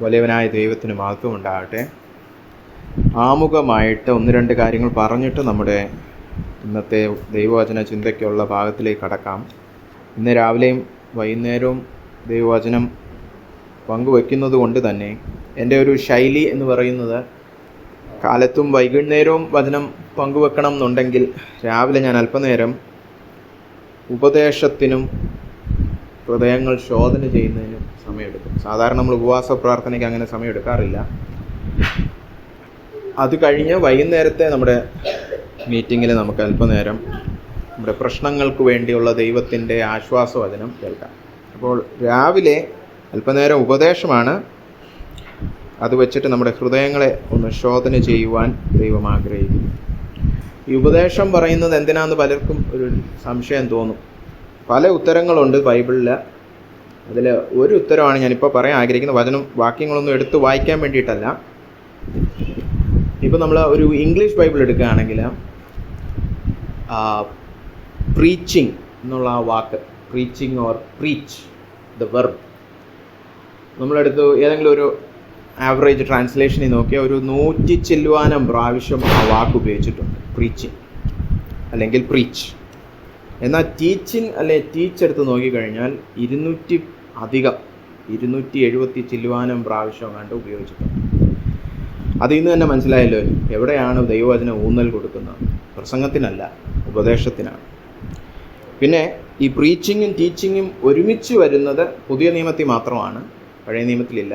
വലിയവനായ ദൈവത്തിന് മഹത്വം ഉണ്ടാകട്ടെ. ആമുഖമായിട്ട് ഒന്ന് രണ്ട് കാര്യങ്ങൾ പറഞ്ഞിട്ട് നമ്മുടെ ഇന്നത്തെ ദൈവവചന ചിന്തയ്ക്കുള്ള ഭാഗത്തിലേക്ക് കടക്കാം. ഇന്ന് രാവിലെയും വൈകുന്നേരവും ദൈവവചനം പങ്കുവയ്ക്കുന്നത് കൊണ്ട് തന്നെ എൻ്റെ ഒരു ശൈലി എന്ന് പറയുന്നത് കാലത്തും വൈകുന്നേരവും വചനം പങ്കുവെക്കണം എന്നുണ്ടെങ്കിൽ രാവിലെ ഞാൻ അല്പനേരം ഉപദേശത്തിനും ഹൃദയങ്ങൾ ശോധന ചെയ്യുന്നതിനും സമയമെടുക്കും. സാധാരണ നമ്മൾ ഉപവാസ പ്രാർത്ഥനയ്ക്ക് അങ്ങനെ സമയം എടുക്കാറില്ല. അത് കഴിഞ്ഞ് വൈകുന്നേരത്തെ നമ്മുടെ മീറ്റിങ്ങിൽ നമുക്ക് അല്പനേരം നമ്മുടെ പ്രശ്നങ്ങൾക്ക് വേണ്ടിയുള്ള ദൈവത്തിൻ്റെ ആശ്വാസവചനം കേൾക്കാം. അപ്പോൾ രാവിലെ അല്പനേരം ഉപദേശമാണ്. അത് വെച്ചിട്ട് നമ്മുടെ ഹൃദയങ്ങളെ ഒന്ന് ശോധന ചെയ്യുവാൻ ദൈവം ആഗ്രഹിക്കുന്നു. ഈ ഉപദേശം പറയുന്നത് എന്തിനാണെന്ന് പലർക്കും ഒരു സംശയം തോന്നും. പല ഉത്തരങ്ങളുണ്ട് ബൈബിളിൽ. അതിൽ ഒരു ഉത്തരമാണ് ഞാനിപ്പോൾ പറയാൻ ആഗ്രഹിക്കുന്നത്. വാക്യങ്ങളൊന്നും എടുത്ത് വായിക്കാൻ വേണ്ടിയിട്ടല്ല. ഇപ്പോൾ നമ്മൾ ഒരു ഇംഗ്ലീഷ് ബൈബിൾ എടുക്കുകയാണെങ്കിൽ പ്രീച്ചിങ് എന്നുള്ള ആ വാക്ക്, preaching or preach the verb, നമ്മളെടുത്ത് ഏതെങ്കിലും ഒരു ആവറേജ് ട്രാൻസ്ലേഷനിൽ നോക്കിയാൽ ഒരു 100 ചില്ലുവാനം പ്രാവശ്യം ആ വാക്ക് ഉപയോഗിച്ചിട്ടുണ്ട്, പ്രീച്ചിങ് അല്ലെങ്കിൽ പ്രീച്ച്. എന്നാൽ ടീച്ചിങ് അല്ലെ ടീച്ച് എടുത്ത് നോക്കിക്കഴിഞ്ഞാൽ 270 ചില്ലുവാനം പ്രാവശ്യം കണ്ട് ഉപയോഗിച്ചിട്ടുണ്ട്. അതിൽ നിന്ന് തന്നെ മനസ്സിലായല്ലോ എവിടെയാണ് ദൈവവചനം ഊന്നൽ കൊടുക്കുന്നത്. പ്രസംഗത്തിനല്ല, ഉപദേശത്തിനാണ്. പിന്നെ ഈ പ്രീച്ചിങ്ങും ടീച്ചിങ്ങും ഒരുമിച്ച് വരുന്നത് പുതിയ നിയമത്തിൽ മാത്രമാണ്, പഴയ നിയമത്തിലില്ല.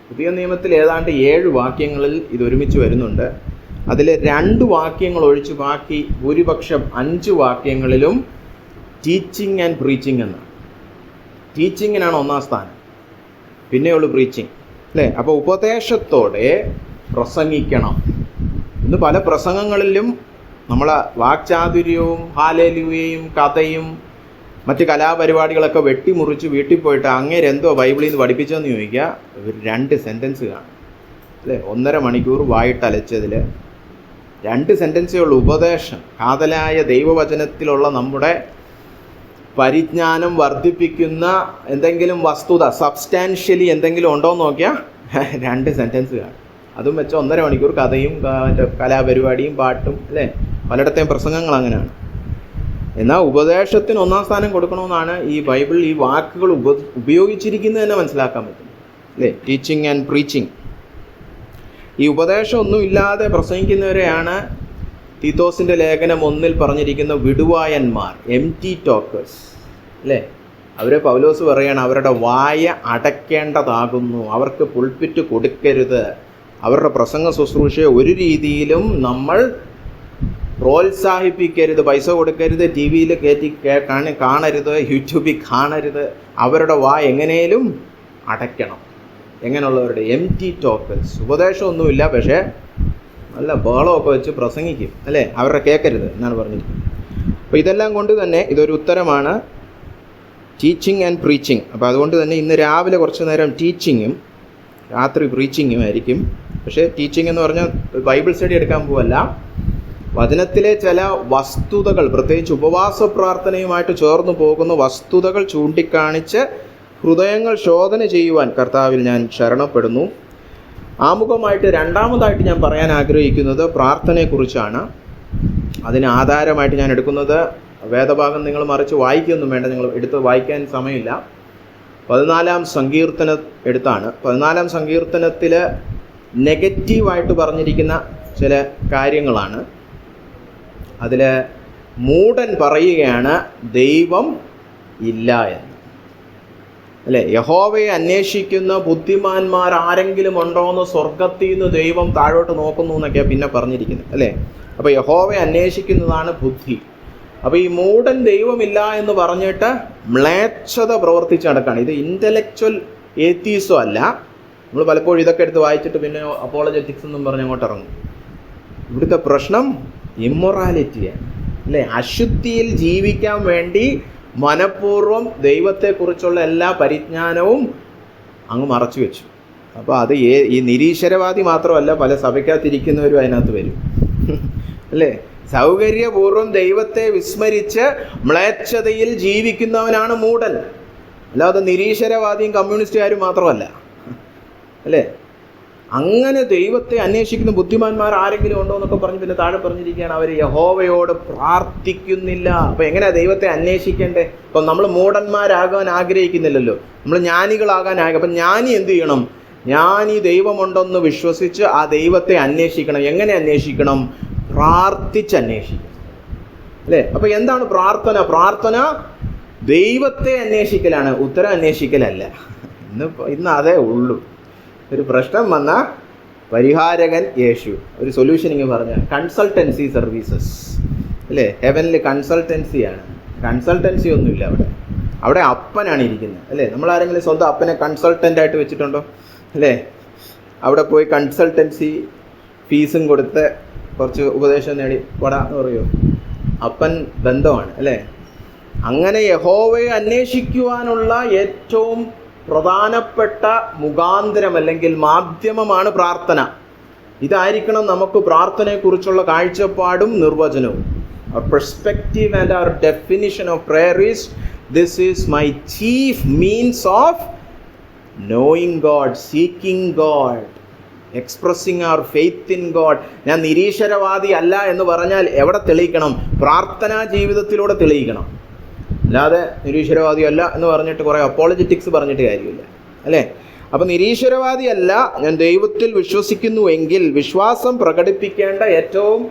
പുതിയ നിയമത്തിൽ ഏതാണ്ട് 7 വാക്യങ്ങളിൽ ഇത് ഒരുമിച്ച് വരുന്നുണ്ട്. അതിൽ 2 വാക്യങ്ങൾ ഒഴിച്ച് ബാക്കി ഭൂരിപക്ഷം 5 വാക്യങ്ങളിലും ടീച്ചിങ് ആൻഡ് പ്രീച്ചിങ് എന്നാണ്. ടീച്ചിങ്ങിനാണ് 1ാം സ്ഥാനം, പിന്നെയുള്ളൂ പ്രീച്ചിങ്, അല്ലേ? അപ്പോൾ ഉപദേശത്തോടെ പ്രസംഗിക്കണം. ഇന്ന് പല പ്രസംഗങ്ങളിലും നമ്മളെ വാക്ചാതുര്യവും ഹാലേലൂയയും കഥയും മറ്റ് കലാപരിപാടികളൊക്കെ വെട്ടിമുറിച്ച് വീട്ടിൽ പോയിട്ട് അങ്ങേരെന്തോ ബൈബിളിൽ നിന്ന് പഠിപ്പിച്ചതെന്ന് ചോദിക്കുക, ഒരു 2 സെൻറ്റൻസ് കാണും, അല്ലേ? 1.5 മണിക്കൂർ വായിട്ടലച്ചതിൽ 2 സെൻറ്റൻസേ ഉള്ളൂ ഉപദേശം. കാതലായ ദൈവവചനത്തിലുള്ള നമ്മുടെ പരിജ്ഞാനം വർദ്ധിപ്പിക്കുന്ന എന്തെങ്കിലും വസ്തുത, സബ്സ്റ്റാൻഷ്യലി എന്തെങ്കിലും ഉണ്ടോ എന്ന് നോക്കിയാൽ 2 സെൻറ്റൻസ് കാണും. അതും വെച്ച് 1.5 മണിക്കൂർ കഥയും കലാപരിപാടിയും പാട്ടും, അല്ലേ? പലയിടത്തെയും പ്രസംഗങ്ങൾ അങ്ങനെയാണ്. എന്നാൽ ഉപദേശത്തിന് 1ാം സ്ഥാനം കൊടുക്കണമെന്നാണ് ഈ ബൈബിൾ ഈ വാക്കുകൾ ഉപയോഗിച്ചിരിക്കുന്നത് തന്നെ മനസ്സിലാക്കാൻ പറ്റും, അല്ലേ? Teaching and preaching. ഈ ഉപദേശം ഒന്നും ഇല്ലാതെ പ്രസംഗിക്കുന്നവരെയാണ് തീത്തോസിൻ്റെ ലേഖനം 1 പറഞ്ഞിരിക്കുന്ന വിടുവായന്മാർ, എംപ്റ്റി ടോക്കേഴ്സ്, അല്ലേ? അവരെ പൗലോസ് പറയാണ് അവരുടെ വായ അടയ്ക്കേണ്ടതാകുന്നു, അവർക്ക് പുൾപിറ്റ് കൊടുക്കരുത്, അവരുടെ പ്രസംഗ ശുശ്രൂഷയെ ഒരു രീതിയിലും നമ്മൾ പ്രോത്സാഹിപ്പിക്കരുത്, പൈസ കൊടുക്കരുത്, ടി വിയിൽ കയറ്റി കാണരുത്, യൂട്യൂബിൽ കാണരുത്. അവരുടെ വായ എങ്ങനെയും അടയ്ക്കണം. എങ്ങനെയുള്ളവരുടെ? Empty talkers. ഉപദേശമൊന്നുമില്ല, പക്ഷേ നല്ല ബഹളമൊക്കെ വെച്ച് പ്രസംഗിക്കും, അല്ലേ? അവരുടെ കേൾക്കരുത് എന്നാണ് പറഞ്ഞിരിക്കുന്നത്. അപ്പോൾ ഇതെല്ലാം കൊണ്ട് തന്നെ ഇതൊരു ഉത്തരമാണ്, ടീച്ചിങ് ആൻഡ് പ്രീച്ചിങ്. അപ്പോൾ അതുകൊണ്ട് തന്നെ ഇന്ന് രാവിലെ കുറച്ച് നേരം ടീച്ചിങ്ങും രാത്രി പ്രീച്ചിങ്ങും ആയിരിക്കും. പക്ഷേ ടീച്ചിങ് എന്ന് പറഞ്ഞാൽ ബൈബിൾ സ്റ്റഡി എടുക്കാൻ പോവല്ല, വചനത്തിലെ ചില വസ്തുതകൾ, പ്രത്യേകിച്ച് ഉപവാസ പ്രാർത്ഥനയുമായിട്ട് ചേർന്ന് പോകുന്ന വസ്തുതകൾ ചൂണ്ടിക്കാണിച്ച് ഹൃദയങ്ങൾ ശോധന ചെയ്യുവാൻ കർത്താവിൽ ഞാൻ ശരണപ്പെടുന്നു. ആമുഖമായിട്ട് രണ്ടാമതായിട്ട് ഞാൻ പറയാൻ ആഗ്രഹിക്കുന്നത് പ്രാർത്ഥനയെക്കുറിച്ചാണ്. അതിന് ആധാരമായിട്ട് ഞാൻ എടുക്കുന്നത് വേദഭാഗം നിങ്ങൾ മറിച്ച് വായിക്കുകയൊന്നും വേണ്ട, നിങ്ങൾ എടുത്ത് വായിക്കാൻ സമയമില്ല. 14-ാം സങ്കീർത്തനം എടുത്താണ്. 14-ാം സങ്കീർത്തനത്തിൽ നെഗറ്റീവായിട്ട് പറഞ്ഞിരിക്കുന്ന ചില കാര്യങ്ങളാണ്. അതിൽ മൂഢൻ പറയുകയാണ് ദൈവം ഇല്ല എന്ന്, അല്ലേ? യഹോവയെ അന്വേഷിക്കുന്ന ബുദ്ധിമാന്മാർ ആരെങ്കിലും ഉണ്ടോ എന്ന് സ്വർഗത്തിൽ നിന്ന് ദൈവം താഴോട്ട് നോക്കുന്നു എന്നൊക്കെയാണ് പിന്നെ പറഞ്ഞിരിക്കുന്നത്, അല്ലേ? അപ്പോൾ യഹോവയെ അന്വേഷിക്കുന്നതാണ് ബുദ്ധി. അപ്പോൾ ഈ മൂഢൻ ദൈവമില്ല എന്ന് പറഞ്ഞിട്ട് മ്ലേച്ഛത പ്രവർത്തിച്ച് നടക്കുകയാണ്. ഇത് ഇൻ്റലക്ച്വൽ ഏത്തീസം അല്ല. നമ്മൾ പലപ്പോഴും ഇതൊക്കെ എടുത്ത് വായിച്ചിട്ട് പിന്നെ അപ്പോളജറ്റിക്സ് എന്നും പറഞ്ഞ് അങ്ങോട്ട് ഇറങ്ങും. ഇവിടുത്തെ പ്രശ്നം ഇമ്മൊറാലിറ്റിയാണ്, അല്ലേ? അശുദ്ധിയിൽ ജീവിക്കാൻ വേണ്ടി മനഃപൂർവ്വം ദൈവത്തെക്കുറിച്ചുള്ള എല്ലാ പരിജ്ഞാനവും അങ്ങ് മറച്ചു വെച്ചു. അപ്പോൾ അത് ഈ നിരീശ്വരവാദി മാത്രമല്ല, പല സഭയ്ക്കകത്തിരിക്കുന്നവരും അതിനകത്ത് വരും, അല്ലേ? സൗകര്യപൂർവ്വം ദൈവത്തെ വിസ്മരിച്ച് മ്ലേച്ഛതയിൽ ജീവിക്കുന്നവനാണ് മൂഢൻ, അല്ലാതെ നിരീശ്വരവാദിയും കമ്മ്യൂണിസ്റ്റുകാരും മാത്രമല്ല, അല്ലേ? അങ്ങനെ ദൈവത്തെ അന്വേഷിക്കുന്ന ബുദ്ധിമാന്മാർ ആരെങ്കിലും ഉണ്ടോ എന്നൊക്കെ പറഞ്ഞ് പിന്നെ താഴെ പറഞ്ഞിരിക്കുകയാണ്, അവർ യഹോവയോട് പ്രാർത്ഥിക്കുന്നില്ല. അപ്പം എങ്ങനെയാ ദൈവത്തെ അന്വേഷിക്കേണ്ടേ? അപ്പം നമ്മൾ മൂഢന്മാരാകാൻ ആഗ്രഹിക്കുന്നില്ലല്ലോ, നമ്മൾ ജ്ഞാനികളാകാൻ അപ്പം ജ്ഞാനി എന്ത് ചെയ്യണം? ജ്ഞാനി ദൈവമുണ്ടെന്ന് വിശ്വസിച്ച് ആ ദൈവത്തെ അന്വേഷിക്കണം. എങ്ങനെ അന്വേഷിക്കണം? പ്രാർത്ഥിച്ച് അന്വേഷിക്കണം, അല്ലേ? അപ്പം എന്താണ് പ്രാർത്ഥന? പ്രാർത്ഥന ദൈവത്തെ അന്വേഷിക്കലാണ്, ഉത്തരം അന്വേഷിക്കലല്ല. ഇന്ന് അതേ ഉള്ളൂ. ഒരു പ്രശ്നം വന്നാൽ പരിഹാരകൻ യേശു, ഒരു സൊല്യൂഷനിങ് പറഞ്ഞ കൺസൾട്ടൻസി സർവീസസ്, അല്ലേ? ഹെവനിൽ കൺസൾട്ടൻസിയാണ്. കൺസൾട്ടൻസി ഒന്നുമില്ല അവിടെ അപ്പനാണ് ഇരിക്കുന്നത്, അല്ലേ? നമ്മളാരെങ്കിലും സ്വന്തം അപ്പനെ കൺസൾട്ടൻ്റായിട്ട് വെച്ചിട്ടുണ്ടോ? അല്ലേ? അവിടെ പോയി കൺസൾട്ടൻസി ഫീസും കൊടുത്ത് കുറച്ച് ഉപദേശം നേടി എന്ന് പറയുമോ? അപ്പൻ ബന്ധമാണ്, അല്ലേ? അങ്ങനെ യഹോവയെ അന്വേഷിക്കുവാനുള്ള ഏറ്റവും പ്രധാനപ്പെട്ട മുഖാന്തരം അല്ലെങ്കിൽ മാധ്യമമാണ് പ്രാർത്ഥന. ഇതായിരിക്കണം നമുക്ക് പ്രാർത്ഥനയെക്കുറിച്ചുള്ള കാഴ്ചപ്പാടും നിർവചനവും. Our perspective and our definition of prayer is, this is my chief means of knowing God, seeking God, expressing our faith in God. ഞാൻ നിരീശ്വരവാദി അല്ല എന്ന് പറഞ്ഞാൽ എവിടെ തെളിയിക്കണം? പ്രാർത്ഥനാ ജീവിതത്തിലൂടെ തെളിയിക്കണം. അല്ലാതെ നിരീശ്വരവാദി അല്ല എന്ന് പറഞ്ഞിട്ട് കുറേ അപ്പോളജറ്റിക്സ് പറഞ്ഞിട്ട് കാര്യമില്ല, അല്ലേ? അപ്പം നിരീശ്വരവാദി അല്ല, ഞാൻ ദൈവത്തിൽ വിശ്വസിക്കുന്നുവെങ്കിൽ വിശ്വാസം പ്രകടിപ്പിക്കേണ്ട ഏറ്റവും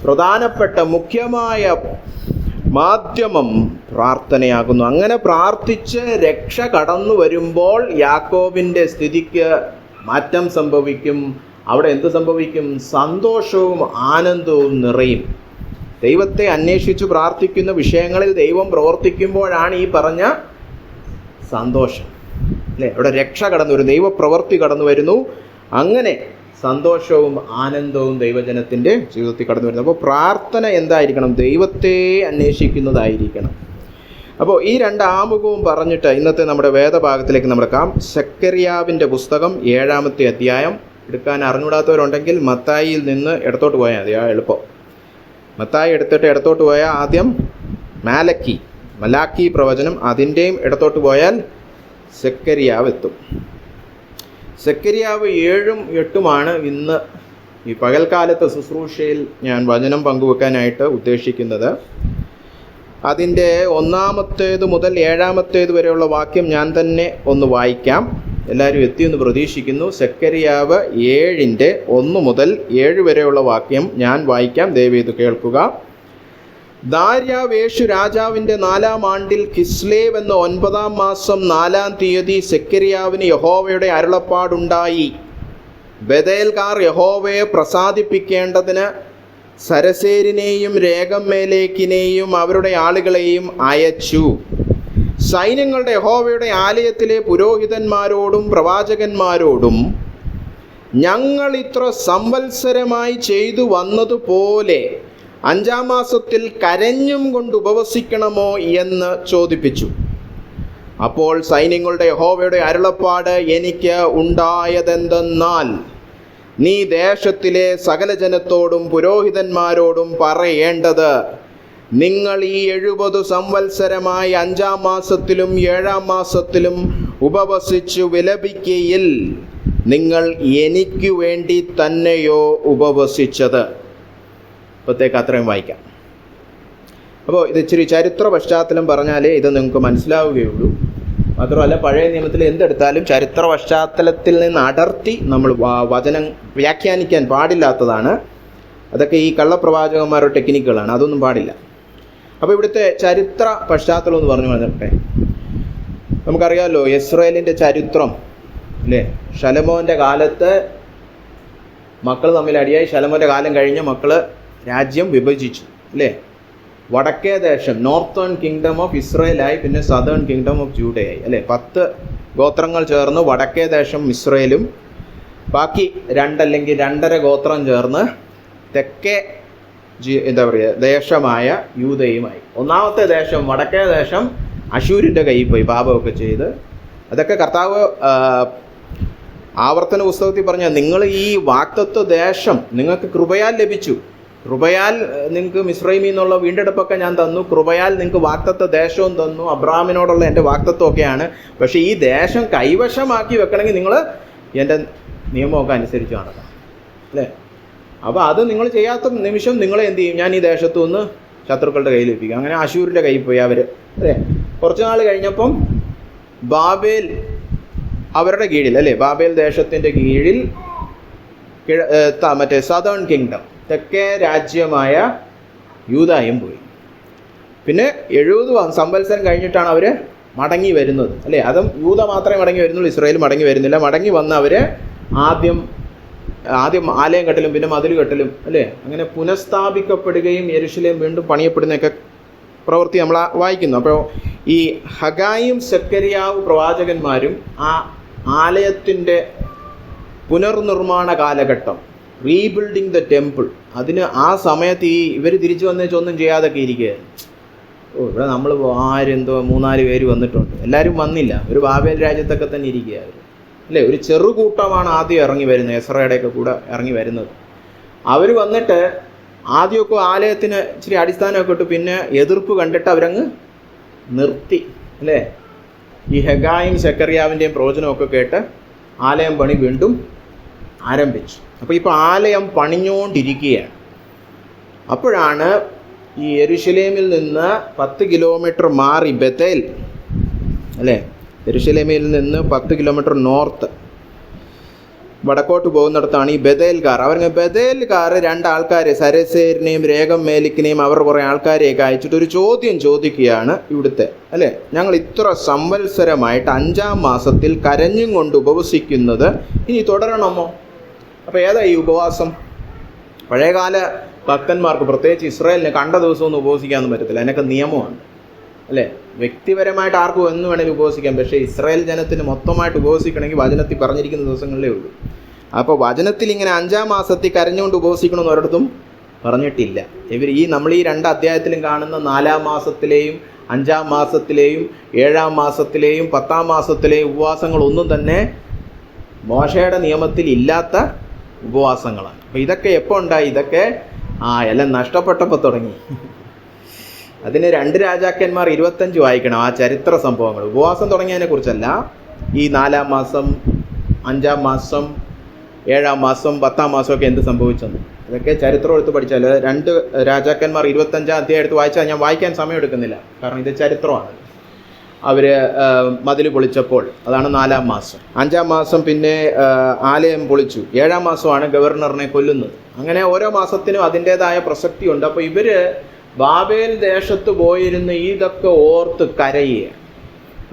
പ്രധാനപ്പെട്ട മുഖ്യമായ മാധ്യമം പ്രാർത്ഥനയാകുന്നു. അങ്ങനെ പ്രാർത്ഥിച്ച് രക്ഷ കടന്നു വരുമ്പോൾ യാക്കോബിൻ്റെ സ്ഥിതിക്ക് മാറ്റം സംഭവിക്കും. അവിടെ എന്ത് സംഭവിക്കും? സന്തോഷവും ആനന്ദവും നിറയും. ദൈവത്തെ അന്വേഷിച്ച് പ്രാർത്ഥിക്കുന്ന വിഷയങ്ങളിൽ ദൈവം പ്രവർത്തിക്കുമ്പോഴാണ് ഈ പറഞ്ഞ സന്തോഷം, അല്ലേ? അവിടെ രക്ഷ കടന്നു വരും, ദൈവപ്രവൃത്തി കടന്നു വരുന്നു. അങ്ങനെ സന്തോഷവും ആനന്ദവും ദൈവജനത്തിൻ്റെ ജീവിതത്തിൽ കടന്നു വരുന്നു. അപ്പോൾ പ്രാർത്ഥന എന്തായിരിക്കണം? ദൈവത്തെ അന്വേഷിക്കുന്നതായിരിക്കണം. അപ്പോൾ ഈ രണ്ട് ആമുഖവും പറഞ്ഞിട്ട് ഇന്നത്തെ നമ്മുടെ വേദഭാഗത്തിലേക്ക് നമ്മൾ കാണാം. സെക്കറിയാവിൻ്റെ പുസ്തകം 7-ാമത്തെ അധ്യായം. എടുക്കാൻ അറിഞ്ഞൂടാത്തവരുണ്ടെങ്കിൽ മത്തായിയിൽ നിന്ന് ഇടത്തോട്ട് പോയാൽ മതി, എളുപ്പം. മത്തായി എടുത്തിട്ട് ഇടത്തോട്ട് പോയാൽ ആദ്യം മലാക്കി പ്രവചനം, അതിൻ്റെയും ഇടത്തോട്ട് പോയാൽ സെക്കരിയാവ് എത്തും. സെക്കരിയാവ് 7ഉം 8ഉമാണ് ഇന്ന് ഈ പകൽക്കാലത്തെ ശുശ്രൂഷയിൽ ഞാൻ വചനം പങ്കുവെക്കാനായിട്ട് ഉദ്ദേശിക്കുന്നത്. അതിൻ്റെ 1 മുതൽ 7 വരെയുള്ള വാക്യം ഞാൻ തന്നെ ഒന്ന് വായിക്കാം. എല്ലാവരും എത്തിയെന്ന് പ്രതീക്ഷിക്കുന്നു. സെക്കരിയാവ് 7ൻ്റെ 1 മുതൽ 7 വരെയുള്ള വാക്യം ഞാൻ വായിക്കാം, ദയവേത് കേൾക്കുക. ദാര്യാവേശു രാജാവിൻ്റെ 4-ാം ആണ്ടിൽ കിസ്ലേവ് എന്ന 9-ാം മാസം 4-ാം തീയതി സെക്കരിയാവിന് യഹോവയുടെ അരുളപ്പാടുണ്ടായി. ബഥേൽകാർ യഹോവയെ പ്രസാദിപ്പിക്കേണ്ടതിന് സരസേരിനെയും രേഗമ്മേലേക്കിനെയും അവരുടെ ആളുകളെയും അയച്ചു. സൈന്യങ്ങളുടെ യഹോവയുടെ ആലയത്തിലെ പുരോഹിതന്മാരോടും പ്രവാചകന്മാരോടും, ഞങ്ങൾ ഇത്ര സംവത്സരമായി ചെയ്തു വന്നതുപോലെ 5-ാം മാസത്തിൽ കരഞ്ഞും കൊണ്ട് ഉപവസിക്കണമോ എന്ന് ചോദിപ്പിച്ചു. അപ്പോൾ സൈന്യങ്ങളുടെ യഹോവയുടെ അരുളപ്പാട് എനിക്ക് ഉണ്ടായതെന്തെന്നാൽ, നീ ദേശത്തിലെ സകല ജനത്തോടും പുരോഹിതന്മാരോടും പറയേണ്ടത്, നിങ്ങൾ ഈ 70 സംവത്സരമായി 5-ാം മാസത്തിലും 7-ാം മാസത്തിലും ഉപവസിച്ചു വിലപിക്കയിൽ നിങ്ങൾ എനിക്ക് വേണ്ടി തന്നെയോ ഉപവസിച്ചത്. ഇപ്പോഴത്തേക്ക് അത്രയും വായിക്കാം. അപ്പോൾ ഇത് ഇച്ചിരി ചരിത്ര പശ്ചാത്തലം പറഞ്ഞാലേ ഇത് നിങ്ങൾക്ക് മനസ്സിലാവുകയുള്ളൂ. മാത്രമല്ല, പഴയ നിയമത്തിൽ എന്തെടുത്താലും ചരിത്ര പശ്ചാത്തലത്തിൽ നിന്ന് അടർത്തി നമ്മൾ വചനം വ്യാഖ്യാനിക്കാൻ പാടില്ലാത്തതാണ്. അതൊക്കെ ഈ കള്ളപ്രവാചകന്മാരുടെ ടെക്നിക്കുകളാണ്, അതൊന്നും പാടില്ല. അപ്പോൾ ഇവിടുത്തെ ചരിത്ര പശ്ചാത്തലം എന്ന് പറഞ്ഞു വന്നിട്ടെ, നമുക്കറിയാമല്ലോ ഇസ്രായേലിൻ്റെ ചരിത്രം, അല്ലേ? ശലോമോൻ്റെ കാലത്ത് മക്കൾ തമ്മിൽ അടിയായി. ശലോമോൻ്റെ കാലം കഴിഞ്ഞ് മക്കൾ രാജ്യം വിഭജിച്ചു, അല്ലേ? വടക്കേ ദേശം നോർത്തേൺ കിങ്ഡം ഓഫ് ഇസ്രായേലായി, പിന്നെ സദേൺ കിങ്ഡം ഓഫ് ജൂഡയായി, അല്ലേ? 10 ഗോത്രങ്ങൾ ചേർന്ന് വടക്കേ ദേശം ഇസ്രായേലും, ബാക്കി 2 അല്ലെങ്കിൽ 2.5 ഗോത്രം ചേർന്ന് തെക്കേ ദേശമായ യൂദയുമായി. ഒന്നാമത്തെ ദേശം, വടക്കേ ദേശം, അശൂരിൻ്റെ കയ്യിൽ പോയി പാപമൊക്കെ ചെയ്ത്. അതൊക്കെ കർത്താവ് ആവർത്തന പുസ്തകത്തിൽ പറഞ്ഞാൽ, നിങ്ങൾ ഈ വാഗ്ദത്ത ദേശം നിങ്ങൾക്ക് കൃപയാൽ ലഭിച്ചു, കൃപയാൽ നിങ്ങൾക്ക് മിസ്രൈമിൽ നിന്നുള്ള വീണ്ടെടുപ്പൊക്കെ ഞാൻ തന്നു, കൃപയാൽ നിങ്ങൾക്ക് വാഗ്ദത്ത ദേശവും തന്നു, അബ്രാഹാമിനോടുള്ള എൻ്റെ വാഗ്ദത്വമൊക്കെയാണ്. പക്ഷേ ഈ ദേശം കൈവശമാക്കി വെക്കണമെങ്കിൽ നിങ്ങൾ എൻ്റെ നിയമമൊക്കെ അനുസരിച്ച് നടക്കാം, അല്ലേ? അപ്പോൾ അത് നിങ്ങൾ ചെയ്യാത്ത നിമിഷം നിങ്ങളെ എന്ത് ചെയ്യും? ഞാൻ ഈ ദേശത്തു നിന്ന് ശത്രുക്കളുടെ കയ്യിൽ ഏൽപ്പിക്കും. അങ്ങനെ അശൂരിൻ്റെ കയ്യിൽ പോയി അവർ, അല്ലേ? കുറച്ച് നാൾ കഴിഞ്ഞപ്പം ബാബേൽ അവരുടെ കീഴിൽ, അല്ലേ? ബാബേൽ ദേശത്തിൻ്റെ കീഴിൽ മറ്റേ സദേൺ കിങ്ഡം, തെക്കേ രാജ്യമായ യൂദായും പോയി. പിന്നെ 70 സംവത്സരം കഴിഞ്ഞിട്ടാണ് അവർ മടങ്ങി വരുന്നത്, അല്ലേ? അതും യൂദ മാത്രമേ മടങ്ങി വരുന്നുള്ളൂ, ഇസ്രായേൽ മടങ്ങി വരുന്നില്ല. മടങ്ങി വന്ന് അവർ ആദ്യം ആലയം കെട്ടലും പിന്നെ മതിൽ കെട്ടലും, അല്ലേ? അങ്ങനെ പുനഃസ്ഥാപിക്കപ്പെടുകയും യെരുശലേം വീണ്ടും പണിയപ്പെടുന്നതൊക്കെ പ്രവൃത്തി നമ്മൾ വായിക്കുന്നു. അപ്പോൾ ഈ ഹഗായും സെക്കരിയാവ് പ്രവാചകന്മാരും ആ ആലയത്തിൻ്റെ പുനർനിർമ്മാണ കാലഘട്ടം, റീബിൽഡിങ് ദ ടെമ്പിൾ, അതിന് ആ സമയത്ത് ഇവർ തിരിച്ചു വന്നേച്ചൊന്നും ചെയ്യാതൊക്കെ ഇരിക്കുകയായിരുന്നു. ഇവിടെ നമ്മൾ ആരെന്തോ 3-4 പേര് വന്നിട്ടുണ്ട്, എല്ലാവരും വന്നില്ല. ഒരു ബാബേൽ രാജ്യത്തൊക്കെ തന്നെ ഇരിക്കുകയായിരുന്നു, അല്ലേ? ഒരു ചെറുകൂട്ടമാണ് ആദ്യം ഇറങ്ങി വരുന്നത്, എസ്രയുടെയൊക്കെ കൂടെ ഇറങ്ങി വരുന്നത്. അവർ വന്നിട്ട് ആദ്യമൊക്കെ ആലയത്തിന് ഇച്ചിരി അടിസ്ഥാനമൊക്കെ ഇട്ട് പിന്നെ എതിർപ്പ് കണ്ടിട്ട് അവരങ്ങ് നിർത്തി, അല്ലേ? ഈ ഹെഗായും സെക്കറിയാവിൻ്റെയും പ്രവചനമൊക്കെ കേട്ട് ആലയം പണി വീണ്ടും ആരംഭിച്ചു. അപ്പോൾ ഇപ്പോൾ ആലയം പണിഞ്ഞുകൊണ്ടിരിക്കുകയാണ്. അപ്പോഴാണ് ഈ യെരുശലേമിൽ നിന്ന് 10 കിലോമീറ്റർ മാറി ബെഥേൽ, അല്ലേ? യെരുശലേമിൽ നിന്ന് 10 കിലോമീറ്റർ നോർത്ത് വടക്കോട്ട് പോകുന്നിടത്താണ് ഈ ബെഥേൽക്കാർ. ബെഥേൽക്കാർ 2 ആൾക്കാരെ, സരസേരിനെയും രേഗം മേലിക്കിനെയും അവർ കുറേ ആൾക്കാരെയൊക്കെ അയച്ചിട്ട് ഒരു ചോദ്യം ചോദിക്കുകയാണ് ഇവിടുത്തെ, അല്ലേ? ഞങ്ങൾ ഇത്ര സംവത്സരമായിട്ട് 5-ാം മാസത്തിൽ കരഞ്ഞും കൊണ്ട് ഉപവസിക്കുന്നത് ഇനി തുടരണമോ? അപ്പോൾ ഏതാ ഈ ഉപവാസം? പഴയകാല ഭക്തന്മാർക്ക്, പ്രത്യേകിച്ച് ഇസ്രായേലിന്, കണ്ട ദിവസമൊന്നും ഉപവസിക്കാനൊന്നും പറ്റത്തില്ല, അതിനൊക്കെ നിയമമാണ്, അല്ലേ? വ്യക്തിപരമായിട്ട് ആർക്കും എന്ന് വേണമെങ്കിൽ ഉപവസിക്കാം. പക്ഷേ ഇസ്രായേൽ ജനത്തിന് മൊത്തമായിട്ട് ഉപവസിക്കണമെങ്കിൽ വചനത്തിൽ പറഞ്ഞിരിക്കുന്ന ദിവസങ്ങളിലേ ഉള്ളൂ. അപ്പോൾ വചനത്തിൽ ഇങ്ങനെ 5-ാം മാസത്തിൽ കരഞ്ഞുകൊണ്ട് ഉപവസിക്കണമെന്ന് ഒരിടത്തും പറഞ്ഞിട്ടില്ല. നമ്മൾ ഈ 2 അധ്യായത്തിലും കാണുന്ന 4-ാം മാസത്തിലെയും 5-ാം മാസത്തിലെയും 7-ാം മാസത്തിലെയും 10-ാം മാസത്തിലെയും ഉപവാസങ്ങളൊന്നും തന്നെ മോശയുടെ നിയമത്തിൽ ഇല്ലാത്ത ഉപവാസങ്ങളാണ്. അപ്പോൾ ഇതൊക്കെ എപ്പോൾ ഉണ്ടായി? ഇതൊക്കെ എല്ലാം നഷ്ടപ്പെട്ടപ്പോൾ തുടങ്ങി. അതിന് 2 രാജാക്കന്മാർ 25 വായിക്കണം, ആ ചരിത്ര സംഭവങ്ങൾ. ഉപവാസം തുടങ്ങിയതിനെ കുറിച്ചല്ല, ഈ 4-ാം മാസം, 5-ാം മാസം, 7-ാം മാസം, 10-ാം മാസമൊക്കെ എന്ത് സംഭവിച്ചെന്ന് ഇതൊക്കെ ചരിത്രം എടുത്ത് പഠിച്ചാൽ. 2 രാജാക്കന്മാർ 25-ാം അധ്യായം എടുത്ത് വായിച്ചാൽ ഞാൻ വായിക്കാൻ സമയം എടുക്കുന്നില്ല, കാരണം ഇത് ചരിത്രമാണ്. അവർ മതിൽ പൊളിച്ചപ്പോൾ അതാണ് 4-ാം മാസം. 5-ാം മാസം പിന്നെ ആലയം പൊളിച്ചു. 7-ാം മാസമാണ് ഗവർണറിനെ കൊല്ലുന്നത്. അങ്ങനെ ഓരോ മാസത്തിനും അതിൻ്റേതായ പ്രസക്തിയുണ്ട്. അപ്പോൾ ഇവർ ബാബേൽ ദേശത്ത് പോയിരുന്ന് ഇതൊക്കെ ഓർത്ത് കരയുക.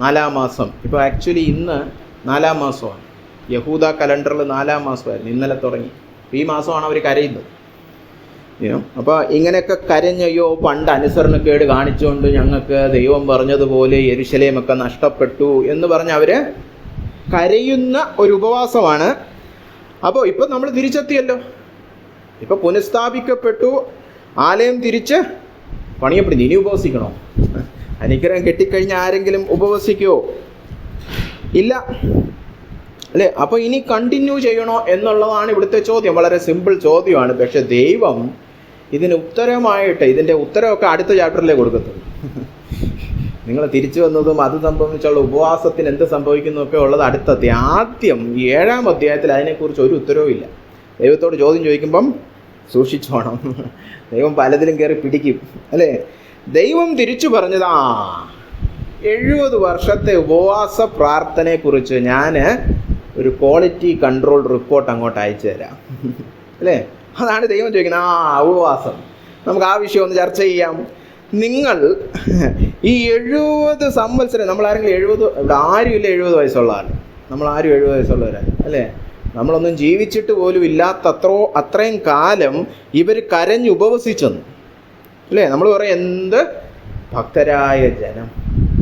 4-ാം മാസം, ഇപ്പോൾ ആക്ച്വലി ഇന്ന് 4-ാം മാസമാണ്. യഹൂദ കലണ്ടറിൽ 4-ാം മാസമായിരുന്നു, ഇന്നലെ തുടങ്ങി. ഈ മാസമാണ് അവർ കരയുന്നത്. അപ്പോൾ ഇങ്ങനെയൊക്കെ കരഞ്ഞയ്യോ പണ്ട് അനുസരണക്കേട് കാണിച്ചുകൊണ്ട് ഞങ്ങൾക്ക് ദൈവം പറഞ്ഞതുപോലെ യെരുശലേമൊക്കെ നഷ്ടപ്പെട്ടു എന്ന് പറഞ്ഞ് അവർ കരയുന്ന ഒരു ഉപവാസമാണ്. അപ്പോൾ ഇപ്പം നമ്മൾ തിരിച്ചെത്തിയല്ലോ, ഇപ്പം പുനഃസ്ഥാപിക്കപ്പെട്ടു, ആലയം തിരിച്ച് പണിയപ്പെടുന്നു. ഇനി ഉപവസിക്കണോ? അനുഗ്രഹം കെട്ടിക്കഴിഞ്ഞാൽ ആരെങ്കിലും ഉപവസിക്കുമോ? ഇല്ല, അല്ലേ? അപ്പോൾ ഇനി കണ്ടിന്യൂ ചെയ്യണോ എന്നുള്ളതാണ് ഇവിടുത്തെ ചോദ്യം. വളരെ സിമ്പിൾ ചോദ്യമാണ്. പക്ഷെ ദൈവം ഇതിന് ഉത്തരമായിട്ട്, ഇതിൻ്റെ ഉത്തരമൊക്കെ അടുത്ത ചാപ്റ്ററിലേ കൊടുക്കത്തുള്ളൂ. നിങ്ങൾ തിരിച്ചു വന്നതും അത് സംഭവിച്ചുള്ള ഉപവാസത്തിന് എന്ത് സംഭവിക്കുന്നതൊക്കെ ഉള്ളത് അടുത്തെത്തി. ആദ്യം 7-ാം അധ്യായത്തിൽ അതിനെക്കുറിച്ച് ഒരു ഉത്തരവും ഇല്ല. ദൈവത്തോട് ചോദ്യം ചോദിക്കുമ്പം സൂക്ഷിച്ചോണം, ദൈവം പലതിലും കയറി പിടിക്കും, അല്ലേ? ദൈവം തിരിച്ചു പറഞ്ഞത് 70 വർഷത്തെ ഉപവാസ പ്രാർത്ഥനയെക്കുറിച്ച് ഞാൻ ഒരു ക്വാളിറ്റി കൺട്രോൾ റിപ്പോർട്ട് അങ്ങോട്ട് അയച്ചു തരാം, അല്ലേ? അതാണ് ദൈവം ചോദിക്കുന്നത്. ഉപവാസം നമുക്ക് ആ വിഷയം ഒന്ന് ചർച്ച ചെയ്യാം. നിങ്ങൾ ഈ 70 സംവത്സരം, നമ്മളാരെങ്കിലും 70, ഇവിടെ ആരുമില്ല 70 വയസ്സുള്ള ആൾ, നമ്മളാരും 70 വയസ്സുള്ളവരാണ്, അല്ലേ? നമ്മളൊന്നും ജീവിച്ചിട്ട് പോലും അത്രയും കാലം ഇവർ കരഞ്ഞ് ഉപവസിച്ചെന്ന്, അല്ലേ? നമ്മൾ പറയും എന്ത് ഭക്തരായ ജനം,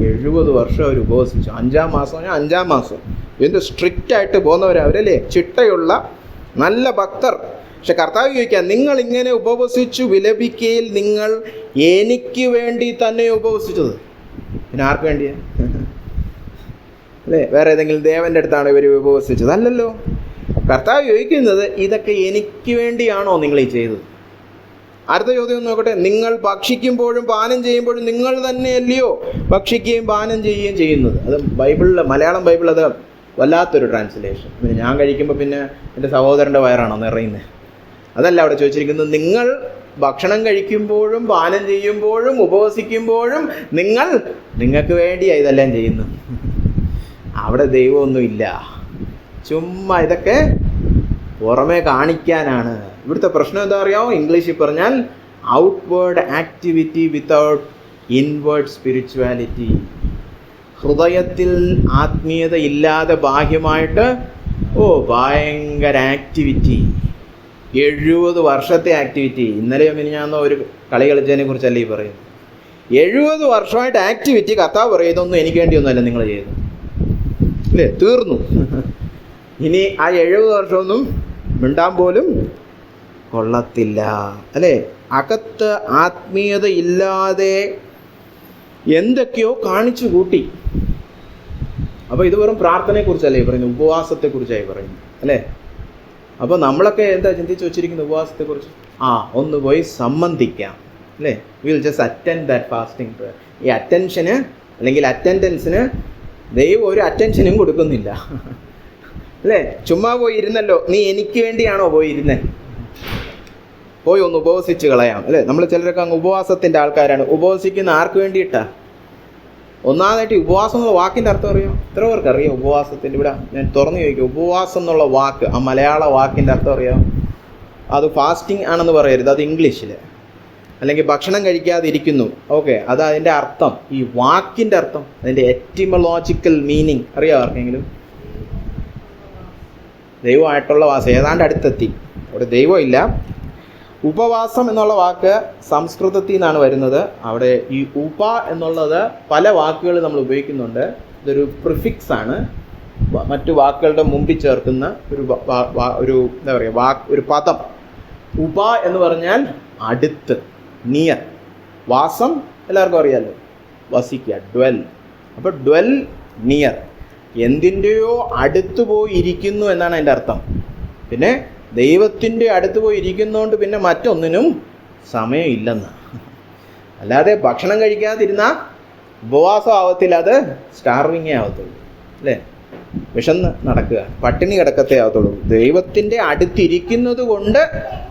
70 വർഷം അവർ ഉപവസിച്ചു. 5-ാം മാസം 5-ാം മാസം എന്ത് സ്ട്രിക്റ്റ് ആയിട്ട് പോകുന്നവരവരല്ലേ, ചിട്ടയുള്ള നല്ല ഭക്തർ. പക്ഷെ കർത്താവ് ചോദിക്കുക, നിങ്ങൾ ഇങ്ങനെ ഉപവസിച്ചു വിലപിക്കയിൽ നിങ്ങൾ എനിക്ക് വേണ്ടി തന്നെ ഉപവസിച്ചത്, പിന്നെ ആർക്ക് വേണ്ടിയാ? അല്ലേ? വേറെ ഏതെങ്കിലും ദേവൻ്റെ അടുത്താണ് ഇവർ ഉപവസിച്ചത്? അല്ലല്ലോ. കർത്താവ് ചോദിക്കുന്നത്, ഇതൊക്കെ എനിക്ക് വേണ്ടിയാണോ നിങ്ങൾ ഈ ചെയ്തത്? അടുത്ത ചോദ്യം നോക്കട്ടെ. നിങ്ങൾ ഭക്ഷിക്കുമ്പോഴും പാനം ചെയ്യുമ്പോഴും നിങ്ങൾ തന്നെയല്ലയോ ഭക്ഷിക്കുകയും പാനം ചെയ്യുകയും ചെയ്യുന്നത്? അത് ബൈബിളിൽ, മലയാളം ബൈബിൾ അത് വല്ലാത്തൊരു ട്രാൻസ്ലേഷൻ. പിന്നെ ഞാൻ കഴിക്കുമ്പോൾ പിന്നെ എൻ്റെ സഹോദരൻ്റെ വയറാണോ നിറയുന്നത്? അതല്ല അവിടെ ചോദിച്ചിരിക്കുന്നത്. നിങ്ങൾ ഭക്ഷണം കഴിക്കുമ്പോഴും പാനം ചെയ്യുമ്പോഴും ഉപവസിക്കുമ്പോഴും നിങ്ങൾക്ക് വേണ്ടിയാണ് ഇതെല്ലാം ചെയ്യുന്നു. അവിടെ ദൈവമൊന്നുമില്ല, ചുമ്മാ ഇതൊക്കെ പുറമേ കാണിക്കാനാണ്. ഇവിടുത്തെ പ്രശ്നം എന്താ അറിയാമോ? ഇംഗ്ലീഷിൽ പറഞ്ഞാൽ outward activity without inward spirituality. ഹൃദയത്തിൽ ആത്മീയത ഇല്ലാതെ ബാഹ്യമായിട്ട് ഭയങ്കര ആക്ടിവിറ്റി, 70 വർഷത്തെ ആക്ടിവിറ്റി. ഇന്നലെ മിനിഞ്ഞാന്നോ ഒരു കളി കളിച്ചതിനെ കുറിച്ചല്ലേ ഈ പറയുന്നത്. 70 വർഷമായിട്ട് ആക്ടിവിറ്റി. കർത്താവ് പറയുന്നൊന്നും എനിക്ക് വേണ്ടിയൊന്നുമല്ല നിങ്ങൾ ചെയ്തു, അല്ലേ? തീർന്നു. ഇനി ആ 70 വർഷമൊന്നും മിണ്ടാൻ പോലും കൊള്ളത്തില്ല, അല്ലേ? അകത്ത് ആത്മീയത ഇല്ലാതെ എന്തൊക്കെയോ കാണിച്ചു കൂട്ടി. അപ്പോൾ ഇത് വെറും പ്രാർത്ഥനയെക്കുറിച്ചല്ലേ പറയുന്നത്, ഉപവാസത്തെക്കുറിച്ചായി പറയുന്നത്, അല്ലേ? അപ്പോൾ നമ്മളൊക്കെ എന്താ ചിന്തിച്ച് വെച്ചിരിക്കുന്നത് ഉപവാസത്തെക്കുറിച്ച്? ഒന്ന് പോയി സംബന്ധിക്കാം, അല്ലേ? Will just attend that fasting prayer. ഈ അറ്റൻഷന് അല്ലെങ്കിൽ അറ്റൻഡൻസിന് ദൈവം ഒരു അറ്റൻഷനും കൊടുക്കുന്നില്ല, അല്ലേ? ചുമ്മാ പോയി ഇരുന്നല്ലോ, നീ എനിക്ക് വേണ്ടിയാണോ പോയിരുന്നേ? പോയി ഒന്ന് ഉപവസിച്ച് കളയാം, അല്ലേ? നമ്മൾ ചിലരൊക്കെ അങ്ങ് ഉപവാസത്തിൻ്റെ ആൾക്കാരാണ്. ഉപവസിക്കുന്ന ആർക്ക് വേണ്ടിയിട്ടാ? ഒന്നാമതായിട്ട് ഉപവാസം എന്നുള്ള വാക്കിൻ്റെ അർത്ഥം അറിയാം? എത്ര പേർക്ക് അറിയാം ഉപവാസത്തിൻ്റെ? ഇവിടെ ഞാൻ തുറന്നു ചോദിക്കും, ഉപവാസം എന്നുള്ള വാക്ക്, ആ മലയാള വാക്കിൻ്റെ അർത്ഥം അറിയാം? അത് ഫാസ്റ്റിംഗ് ആണെന്ന് പറയരുത്, അത് ഇംഗ്ലീഷിൽ. അല്ലെങ്കിൽ ഭക്ഷണം കഴിക്കാതിരിക്കുന്നു, ഓക്കെ, അത് അതിൻ്റെ അർത്ഥം. ഈ വാക്കിൻ്റെ അർത്ഥം, അതിൻ്റെ എറ്റിമോളജിക്കൽ മീനിങ് അറിയാം ആർക്കെങ്കിലും? ദൈവമായിട്ടുള്ള വാസം ഏതാണ്ട് അടുത്തെത്തി. അവിടെ ദൈവമില്ല. ഉപവാസം എന്നുള്ള വാക്ക് സംസ്കൃതത്തിൽ നിന്നാണ് വരുന്നത്. അവിടെ ഈ ഉപ എന്നുള്ളത് പല വാക്കുകൾ നമ്മൾ ഉപയോഗിക്കുന്നുണ്ട്. ഇതൊരു പ്രിഫിക്സ് ആണ്, മറ്റു വാക്കുകളുടെ മുമ്പിൽ ചേർക്കുന്ന ഒരു എന്താ പറയുക ഒരു പദം. ഉപ എന്ന് പറഞ്ഞാൽ അടുത്ത്, നിയർ. വാസം എല്ലാവർക്കും അറിയാമല്ലോ, വസിക്കുക, ഡ്വെൽ. അപ്പോൾ ഡ്വെൽ നിയർ, എന്തിൻ്റെയോ അടുത്ത് പോയി ഇരിക്കുന്നു എന്നാണ് അതിൻ്റെ അർത്ഥം. പിന്നെ ദൈവത്തിൻ്റെ അടുത്ത് പോയി ഇരിക്കുന്നതുകൊണ്ട് പിന്നെ മറ്റൊന്നിനും സമയമില്ലെന്ന്. അല്ലാതെ ഭക്ഷണം കഴിക്കാതിരുന്നാൽ ഉപവാസം ആവത്തില്ല, അത് സ്റ്റാർവിങ്ങേ ആവത്തുള്ളൂ, അല്ലേ? വിശന്ന് നടക്കുക, പട്ടിണി കിടക്കത്തേ ആവത്തുള്ളൂ. ദൈവത്തിൻ്റെ അടുത്തിരിക്കുന്നത് കൊണ്ട്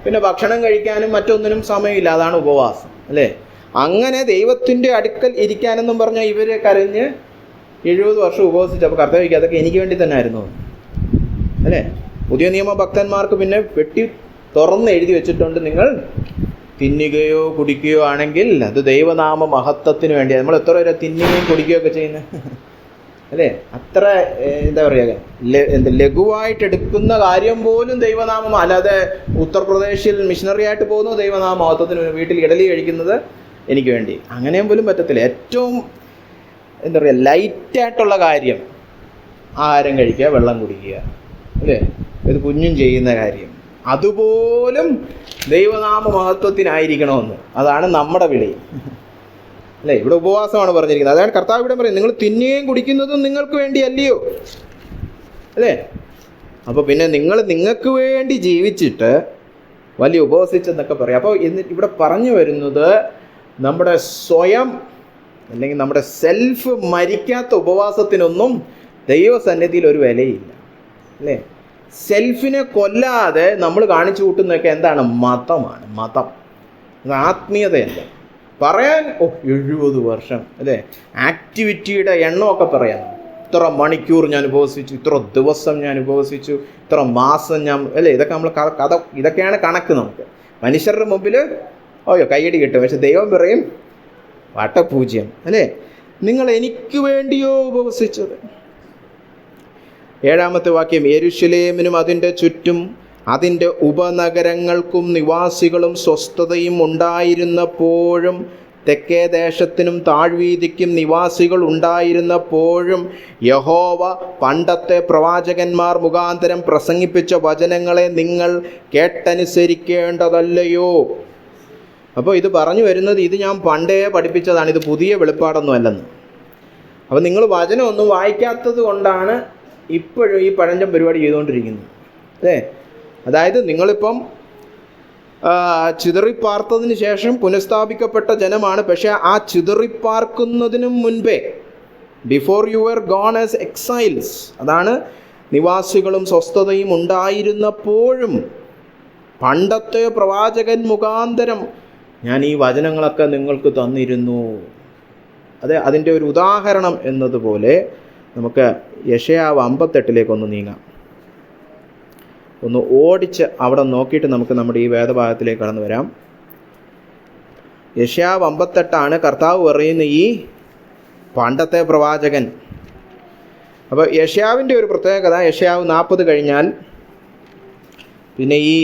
പിന്നെ ഭക്ഷണം കഴിക്കാനും മറ്റൊന്നിനും സമയമില്ല, അതാണ് ഉപവാസം, അല്ലേ? അങ്ങനെ ദൈവത്തിൻ്റെ അടുക്കൽ ഇരിക്കാനെന്നും പറഞ്ഞാൽ ഇവരെ കരഞ്ഞ് 70 വർഷം ഉപവസിച്ചു. അപ്പോൾ കർത്താവ് അതൊക്കെ എനിക്ക് വേണ്ടി തന്നെ ആയിരുന്നു, അല്ലേ? പുതിയ നിയമ ഭക്തന്മാർക്ക് പിന്നെ വെട്ടി തുറന്ന് എഴുതി വെച്ചിട്ടുണ്ട്, നിങ്ങൾ തിന്നുകയോ കുടിക്കുകയോ ആണെങ്കിൽ അത് ദൈവനാമ മഹത്വത്തിന് വേണ്ടിയാണ്. നമ്മൾ എത്ര വരെ തിന്നുകയും കുടിക്കുകയോ ഒക്കെ ചെയ്യുന്നത്, അല്ലേ? അത്ര എന്താ പറയുക, ലഘുവായിട്ട് എടുക്കുന്ന കാര്യം പോലും ദൈവനാമം. അല്ലാതെ ഉത്തർപ്രദേശിൽ മിഷണറി ആയിട്ട് പോകുന്നു, ദൈവനാമ മഹത്വത്തിന് വീട്ടിൽ ഇഡലി കഴിക്കുന്നത് എനിക്ക് വേണ്ടി, അങ്ങനെയും പോലും പറ്റത്തില്ല. ഏറ്റവും എന്താ പറയുക ലൈറ്റായിട്ടുള്ള കാര്യം ആഹാരം കഴിക്കുക, വെള്ളം കുടിക്കുക, അല്ലേ? ഇത് കുഞ്ഞും ചെയ്യുന്ന കാര്യം, അതുപോലും ദൈവനാമ മഹത്വത്തിനായിരിക്കണമെന്ന്. അതാണ് നമ്മുടെ വിളി, അല്ലേ? ഇവിടെ ഉപവാസമാണ് പറഞ്ഞിരിക്കുന്നത്. അതാണ് കർത്താവ് ഇവിടെ പറയുന്നത്, നിങ്ങൾ തിന്നുകയും കുടിക്കുന്നതും നിങ്ങൾക്ക് വേണ്ടിയല്ലയോ, അല്ലേ? അപ്പോൾ പിന്നെ നിങ്ങൾക്ക് വേണ്ടി ജീവിച്ചിട്ട് വലിയ ഉപവസിച്ചെന്നൊക്കെ പറയാം. അപ്പോൾ ഇവിടെ പറഞ്ഞു വരുന്നത് നമ്മുടെ സ്വയം അല്ലെങ്കിൽ നമ്മുടെ സെൽഫ് മരിക്കാത്ത ഉപവാസത്തിനൊന്നും ദൈവസന്നിധിയിൽ ഒരു വിലയില്ല, അല്ലേ? സെൽഫിനെ കൊല്ലാതെ നമ്മൾ കാണിച്ചു കൂട്ടുന്നതൊക്കെ എന്താണ്? മതമാണ്. മതം, ആത്മീയതയല്ല. പറയാൻ 70 വർഷം, അല്ലേ? ആക്ടിവിറ്റിയുടെ എണ്ണമൊക്കെ പറയാം. ഇത്ര മണിക്കൂർ ഞാൻ ഉപവസിച്ചു, ഇത്ര ദിവസം ഞാൻ ഉപവസിച്ചു, ഇത്ര മാസം ഞാൻ, അല്ലേ? ഇതൊക്കെ നമ്മൾ കഥ, ഇതൊക്കെയാണ് കണക്ക്. നമുക്ക് മനുഷ്യരുടെ മുമ്പിൽ കയ്യടി കിട്ടും. പക്ഷെ ദൈവം പറയും വട്ടപൂജ്യം, അല്ലേ? നിങ്ങൾ എനിക്ക് വേണ്ടിയോ ഉപവസിച്ചത്. 7-ാമത്തെ വാക്യം, യെരൂശലേമിനും അതിൻ്റെ ചുറ്റും അതിൻ്റെ ഉപനഗരങ്ങൾക്കും നിവാസികളും സ്വസ്ഥതയും ഉണ്ടായിരുന്നപ്പോഴും തെക്കേ ദേശത്തിനും താഴ്വീതിക്കും നിവാസികൾ ഉണ്ടായിരുന്നപ്പോഴും യഹോവ പണ്ടത്തെ പ്രവാചകന്മാർ മുഖാന്തരം പ്രസംഗിപ്പിച്ച വചനങ്ങളെ നിങ്ങൾ കേട്ടനുസരിക്കേണ്ടതല്ലയോ? അപ്പോൾ ഇത് പറഞ്ഞു വരുന്നത്, ഇത് ഞാൻ പണ്ടേ പഠിപ്പിച്ചതാണ്, ഇത് പുതിയ വെളിപ്പാടൊന്നും അല്ലെന്ന്. അപ്പോൾ നിങ്ങൾ വചനമൊന്നും വായിക്കാത്തത് കൊണ്ടാണ് ഇപ്പോഴും ഈ പഴഞ്ചൻ പരിപാടി ചെയ്തുകൊണ്ടിരിക്കുന്നത്, അല്ലേ? അതായത് നിങ്ങളിപ്പം ചിതറിപ്പാർത്തതിന് ശേഷം പുനഃസ്ഥാപിക്കപ്പെട്ട ജനമാണ്. പക്ഷേ ആ ചിതറിപ്പാർക്കുന്നതിനും മുൻപേ before you were gone as exiles. അതാണ് നിവാസികളും സ്വസ്ഥതയും ഉണ്ടായിരുന്നപ്പോഴും പണ്ടത്തെ പ്രവാചകൻ മുഖാന്തരം ഞാൻ ഈ വചനങ്ങളൊക്കെ നിങ്ങൾക്ക് തന്നിരുന്നു. അതെ, അതിൻ്റെ ഒരു ഉദാഹരണം എന്നതുപോലെ നമുക്ക് യെശയ്യാവ് 58 നീങ്ങാം. ഒന്ന് ഓടിച്ച് അവിടെ നോക്കിയിട്ട് നമുക്ക് നമ്മുടെ ഈ വേദഭാഗത്തിലേക്ക് കടന്നു വരാം. യെശയ്യാവ് 58 കർത്താവ് പറയുന്ന ഈ പണ്ടത്തെ പ്രവാചകൻ. അപ്പോൾ യെശയ്യാവിൻ്റെ ഒരു പ്രത്യേകത, യെശയ്യാവ് 40 കഴിഞ്ഞാൽ പിന്നെ ഈ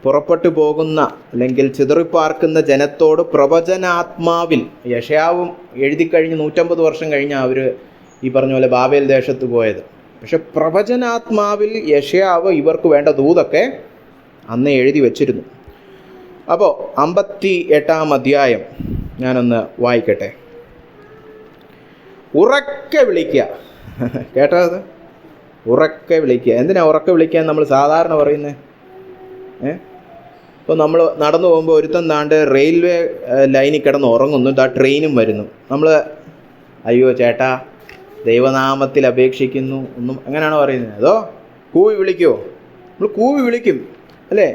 പുറപ്പെട്ടു പോകുന്ന അല്ലെങ്കിൽ ചിതറിപ്പാർക്കുന്ന ജനത്തോട് പ്രവചനാത്മാവിൽ, യെശയ്യാവും എഴുതി കഴിഞ്ഞ് 150 വർഷം കഴിഞ്ഞാൽ അവർ ഈ പറഞ്ഞ പോലെ ബാബേൽ ദേശത്ത് പോയത്. പക്ഷെ പ്രവചനാത്മാവിൽ യെശയ്യാവ് ഇവർക്ക് വേണ്ട ദൂതൊക്കെ അന്ന് എഴുതി വച്ചിരുന്നു. അപ്പോൾ 58 അധ്യായം ഞാനൊന്ന് വായിക്കട്ടെ. ഉറക്കെ വിളിക്കുക. കേട്ടോ? അത് ഉറക്കെ വിളിക്കുക. എന്തിനാ ഉറക്കെ വിളിക്കാൻ നമ്മൾ സാധാരണ പറയുന്നത്? ഇപ്പോൾ നമ്മൾ നടന്നു പോകുമ്പോൾ ഒരുത്തൻ താണ്ട് റെയിൽവേ ലൈനിൽ കിടന്ന് ഉറങ്ങുന്നു, ആ ട്രെയിനും വരുന്നു. നമ്മൾ അയ്യോ ചേട്ടാ ദൈവനാമത്തിൽ അപേക്ഷിക്കുന്നു ഒന്നും അങ്ങനെയാണോ പറയുന്നത്? അതോ കൂവി വിളിക്കുമോ? നമ്മൾ കൂവി വിളിക്കും അല്ലേ?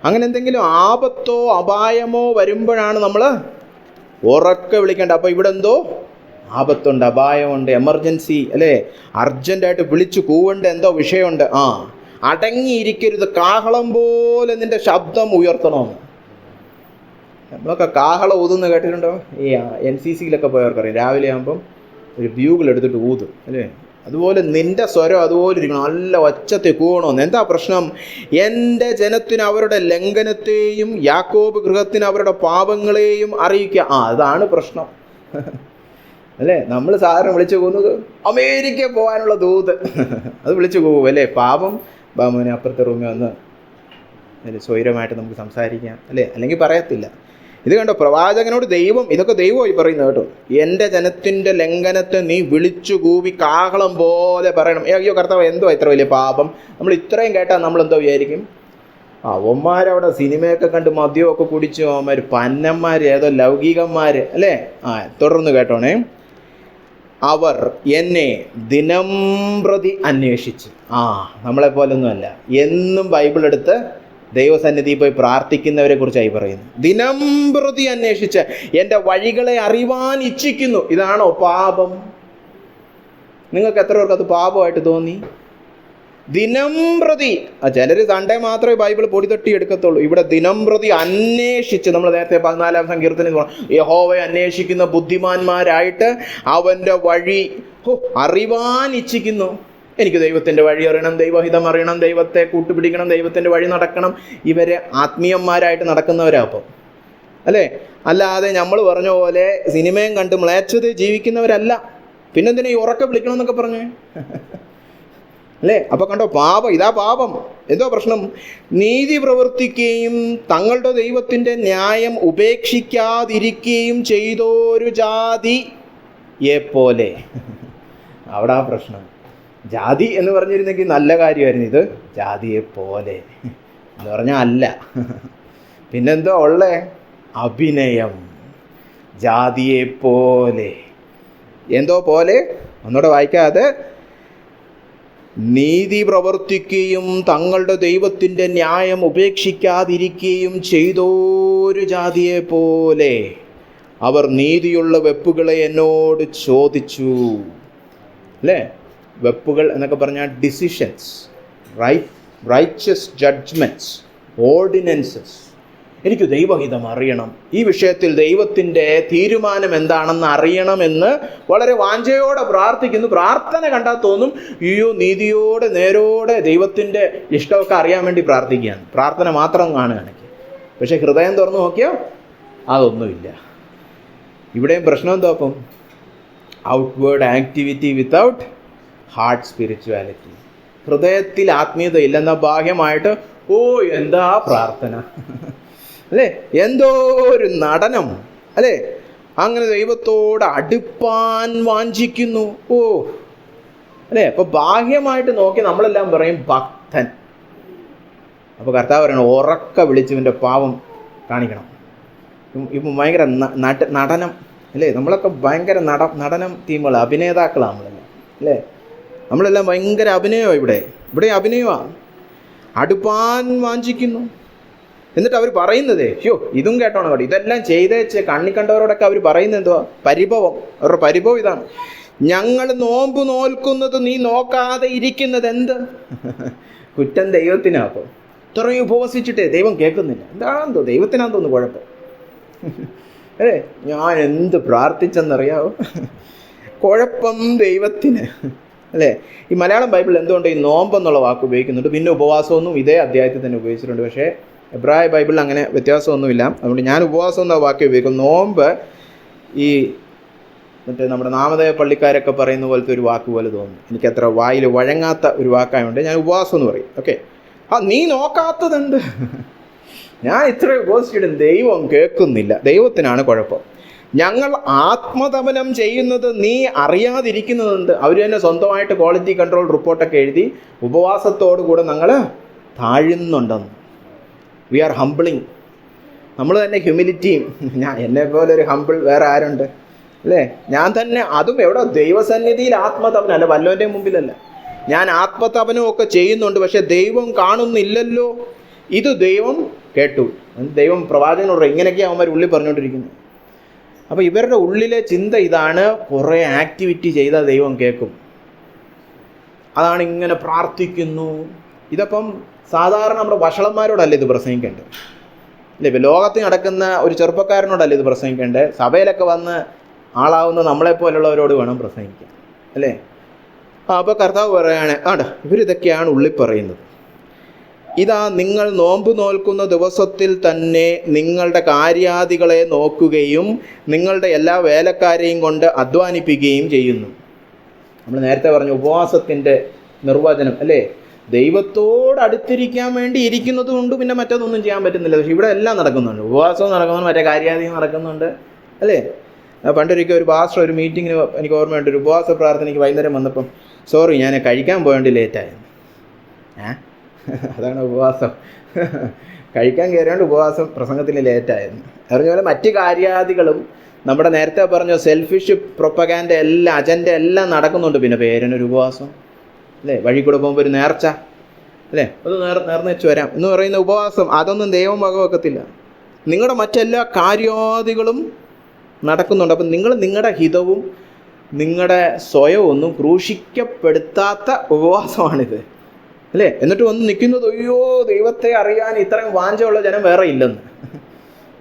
അങ്ങനെ എന്തെങ്കിലും ആപത്തോ അപായമോ വരുമ്പോഴാണ് നമ്മൾ ഉറക്കെ വിളിക്കേണ്ടത്. അപ്പോൾ ഇവിടെ എന്തോ ആപത്തുണ്ട്, അപായമുണ്ട്, എമർജൻസി അല്ലേ, അർജൻറ്റായിട്ട് വിളിച്ചു കൂവേണ്ട എന്തോ വിഷയമുണ്ട്. അടങ്ങിയിരിക്കരുത്, കാഹളം പോലെ നിന്റെ ശബ്ദം ഉയർത്തണമെന്ന്. നമ്മളൊക്കെ കാഹളം ഊതുന്ന കേട്ടിട്ടുണ്ടോ? ഈ NCCയിലൊക്കെ പോയവർക്കറിയാം, രാവിലെ ആകുമ്പം ഒരു ബ്യൂഗിൾ എടുത്തിട്ട് ഊതും അല്ലേ? അതുപോലെ നിന്റെ സ്വരം അതുപോലെ ഇരിക്കണം, നല്ല ഒച്ചത്തെ കൂവണമെന്ന്. എന്താ പ്രശ്നം? എൻ്റെ ജനത്തിന് അവരുടെ ലംഘനത്തെയും യാക്കോബ് ഗൃഹത്തിന് അവരുടെ പാപങ്ങളെയും അറിയിക്കുക. അതാണ് പ്രശ്നം അല്ലേ? നമ്മൾ സാധാരണ വിളിച്ചു പോകുന്നത് അമേരിക്ക പോകാനുള്ള ദൂത്, അത് വിളിച്ചു പോകും അല്ലേ? പാപം ബാമുവിനെ അപ്പുറത്തെ റൂമിൽ വന്ന് അല്ലേ സ്വൈരമായിട്ട് നമുക്ക് സംസാരിക്കാം അല്ലേ? അല്ലെങ്കിൽ പറയത്തില്ല. ഇത് കണ്ടോ, പ്രവാചകനോട് ദൈവം, ഇതൊക്കെ ദൈവമായി പറയുന്നത് കേട്ടോ. എൻ്റെ ജനത്തിൻ്റെ ലംഘനത്തെ നീ വിളിച്ചു കൂവി കാഹളം പോലെ പറയണം. അയ്യോ കർത്താവ്, എന്തോ ഇത്ര വലിയ പാപം. നമ്മൾ ഇത്രയും കേട്ടാൽ നമ്മളെന്തോ വിചാരിക്കും? അവന്മാരവിടെ സിനിമയൊക്കെ കണ്ട് മദ്യമൊക്കെ കുടിച്ചു, അവന്മാർ പന്നന്മാർ, ഏതോ ലൗകികന്മാർ അല്ലേ? തുടർന്ന് കേട്ടോണേ. അവർ എന്നെ ദിനം പ്രതി അന്വേഷിച്ച്. നമ്മളെപ്പോലൊന്നുമല്ല, എന്നും ബൈബിൾ എടുത്ത് ദൈവസന്നിധി പോയി പ്രാർത്ഥിക്കുന്നവരെ കുറിച്ചായി പറയുന്നു. ദിനം പ്രതി അന്വേഷിച്ച് എൻ്റെ വഴികളെ അറിവാൻ ഇച്ഛിക്കുന്നു. ഇതാണോ പാപം? നിങ്ങൾക്ക് എത്ര പേർക്ക് അത് പാപമായിട്ട് തോന്നി? ദിനം പ്രതി. ചിലർ സൺഡേ മാത്രമേ ബൈബിൾ പൊടി തട്ടി എടുക്കത്തുള്ളൂ. ഇവിടെ ദിനം പ്രതി അന്വേഷിച്ച്, നമ്മൾ നേരത്തെ 14-ാം സങ്കീർത്തനം യഹോവയെ അന്വേഷിക്കുന്ന ബുദ്ധിമാന്മാരായിട്ട് അവൻ്റെ വഴി അറിവാൻ ഇച്ഛിക്കുന്നു. എനിക്ക് ദൈവത്തിൻ്റെ വഴി അറിയണം, ദൈവഹിതം അറിയണം, ദൈവത്തെ കൂട്ടുപിടിക്കണം, ദൈവത്തിൻ്റെ വഴി നടക്കണം. ഇവരെ ആത്മീയന്മാരായിട്ട് നടക്കുന്നവരാ അപ്പം അല്ലേ? അല്ലാതെ നമ്മൾ പറഞ്ഞ പോലെ സിനിമയും കണ്ട് മ്ലേച്ഛത ജീവിക്കുന്നവരല്ല. പിന്നെന്തിനാ ഈ ഉറക്കെ വിളിക്കണമെന്നൊക്കെ പറഞ്ഞേ അല്ലേ? അപ്പൊ കണ്ടോ, പാപം. ഇതാ പാപം. എന്തോ പ്രശ്നം? നീതി പ്രവർത്തിക്കുകയും തങ്ങളുടെ ദൈവത്തിൻ്റെ ന്യായം ഉപേക്ഷിക്കാതിരിക്കുകയും ചെയ്തൊരു ജാതിയെ പോലെ. അവിടെ ആ പ്രശ്നം. ജാതി എന്ന് പറഞ്ഞിരുന്നെങ്കിൽ നല്ല കാര്യമായിരുന്നു. ഇത് ജാതിയെ പോലെ എന്ന് പറഞ്ഞാൽ അല്ല. പിന്നെന്തോ ഉള്ളേ? അഭിനയം. ജാതിയെ പോലെ. എന്തോ പോലെ? ഒന്നുകൂടെ വായിക്കാതെ. നീതി പ്രവർത്തിക്കുകയും തങ്ങളുടെ ദൈവത്തിൻ്റെ ന്യായം ഉപേക്ഷിക്കാതിരിക്കുകയും ചെയ്തൊരു ജാതിയെ പോലെ അവർ നീതിയുള്ള വെപ്പുകളെ എന്നോട് ചോദിച്ചു അല്ലേ? വെപ്പുകൾ എന്നൊക്കെ പറഞ്ഞാൽ ഡിസിഷൻസ്, റൈച്ചസ് ജഡ്ജ്മെൻറ്റ്സ്, ഓർഡിനൻസസ്. എനിക്ക് ദൈവഹിതം അറിയണം, ഈ വിഷയത്തിൽ ദൈവത്തിൻ്റെ തീരുമാനം എന്താണെന്ന് അറിയണമെന്ന് വളരെ വാഞ്ചയോടെ പ്രാർത്ഥിക്കുന്നു. പ്രാർത്ഥന കണ്ടാൽ തോന്നും അയ്യോ നീതിയോടെ നേരോടെ ദൈവത്തിൻ്റെ ഇഷ്ടമൊക്കെ അറിയാൻ വേണ്ടി പ്രാർത്ഥിക്കുകയാണ്. പ്രാർത്ഥന മാത്രം കാണുകയാണെങ്കിൽ. പക്ഷെ ഹൃദയം തുറന്നു നോക്കിയാൽ അതൊന്നുമില്ല. ഇവിടെയും പ്രശ്നം എന്താ? അപ്പം outward activity without heart spirituality. ഹൃദയത്തിൽ ആത്മീയത ഇല്ലെന്ന ബാഹ്യമായിട്ട് എന്താ പ്രാർത്ഥന അല്ലേ? എന്തോ ഒരു നടനം അല്ലേ? അങ്ങനെ ദൈവത്തോട് അടുപ്പാൻ വാഞ്ചിക്കുന്നു അല്ലേ? അപ്പൊ ബാഹ്യമായിട്ട് നോക്കി നമ്മളെല്ലാം പറയും ഭക്തൻ. അപ്പൊ കർത്താവ് പറയണം ഉറക്ക വിളിച്ചവൻ്റെ പാവം കാണിക്കണം. ഇപ്പം ഭയങ്കര നടനം അല്ലേ? നമ്മളൊക്കെ ഭയങ്കര നടനം ടീമുകൾ, അഭിനേതാക്കളാണ് നമ്മളെല്ലാം, അല്ലേ? നമ്മളെല്ലാം ഭയങ്കര അഭിനയമാണ്. ഇവിടെ അഭിനയമാണ്. അടുപ്പാൻ വാഞ്ചിക്കുന്നു. എന്നിട്ട് അവർ പറയുന്നത്, ഇതും കേട്ടോണം കേട്ടോ, ഇതെല്ലാം ചെയ്തേച്ച് കണ്ണി കണ്ടവരോടൊക്കെ അവർ പറയുന്നത് എന്തുവാ? പരിഭവം. അവരുടെ പരിഭവം ഇതാണ്: ഞങ്ങൾ നോമ്പ് നോൽക്കുന്നത് നീ നോക്കാതെ ഇരിക്കുന്നത് എന്ത്? കുറ്റം ദൈവത്തിനാക്കും. ഇത്രയും ഉപവസിച്ചിട്ടേ ദൈവം കേൾക്കുന്നില്ല. എന്താണെന്തോ ദൈവത്തിനാന്ന് തോന്നുന്നു കുഴപ്പം. അല്ലേ? ഞാൻ എന്ത് പ്രാർത്ഥിച്ചെന്നറിയാവോ? കുഴപ്പം ദൈവത്തിന്, അല്ലേ? ഈ മലയാളം ബൈബിൾ എന്തുകൊണ്ട് ഈ നോമ്പെന്നുള്ള വാക്ക് ഉപയോഗിക്കുന്നുണ്ട്? പിന്നെ ഉപവാസമൊന്നും ഇതേ അധ്യായത്തിൽ തന്നെ ഉപയോഗിച്ചിട്ടുണ്ട്. പക്ഷേ എബ്രായ ബൈബിളിൽ അങ്ങനെ വ്യത്യാസമൊന്നുമില്ല. അതുകൊണ്ട് ഞാൻ ഉപവാസം എന്ന വാക്ക് ഉപയോഗിക്കും. നോമ്പ് ഈ മറ്റേ നമ്മുടെ നാമധേയ പള്ളിക്കാരൊക്കെ പറയുന്ന പോലത്തെ ഒരു വാക്ക് പോലെ തോന്നുന്നു. എനിക്കത്ര വായിൽ വഴങ്ങാത്ത ഒരു വാക്കായതുകൊണ്ട് ഞാൻ ഉപവാസം എന്ന് പറയും. ഓക്കെ. നീ നോക്കാത്തതുണ്ട്. ഞാൻ ഇത്ര ഉപവസിച്ചിട്ടും ദൈവം കേൾക്കുന്നില്ല. ദൈവത്തിനാണ് കുഴപ്പം. ഞങ്ങൾ ആത്മതപനം ചെയ്യുന്നത് നീ അറിയാതിരിക്കുന്നതുണ്ട്. അവർ തന്നെ സ്വന്തമായിട്ട് ക്വാളിറ്റി കൺട്രോൾ റിപ്പോർട്ടൊക്കെ എഴുതി ഉപവാസത്തോടു കൂടെ ഞങ്ങൾ താഴുന്നുണ്ടെന്ന്. V R ഹംബിളിങ്. നമ്മൾ തന്നെ ഹ്യൂമിലിറ്റിയും. എന്നെ പോലെ ഒരു ഹംബിൾ വേറെ ആരുണ്ട്, അല്ലേ? ഞാൻ തന്നെ, അതും എവിടെ? ദൈവസന്നിധിയിൽ ആത്മതപനം, അല്ല വല്ലവൻ്റെ മുമ്പിലല്ല. ഞാൻ ആത്മതപനം ഒക്കെ ചെയ്യുന്നുണ്ട്, പക്ഷെ ദൈവം കാണുന്നില്ലല്ലോ. ഇത് ദൈവം കേട്ടു. ദൈവം പ്രവാചകനോട് ഇങ്ങനെയൊക്കെ അവന്മാർ ഉള്ളിൽ പറഞ്ഞുകൊണ്ടിരിക്കുന്നു. അപ്പോൾ ഇവരുടെ ഉള്ളിലെ ചിന്ത ഇതാണ്: കുറേ ആക്ടിവിറ്റി ചെയ്താൽ ദൈവം കേൾക്കും. അതാണ് ഇങ്ങനെ പ്രാർത്ഥിക്കുന്നു. ഇതപ്പം സാധാരണ നമ്മുടെ വഷളന്മാരോടല്ല ഇത് പ്രസംഗിക്കേണ്ടത്, അല്ലേ? ഇപ്പം ലോകത്തിൽ നടക്കുന്ന ഒരു ചെറുപ്പക്കാരനോടല്ല ഇത് പ്രസംഗിക്കേണ്ടത്. സഭയിലൊക്കെ വന്ന് ആളാവുന്ന നമ്മളെപ്പോലുള്ളവരോട് വേണം പ്രസംഗിക്കാൻ, അല്ലേ? അപ്പോൾ കർത്താവ് പറയാണ്, ഇവരിതൊക്കെയാണ് ഉള്ളിൽ പറയുന്നത്. ഇതാ, നിങ്ങൾ നോമ്പ് നോൽക്കുന്ന ദിവസത്തിൽ തന്നെ നിങ്ങളുടെ കാര്യാദികളെ നോക്കുകയും നിങ്ങളുടെ എല്ലാ വേലക്കാരെയും കൊണ്ട് അധ്വാനിപ്പിക്കുകയും ചെയ്യുന്നു. നമ്മൾ നേരത്തെ പറഞ്ഞു ഉപവാസത്തിൻ്റെ നിർവചനം, അല്ലേ? ദൈവത്തോട് അടുത്തിരിക്കാൻ വേണ്ടി ഇരിക്കുന്നത് കൊണ്ട് പിന്നെ മറ്റൊന്നും ചെയ്യാൻ പറ്റുന്നില്ല. പക്ഷെ ഇവിടെ എല്ലാം നടക്കുന്നുണ്ട്. ഉപവാസവും നടക്കുന്നുണ്ട്, മറ്റേ കാര്യാദിയും നടക്കുന്നുണ്ട്, അല്ലേ? പണ്ടൊരിക്കൽ ഒരു പാസ്റ്റർ ഒരു മീറ്റിങ്ങിന്, എനിക്ക് ഓർമ്മയുണ്ട്, ഒരു ഉപവാസ പ്രാർത്ഥനയ്ക്ക് വൈകുന്നേരം വന്നപ്പം, സോറി ഞാൻ കഴിക്കാൻ പോകേണ്ടി ലേറ്റായിരുന്നു. അതാണ് ഉപവാസം. കഴിക്കാൻ കയറിയോണ്ട് ഉപവാസം പ്രസംഗത്തിന് ലേറ്റായിരുന്നു. അറിഞ്ഞ പോലെ മറ്റ് കാര്യാദികളും നമ്മുടെ നേരത്തെ പറഞ്ഞ സെൽഫിഷ് പ്രൊപ്പഗാൻഡ എല്ലാം, അജണ്ട എല്ലാം നടക്കുന്നുണ്ട്. പിന്നെ പേരിനൊരു ഉപവാസം, അല്ലേ? വഴി കൂടെ പോകുമ്പോൾ ഒരു നേർച്ച, അല്ലേ? അത് നേർന്നു വെച്ച് വരാം എന്ന് പറയുന്ന ഉപവാസം, അതൊന്നും ദൈവം വകവെക്കത്തില്ല. നിങ്ങളുടെ മറ്റെല്ലാ കാര്യാദികളും നടക്കുന്നുണ്ട്. അപ്പം നിങ്ങൾ നിങ്ങളുടെ ഹിതവും നിങ്ങളുടെ സ്വയവും ഒന്നും ക്രൂശിക്കപ്പെടുത്താത്ത ഉപവാസമാണിത്, അല്ലേ? എന്നിട്ട് വന്ന് നിൽക്കുന്നത്, അയ്യോ ദൈവത്തെ അറിയാൻ ഇത്രയും വാഞ്ചയുള്ള ജനം വേറെ ഇല്ലെന്ന്.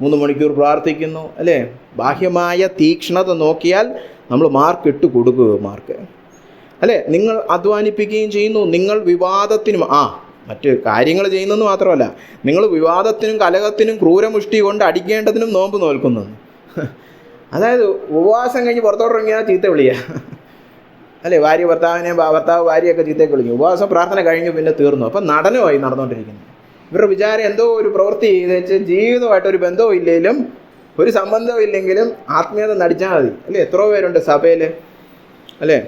3 മണിക്കൂർ പ്രാർത്ഥിക്കുന്നു, അല്ലേ? ബാഹ്യമായ തീക്ഷ്ണത നോക്കിയാൽ നമ്മൾ മാർക്ക് ഇട്ട് കൊടുക്കുക, മാർക്ക്, അല്ലേ? നിങ്ങൾ അധ്വാനിപ്പിക്കുകയും ചെയ്യുന്നു. നിങ്ങൾ വിവാദത്തിനും മറ്റ് കാര്യങ്ങൾ ചെയ്യുന്നെന്ന് മാത്രമല്ല, നിങ്ങൾ വിവാദത്തിനും കലഹത്തിനും ക്രൂരമുഷ്ടി കൊണ്ട് അടിക്കേണ്ടതിനും നോമ്പ് നോൽക്കുന്നു. അതായത് ഉപവാസം കഴിഞ്ഞ് പുറത്തോട്ടിറങ്ങിയാൽ ചീത്ത വിളിയാ, അല്ലേ? ഭാര്യ ഭർത്താവിനെയും ഭർത്താവ് ഭാര്യയൊക്കെ ചീത്തയൊക്കെ വിളിക്കും. ഉപവാസം പ്രാർത്ഥന കഴിഞ്ഞു, പിന്നെ തീർന്നു. അപ്പം നടനമായി നടന്നുകൊണ്ടിരിക്കുന്നു. ഇവരുടെ വിചാരം എന്തോ ഒരു പ്രവൃത്തി ചെയ്തേച്ച് ജീവിതമായിട്ട് ഒരു ബന്ധവും ഇല്ലെങ്കിലും ഒരു സംബന്ധവും ഇല്ലെങ്കിലും ആത്മീയത നടിച്ചാൽ മതി, അല്ലേ? എത്രയോ പേരുണ്ട് സഭയിൽ, അല്ലേ?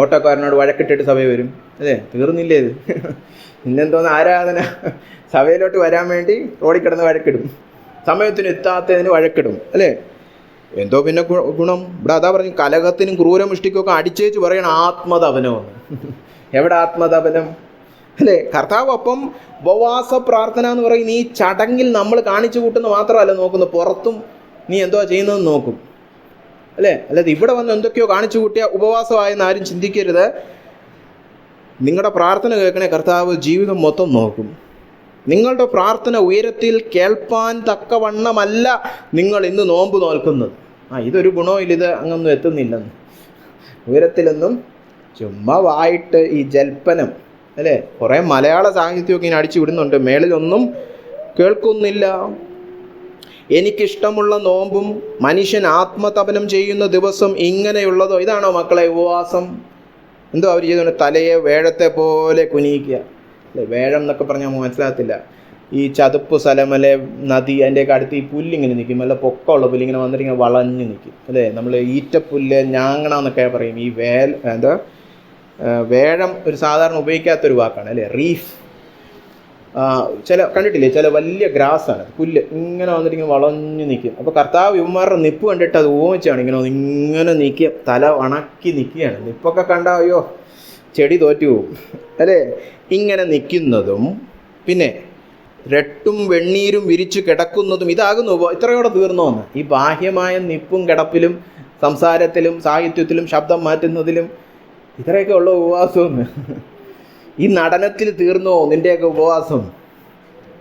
ഓട്ടോക്കാരനോട് വഴക്കിട്ടിട്ട് സഭയിൽ വരും, അല്ലേ? തീർന്നില്ലേ ഇത്? പിന്നെന്തോന്ന് ആരാധന? സഭയിലോട്ട് വരാൻ വേണ്ടി റോഡിൽ കിടന്ന് വഴക്കിടും, സമയത്തിന് എത്താത്തതിന് വഴക്കിടും, അല്ലേ? എന്തോ പിന്നെ ഗുണം? ഇവിടെ അതാ പറഞ്ഞു, കലഹത്തിനും ക്രൂരമുഷ്ടിക്കൊക്കെ അടിച്ചേച്ച് പറയണം ആത്മതപനമെന്ന്. എവിടെ ആത്മതപനം, അല്ലേ? കർത്താവ് അപ്പം ഉപവാസ പ്രാർത്ഥന എന്ന് പറയുന്ന ഈ ചടങ്ങിൽ നമ്മൾ കാണിച്ചു കൂട്ടുന്ന മാത്രമല്ല നോക്കുന്നത്, പുറത്തും നീ എന്തോ ചെയ്യുന്നതെന്ന് നോക്കും, അല്ലേ? അല്ലാതെ ഇവിടെ വന്ന് എന്തൊക്കെയോ കാണിച്ചു കൂട്ടിയ ഉപവാസമായെന്ന് ആരും ചിന്തിക്കരുത്. നിങ്ങളുടെ പ്രാർത്ഥന കേൾക്കണേ കർത്താവ് ജീവിതം മൊത്തം നോക്കും. നിങ്ങളുടെ പ്രാർത്ഥന ഉയരത്തിൽ കേൾപ്പാൻ തക്കവണ്ണമല്ല നിങ്ങൾ ഇന്ന് നോമ്പ് നോൽക്കുന്നത്. ഇതൊരു ഗുണമില്ല, ഇത് അങ്ങൊന്നും എത്തുന്നില്ലെന്ന്. ഉയരത്തിലൊന്നും ചുമ്മാ വായിട്ട് ഈ ജൽപ്പനം, അല്ലേ? കുറേ മലയാള സാഹിത്യമൊക്കെ ഇങ്ങനെ അടിച്ചു വിടുന്നുണ്ട്, മേളിലൊന്നും കേൾക്കുന്നില്ല. എനിക്കിഷ്ടമുള്ള നോമ്പും മനുഷ്യൻ ആത്മതപനം ചെയ്യുന്ന ദിവസം ഇങ്ങനെയുള്ളതോ? ഇതാണോ മക്കളെ ഉപവാസം? എന്തോ അവർ ചെയ്തുകൊണ്ട് തലയെ വേഴത്തെ പോലെ കുനിയിക്കുക, അല്ലേ? വേഴം എന്നൊക്കെ പറഞ്ഞാൽ മനസ്സിലാകത്തില്ല. ഈ ചതുപ്പ് സ്ഥലമല്ലേ, നദി, അതിൻ്റെയൊക്കെ അടുത്ത് ഈ പുല്ലിങ്ങനെ നിൽക്കും, നല്ല പൊക്കമുള്ള പുല്ലിങ്ങനെ വന്നിട്ട് ഇങ്ങനെ വളഞ്ഞ് നിൽക്കും, അല്ലേ? നമ്മൾ ഈറ്റപ്പുല്ല്, ഞാങ്ങണ എന്നൊക്കെ പറയും. ഈ വേഴം ഒരു സാധാരണ ഉപയോഗിക്കാത്തൊരു വാക്കാണ്, അല്ലേ? റീഫ്. കണ്ടിട്ടില്ലേ, ചില വലിയ ഗ്രാസാണ്, പുല്ല് ഇങ്ങനെ വന്നിട്ട് ഇങ്ങനെ വളഞ്ഞു നിൽക്കും. അപ്പോൾ കർത്താവ് ഇവന്മാരുടെ നിപ്പ് കണ്ടിട്ട് അത് ഓമിച്ചാണ് ഇങ്ങനെ നിൽക്കുക, തല ഉണക്കി നിൽക്കുകയാണ്. നിപ്പൊക്കെ കണ്ടാൽ അയ്യോ ചെടി തോറ്റു പോകും അല്ലേ. ഇങ്ങനെ നിൽക്കുന്നതും പിന്നെ രട്ടും വെണ്ണീരും വിരിച്ചു കിടക്കുന്നതും ഇതാകുന്നു. ഇത്രയോടെ തീർന്നോന്ന്. ഈ ബാഹ്യമായ നിപ്പും കിടപ്പിലും സംസാരത്തിലും സാഹിത്യത്തിലും ശബ്ദം മാറ്റുന്നതിലും ഇത്രയൊക്കെ ഉള്ള ഉപവാസമെന്ന്. ഈ നടനത്തിൽ തീർന്നോ നിൻ്റെയൊക്കെ ഉപവാസം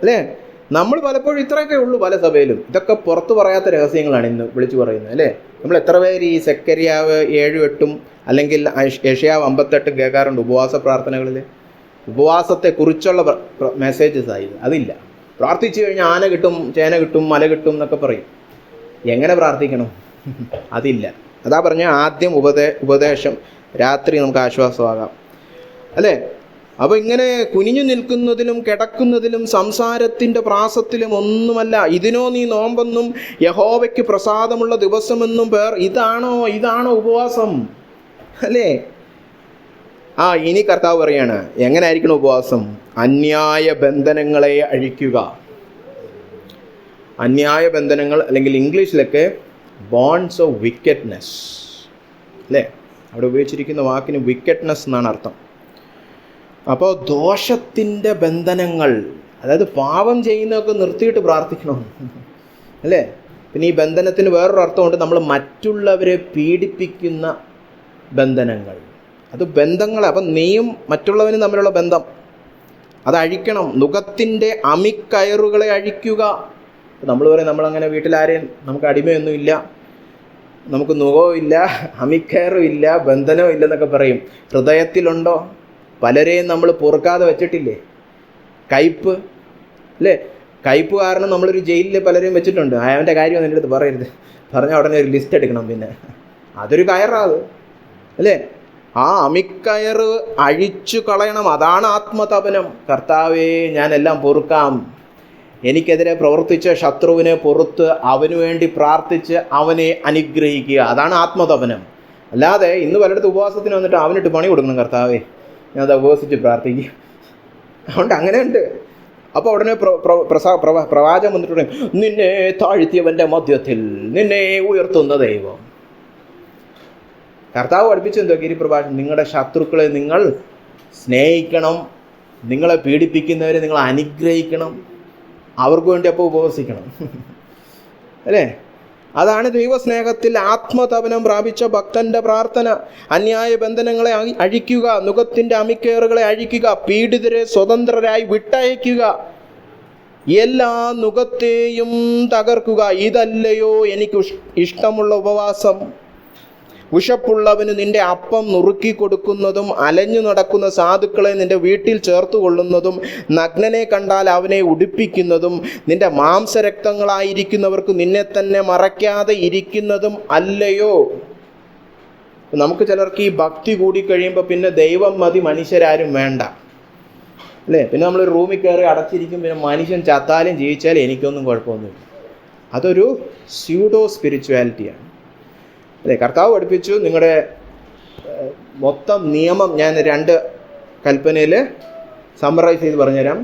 അല്ലേ? നമ്മൾ പലപ്പോഴും ഇത്രയൊക്കെ ഉള്ളൂ പല സഭയിലും. ഇതൊക്കെ പുറത്തു പറയാത്ത രഹസ്യങ്ങളാണ് ഇന്ന് വിളിച്ചു പറയുന്നത് അല്ലേ. നമ്മൾ എത്ര പേര് ഈ സെക്കരിയാവ് 7-8 അല്ലെങ്കിൽ യെശയ്യാവ് 58 കേൾക്കാറുണ്ട് ഉപവാസ പ്രാർത്ഥനകളിൽ. ഉപവാസത്തെക്കുറിച്ചുള്ള മെസ്സേജസ് ആയത് അതില്ല. പ്രാർത്ഥിച്ചു കഴിഞ്ഞാൽ ആന കിട്ടും, ചേന കിട്ടും, മല കിട്ടും എന്നൊക്കെ പറയും. എങ്ങനെ പ്രാർത്ഥിക്കണം അതില്ല. അതാ പറഞ്ഞ ആദ്യം ഉപദേശം, രാത്രി നമുക്ക് ആശ്വാസമാകാം അല്ലേ. അപ്പോൾ ഇങ്ങനെ കുനിഞ്ഞു നിൽക്കുന്നതിലും കിടക്കുന്നതിലും സംസാരത്തിൻ്റെ പ്രാസത്തിലും ഒന്നുമല്ല. ഇതിനോ നീ നോമ്പെന്നും യഹോവയ്ക്ക് പ്രസാദമുള്ള ദിവസമെന്നും പേർ. ഇതാണോ ഉപവാസം അല്ലേ? ഇനി കർത്താവ് പറയാണ് എങ്ങനെ ആയിരിക്കണം ഉപവാസം. അന്യായ ബന്ധനങ്ങളെ അഴിക്കുക. അന്യായ ബന്ധനങ്ങൾ, അല്ലെങ്കിൽ ഇംഗ്ലീഷിലൊക്കെ ബോൺസ് ഓഫ് വിക്കറ്റ്നെസ് അല്ലേ. അവിടെ ഉപയോഗിച്ചിരിക്കുന്ന വാക്കിന് വിക്കറ്റ്നെസ് എന്നാണ് അർത്ഥം. അപ്പോൾ ദോഷത്തിൻ്റെ ബന്ധനങ്ങൾ, അതായത് പാപം ചെയ്യുന്നതൊക്കെ നിർത്തിയിട്ട് പ്രാർത്ഥിക്കണം അല്ലേ. പിന്നെ ഈ ബന്ധനത്തിന് വേറൊരു അർത്ഥമുണ്ട്, നമ്മൾ മറ്റുള്ളവരെ പീഡിപ്പിക്കുന്ന ബന്ധനങ്ങൾ. അത് ബന്ധങ്ങളെ, അപ്പം നീയും മറ്റുള്ളവനും തമ്മിലുള്ള ബന്ധം അത് അഴിക്കണം. നുകത്തിൻ്റെ അമിക്കയറുകളെ അഴിക്കുക. നമ്മൾ പറയും നമ്മളങ്ങനെ വീട്ടിലാരെയും നമുക്ക് അടിമയൊന്നുമില്ല, നമുക്ക് നുകവും ഇല്ല, അമിക്കയറും ഇല്ല, ബന്ധനവും ഇല്ലെന്നൊക്കെ പറയും. ഹൃദയത്തിലുണ്ടോ? പലരെയും നമ്മൾ പൊറുക്കാതെ വെച്ചിട്ടില്ലേ? കയ്പ് അല്ലേ. കയ്പ് കാരണം നമ്മളൊരു ജയിലിൽ പലരെയും വെച്ചിട്ടുണ്ട്. അവൻ്റെ കാര്യം എൻ്റെ അടുത്ത് പറയരുത്, പറഞ്ഞാൽ ഉടനെ ഒരു ലിസ്റ്റ് എടുക്കണം. പിന്നെ അതൊരു കയറാത് അല്ലേ. ആ അമിക്കയറ് അഴിച്ചു കളയണം. അതാണ് ആത്മതപനം. കർത്താവേ ഞാനെല്ലാം പൊറുക്കാം. എനിക്കെതിരെ പ്രവർത്തിച്ച ശത്രുവിനെ പൊറുത്ത് അവന് വേണ്ടി പ്രാർത്ഥിച്ച് അവനെ അനുഗ്രഹിക്കുക. അതാണ് ആത്മതപനം. അല്ലാതെ ഇന്ന് പലയിടത്ത് ഉപവാസത്തിന് വന്നിട്ട് അവനിട്ട് പണി കൊടുക്കണം. കർത്താവേ ഞാനത് ഉപവസിച്ച് പ്രാർത്ഥിക്കുക. അതുകൊണ്ട് അങ്ങനെയുണ്ട്. അപ്പോൾ ഉടനെ പ്രവാചകം വന്നിട്ട് പറയും, നിന്നെ താഴ്ത്തിയവൻ്റെ മധ്യത്തിൽ നിന്നെ ഉയർത്തുന്ന ദൈവം. കർത്താവ് പഠിപ്പിച്ചു എന്തോ ഗിരിപ്രഭാഷണം, നിങ്ങളുടെ ശത്രുക്കളെ നിങ്ങൾ സ്നേഹിക്കണം, നിങ്ങളെ പീഡിപ്പിക്കുന്നവരെ നിങ്ങൾ അനുഗ്രഹിക്കണം, അവർക്ക് വേണ്ടി അപ്പോൾ ഉപവസിക്കണം അല്ലേ. അതാണ് ദൈവസ്നേഹത്തിൽ ആത്മതപനം പ്രാപിച്ച ഭക്തന്റെ പ്രാർത്ഥന. അന്യായ ബന്ധനങ്ങളെ അഴിക്കുക, നുകത്തിൻ്റെ അമിക്കേറുകളെ അഴിക്കുക, പീഡിതരെ സ്വതന്ത്രരായി വിട്ടയക്കുക, എല്ലാ നുകത്തെയും തകർക്കുക. ഇതല്ലയോ എനിക്ക് ഇഷ്ടമുള്ള ഉപവാസം. വിശപ്പുള്ളവന് നിന്റെ അപ്പം നുറുക്കി കൊടുക്കുന്നതും അലഞ്ഞു നടക്കുന്ന സാധുക്കളെ നിന്റെ വീട്ടിൽ ചേർത്ത് കൊള്ളുന്നതും നഗ്നനെ കണ്ടാൽ അവനെ ഉടുപ്പിക്കുന്നതും നിന്റെ മാംസരക്തങ്ങളായിരിക്കുന്നവർക്ക് നിന്നെ തന്നെ മറയ്ക്കാതെ ഇരിക്കുന്നതും അല്ലയോ. നമുക്ക് ചിലർക്ക് ഈ ഭക്തി കൂടിക്കഴിയുമ്പോൾ പിന്നെ ദൈവം മതി, മനുഷ്യരാരും വേണ്ട അല്ലേ. പിന്നെ നമ്മളൊരു റൂമിൽ കയറി അടച്ചിരിക്കും, പിന്നെ മനുഷ്യൻ ചത്താലും ജീവിച്ചാലും എനിക്കൊന്നും കുഴപ്പമൊന്നുമില്ല. അതൊരു സ്യൂഡോ സ്പിരിച്വാലിറ്റിയാണ് അല്ലേ. കർത്താവ് പഠിപ്പിച്ചു, നിങ്ങളുടെ മൊത്തം നിയമം ഞാൻ 2 കൽപ്പനയിൽ സമ്മറൈസ് ചെയ്ത് പറഞ്ഞുതരാം.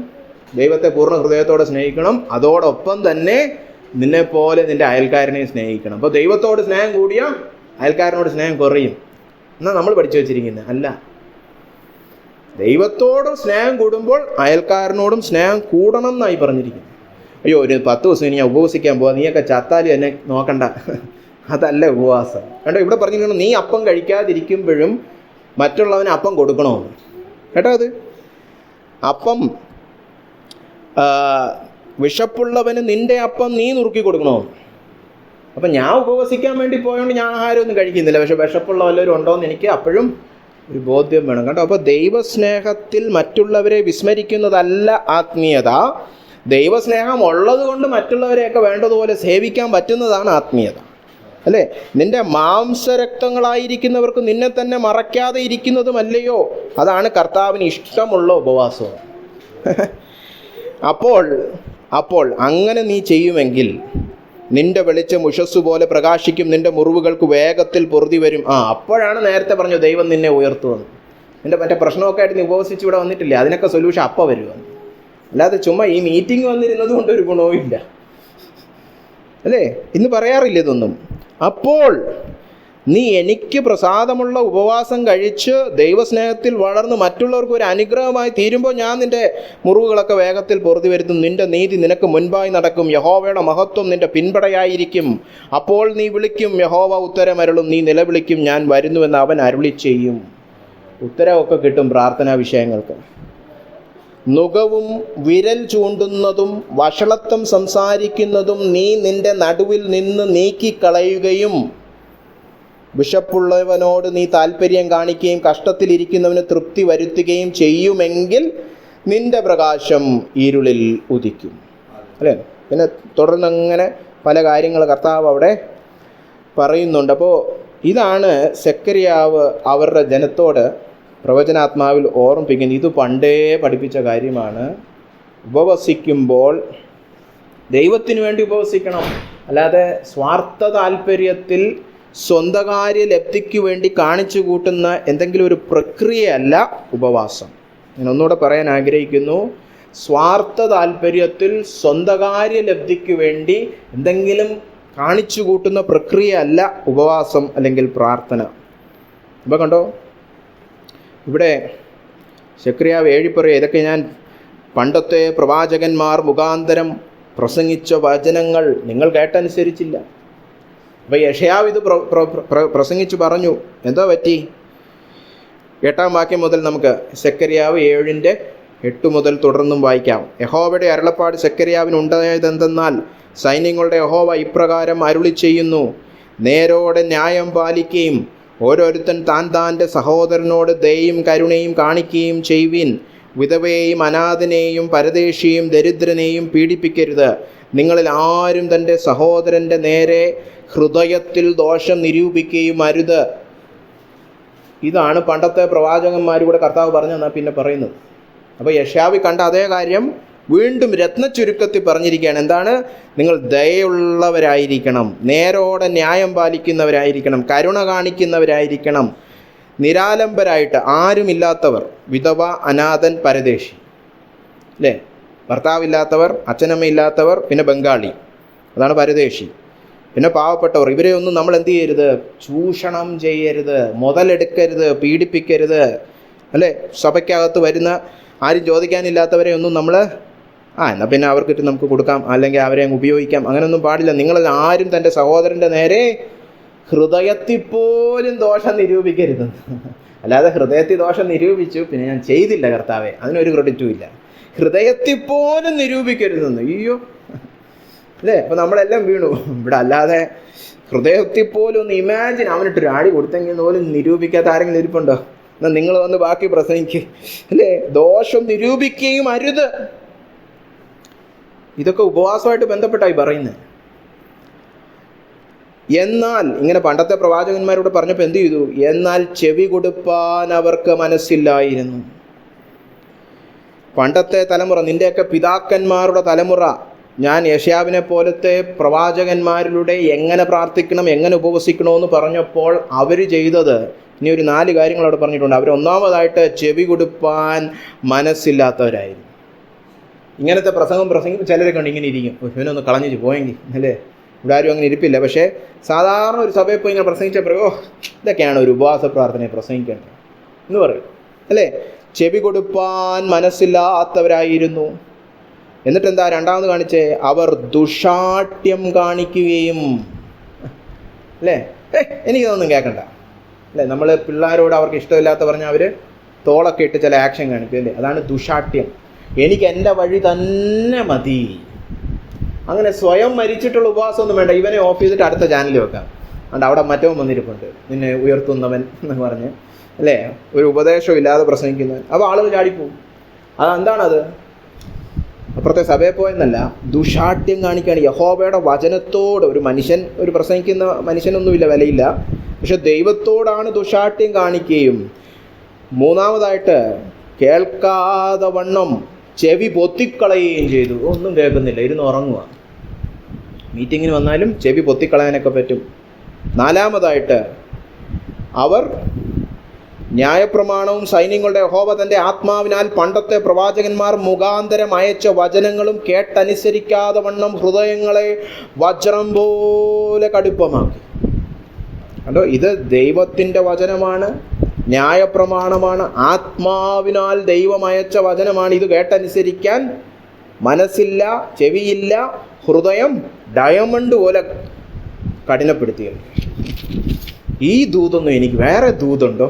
ദൈവത്തെ പൂർണ്ണ ഹൃദയത്തോടെ സ്നേഹിക്കണം, അതോടൊപ്പം തന്നെ നിന്നെപ്പോലെ നിൻ്റെ അയൽക്കാരനെ സ്നേഹിക്കണം. അപ്പോൾ ദൈവത്തോട് സ്നേഹം കൂടിയ അയൽക്കാരനോട് സ്നേഹം കുറയും എന്നാൽ നമ്മൾ പഠിച്ചു വച്ചിരിക്കുന്നത് അല്ല. ദൈവത്തോടും സ്നേഹം കൂടുമ്പോൾ അയൽക്കാരനോടും സ്നേഹം കൂടണം എന്നായി പറഞ്ഞിരിക്കുന്നു. അയ്യോ ഒരു 10 ദിവസം ഇനി ഞാൻ ഉപവസിക്കാൻ പോവാ, നീയൊക്കെ ചത്താലും എന്നെ നോക്കണ്ട, അതല്ല ഉപവാസം. കേട്ടോ, ഇവിടെ പറഞ്ഞിരിക്കണം നീ അപ്പം കഴിക്കാതിരിക്കുമ്പോഴും മറ്റുള്ളവന് അപ്പം കൊടുക്കണമെന്ന്. കേട്ടോ, അത് അപ്പം വിശപ്പുള്ളവന് നിന്റെ അപ്പം നീ നുറുക്കി കൊടുക്കണമെന്ന്. അപ്പം ഞാൻ ഉപവസിക്കാൻ വേണ്ടി പോയതുകൊണ്ട് ഞാൻ ആഹാരമൊന്നും കഴിക്കുന്നില്ല, പക്ഷെ വിശപ്പുള്ള വല്ലവരും ഉണ്ടോയെന്ന് എനിക്ക് അപ്പോഴും ഒരു ബോധ്യം വേണം. കേട്ടോ, അപ്പോൾ ദൈവസ്നേഹത്തിൽ മറ്റുള്ളവരെ വിസ്മരിക്കുന്നതല്ല ആത്മീയത. ദൈവസ്നേഹം ഉള്ളത് കൊണ്ട് മറ്റുള്ളവരെയൊക്കെ വേണ്ടതുപോലെ സേവിക്കാൻ പറ്റുന്നതാണ് ആത്മീയത അല്ലേ. നിന്റെ മാംസരക്തങ്ങളായിരിക്കുന്നവർക്ക് നിന്നെ തന്നെ മറയ്ക്കാതെ ഇരിക്കുന്നതുമല്ലയോ, അതാണ് കർത്താവിന് ഇഷ്ടമുള്ള ഉപവാസം. അപ്പോൾ അങ്ങനെ നീ ചെയ്യുമെങ്കിൽ നിന്റെ വെളിച്ചം ഉഷസ്സു പോലെ പ്രകാശിക്കും, നിന്റെ മുറിവുകൾക്ക് വേഗത്തിൽ പൊറുതി വരും. അപ്പോഴാണ് നേരത്തെ പറഞ്ഞു ദൈവം നിന്നെ ഉയർത്തുമെന്ന്. നിന്റെ മറ്റേ പ്രശ്നമൊക്കെ ആയിട്ട് നീ ഉപവസിച്ച് ഇവിടെ വന്നിട്ടില്ലേ, അതിനൊക്കെ സൊല്യൂഷൻ അപ്പം വരുമെന്ന്. അല്ലാതെ ചുമ്മാ ഈ മീറ്റിംഗ് വന്നിരുന്നത് കൊണ്ട് ഒരു ഗുണവും ഇല്ല, അല്ലേ? ഇന്ന് പറയാറില്ല ഇതൊന്നും. അപ്പോൾ നീ എനിക്ക് പ്രസാദമുള്ള ഉപവാസം കഴിച്ച് ദൈവസ്നേഹത്തിൽ വളർന്ന് മറ്റുള്ളവർക്ക് ഒരു അനുഗ്രഹമായി തീരുമ്പോൾ ഞാൻ നിന്റെ മുറിവുകളൊക്കെ വേഗത്തിൽ പൊറുതി വരുത്തും. നിന്റെ നീതി നിനക്ക് മുൻപായി നടക്കും. യഹോവയുടെ മഹത്വം നിന്റെ പിൻപടയായിരിക്കും. അപ്പോൾ നീ വിളിക്കും, യഹോവ ഉത്തരമരുളും. നീ നിലവിളിക്കും, ഞാൻ വരുന്നുവെന്ന് അവൻ അരുളി ചെയ്യും. ഉത്തരവൊക്കെ കിട്ടും പ്രാർത്ഥനാ വിഷയങ്ങൾക്ക്. നുകവും വിരൽ ചൂണ്ടുന്നതും വഷളത്വം സംസാരിക്കുന്നതും നീ നിന്റെ നടുവിൽ നിന്ന് നീക്കിക്കളയുകയും വിശപ്പുള്ളവനോട് നീ താല്പര്യം കാണിക്കുകയും കഷ്ടത്തിലിരിക്കുന്നവന് തൃപ്തി വരുത്തുകയും ചെയ്യുമെങ്കിൽ നിന്റെ പ്രകാശം ഇരുളിൽ ഉദിക്കും. അല്ലേ? പിന്നെ തുടർന്ന് അങ്ങനെ പല കാര്യങ്ങൾ കർത്താവ് അവിടെ പറയുന്നുണ്ട്. അപ്പോൾ ഇതാണ് സെക്കറിയാവ് അവരുടെ ജനത്തോട് പ്രവചനാത്മാവിൽ ഓർമ്മിപ്പിക്കുന്നത്. ഇത് പണ്ടേ പഠിപ്പിച്ച കാര്യമാണ്. ഉപവസിക്കുമ്പോൾ ദൈവത്തിന് വേണ്ടി ഉപവസിക്കണം, അല്ലാതെ സ്വാർത്ഥ താല്പര്യത്തിൽ സ്വന്തകാര്യ ലബ്ധിക്ക് വേണ്ടി കാണിച്ചു കൂട്ടുന്ന എന്തെങ്കിലും ഒരു പ്രക്രിയയല്ല ഉപവാസം. ഞാൻ ഒന്നുകൂടെ പറയാൻ ആഗ്രഹിക്കുന്നു. സ്വാർത്ഥ താല്പര്യത്തിൽ സ്വന്തകാര്യ ലബ്ധിക്ക് വേണ്ടി എന്തെങ്കിലും കാണിച്ചു കൂട്ടുന്ന പ്രക്രിയ അല്ല ഉപവാസം അല്ലെങ്കിൽ പ്രാർത്ഥന. അപ്പോൾ കണ്ടോ, ഇവിടെ സെക്കറിയാവ് എഴുതിപ്പറയുക, ഇതൊക്കെ ഞാൻ പണ്ടത്തെ പ്രവാചകന്മാർ മുഖാന്തരം പ്രസംഗിച്ച വചനങ്ങൾ നിങ്ങൾ കേട്ടനുസരിച്ചില്ല. അപ്പോൾ യെശയ്യാവ് ഇത് പ്രസംഗിച്ച് പറഞ്ഞു. എന്താ പറ്റി? 8-ാം വാക്യം മുതൽ നമുക്ക് സെക്കറിയാവ് 7:8 മുതൽ തുടർന്നും വായിക്കാം. യഹോവയുടെ അരുളപ്പാട് സെക്കറിയാവിന് ഉണ്ടായതെന്തെന്നാൽ, സൈന്യങ്ങളുടെ യഹോവ ഇപ്രകാരം അരുളി ചെയ്യുന്നു, നേരോടെ ന്യായം പാലിക്കുകയും ഓരോരുത്തൻ താൻ്റെ സഹോദരനോട് ദയയും കരുണയും കാണിക്കുകയും ചെയ്യുവിൻ. വിധവയെയും അനാഥനെയും പരദേശിയെയും ദരിദ്രനെയും പീഡിപ്പിക്കരുത്. നിങ്ങളിൽ ആരും തൻ്റെ സഹോദരൻ്റെ നേരെ ഹൃദയത്തിൽ ദോഷം നിരൂപിക്കുകയും അരുത്. ഇതാണ് പണ്ടത്തെ പ്രവാചകന്മാരൂടെ കർത്താവ് പറഞ്ഞെന്നാണ് പിന്നെ പറയുന്നത്. അപ്പോൾ യെശയ്യാവ് കണ്ട അതേ കാര്യം വീണ്ടും രത്നച്ചുരുക്കത്തിൽ പറഞ്ഞിരിക്കുകയാണ്. എന്താണ്? നിങ്ങൾ ദയയുള്ളവരായിരിക്കണം, നേരോടെ ന്യായം പാലിക്കുന്നവരായിരിക്കണം, കരുണ കാണിക്കുന്നവരായിരിക്കണം, നിരാലംബരായിട്ട് ആരുമില്ലാത്തവർ, വിധവ, അനാഥൻ, പരദേശി, അല്ലേ? ഭർത്താവില്ലാത്തവർ, അച്ഛനമ്മയില്ലാത്തവർ, പിന്നെ ബംഗാളി, അതാണ് പരദേശി, പിന്നെ പാവപ്പെട്ടവർ. ഇവരെ ഒന്നും നമ്മൾ എന്ത് ചെയ്യരുത്? ചൂഷണം ചെയ്യരുത്, മുതലെടുക്കരുത്, പീഡിപ്പിക്കരുത്, അല്ലേ? സഭയ്ക്കകത്ത് വരുന്ന ആരും ചോദിക്കാനില്ലാത്തവരെ ഒന്നും നമ്മൾ എന്നാൽ പിന്നെ അവർക്കിട്ട് നമുക്ക് കൊടുക്കാം, അല്ലെങ്കിൽ അവരെ അങ്ങ് ഉപയോഗിക്കാം, അങ്ങനെയൊന്നും പാടില്ല. നിങ്ങളിൽ ആരും തൻ്റെ സഹോദരൻ്റെ നേരെ ഹൃദയത്തിൽ പോലും ദോഷം നിരൂപിക്കരുത്. അല്ലാതെ ഹൃദയത്തിൽ ദോഷം നിരൂപിച്ചു, പിന്നെ ഞാൻ ചെയ്തില്ല കർത്താവെ, അതിനൊരു ക്രെഡിറ്റും ഇല്ല. ഹൃദയത്തിൽ പോലും നിരൂപിക്കരുതെന്ന്. അയ്യോ, അല്ലേ? അപ്പോൾ നമ്മളെല്ലാം വീണു ഇവിടെ. അല്ലാതെ ഹൃദയത്തിൽ പോലും ഒന്ന് ഇമാജിൻ, അവനിട്ടൊരു ആടി കൊടുത്തെങ്കിൽ പോലും നിരൂപിക്കാത്ത ആരെങ്കിലും ഇരിപ്പുണ്ടോ? എന്നാൽ നിങ്ങൾ വന്ന് ബാക്കി പ്രസംഗിക്കുക, അല്ലേ? ദോഷം നിരൂപിക്കുകയും അരുത്. ഇതൊക്കെ ഉപവാസമായിട്ട് ബന്ധപ്പെട്ടായി പറയുന്നത്. എന്നാൽ ഇങ്ങനെ പണ്ടത്തെ പ്രവാചകന്മാരോട് പറഞ്ഞപ്പോൾ എന്ത് ചെയ്തു? എന്നാൽ ചെവി കൊടുപ്പാൻ അവർക്ക് മനസ്സില്ലായിരുന്നു. പണ്ടത്തെ തലമുറ, നിന്റെയൊക്കെ പിതാക്കന്മാരുടെ തലമുറ, ഞാൻ യെശയ്യാവിനെ പോലത്തെ പ്രവാചകന്മാരിലൂടെ എങ്ങനെ പ്രാർത്ഥിക്കണം, എങ്ങനെ ഉപവസിക്കണമെന്ന് പറഞ്ഞപ്പോൾ അവർ ചെയ്തത്, ഇനി ഒരു 4 കാര്യങ്ങൾ അവിടെ പറഞ്ഞിട്ടുണ്ട്. അവർ ഒന്നാമതായിട്ട് ചെവി കൊടുപ്പാൻ മനസ്സില്ലാത്തവരായിരുന്നു. ഇങ്ങനത്തെ പ്രസംഗിക്കും ചിലരൊക്കെ ഉണ്ട് ഇങ്ങനെ ഇരിക്കും, ഇവനൊന്ന് കളഞ്ഞു പോയെങ്കിൽ, അല്ലേ? ഇവിടെ ആരും അങ്ങനെ ഇരിപ്പില്ല. പക്ഷേ സാധാരണ ഒരു സഭയിൽ പോയി ഇങ്ങനെ പ്രസംഗിച്ചപ്പോൾ ഇതൊക്കെയാണ് ഒരു ഉപവാസ പ്രാർത്ഥനയെ പ്രസംഗിക്കേണ്ടത് എന്ന് പറയും, അല്ലേ? ചെവി കൊടുപ്പാൻ മനസ്സില്ലാത്തവരായിരുന്നു. എന്നിട്ട് എന്താ രണ്ടാമത് കാണിച്ചേ? അവർ ദുഷാഠ്യം കാണിക്കുകയും, അല്ലേ? എനിക്കതൊന്നും കേൾക്കണ്ട, അല്ലേ? നമ്മൾ പിള്ളേരോട് അവർക്ക് ഇഷ്ടമില്ലാത്ത പറഞ്ഞാൽ അവർ തോളൊക്കെ ഇട്ട് ചില ആക്ഷൻ കാണിക്കും, അല്ലേ? അതാണ് ദുഷാഠ്യം. എനിക്ക് എൻ്റെ വഴി തന്നെ മതി. അങ്ങനെ സ്വയം മരിച്ചിട്ടുള്ള ഉപവാസമൊന്നും വേണ്ട. ഇവനെ ഓഫ് ചെയ്തിട്ട് അടുത്ത ചാനൽ വെക്കാം, അതുകൊണ്ട് അവിടെ മറ്റവൻ വന്നിരിപ്പുണ്ട്, നിന്നെ ഉയർത്തുന്നവൻ എന്ന് പറഞ്ഞ്, അല്ലേ? ഒരു ഉപദേശവും ഇല്ലാതെ പ്രസംഗിക്കുന്നവൻ. അപ്പോൾ ആളുകൾ ചാടിപ്പോവും. അതെന്താണത്? അപ്പുറത്തെ സഭയിൽ പോയെന്നല്ല, ദുഷാഠ്യം കാണിക്കുകയാണ്. യഹോവയുടെ വചനത്തോട് ഒരു പ്രസംഗിക്കുന്ന മനുഷ്യനൊന്നുമില്ല, വിലയില്ല. പക്ഷെ ദൈവത്തോടാണ് ദുഷാഠ്യം കാണിക്കുകയും, മൂന്നാമതായിട്ട് കേൾക്കാതെ വണ്ണം ചെവി പൊത്തിക്കളയുകയും ചെയ്തു. ഒന്നും കേൾക്കുന്നില്ല, ഇരുന്ന് ഉറങ്ങുക. മീറ്റിങ്ങിന് വന്നാലും ചെവി പൊത്തിക്കളയാനൊക്കെ പറ്റും. നാലാമതായിട്ട് അവർ ന്യായപ്രമാണവും സൈന്യങ്ങളുടെ യഹോവ തൻ്റെ ആത്മാവിനാൽ പണ്ടത്തെ പ്രവാചകന്മാർ മുഖാന്തരം അയച്ച വചനങ്ങളും കേട്ടനുസരിക്കാതെ വണ്ണം ഹൃദയങ്ങളെ വജ്രം പോലെ കടുപ്പമാക്കി. കണ്ടോ, ഇത് ദൈവത്തിൻ്റെ വചനമാണ്, ന്യായപ്രമാണമാണ്, ആത്മാവിനാൽ ദൈവം അയച്ച വചനമാണ്. ഇത് കേട്ടനുസരിക്കാൻ മനസ്സില്ല, ചെവിയില്ല, ഹൃദയം ഡയമണ്ട് പോലെ കഠിനപ്പെടുത്തിയത്. ഈ ദൂതൊന്നും എനിക്ക്, വേറെ ദൂതുണ്ടോ?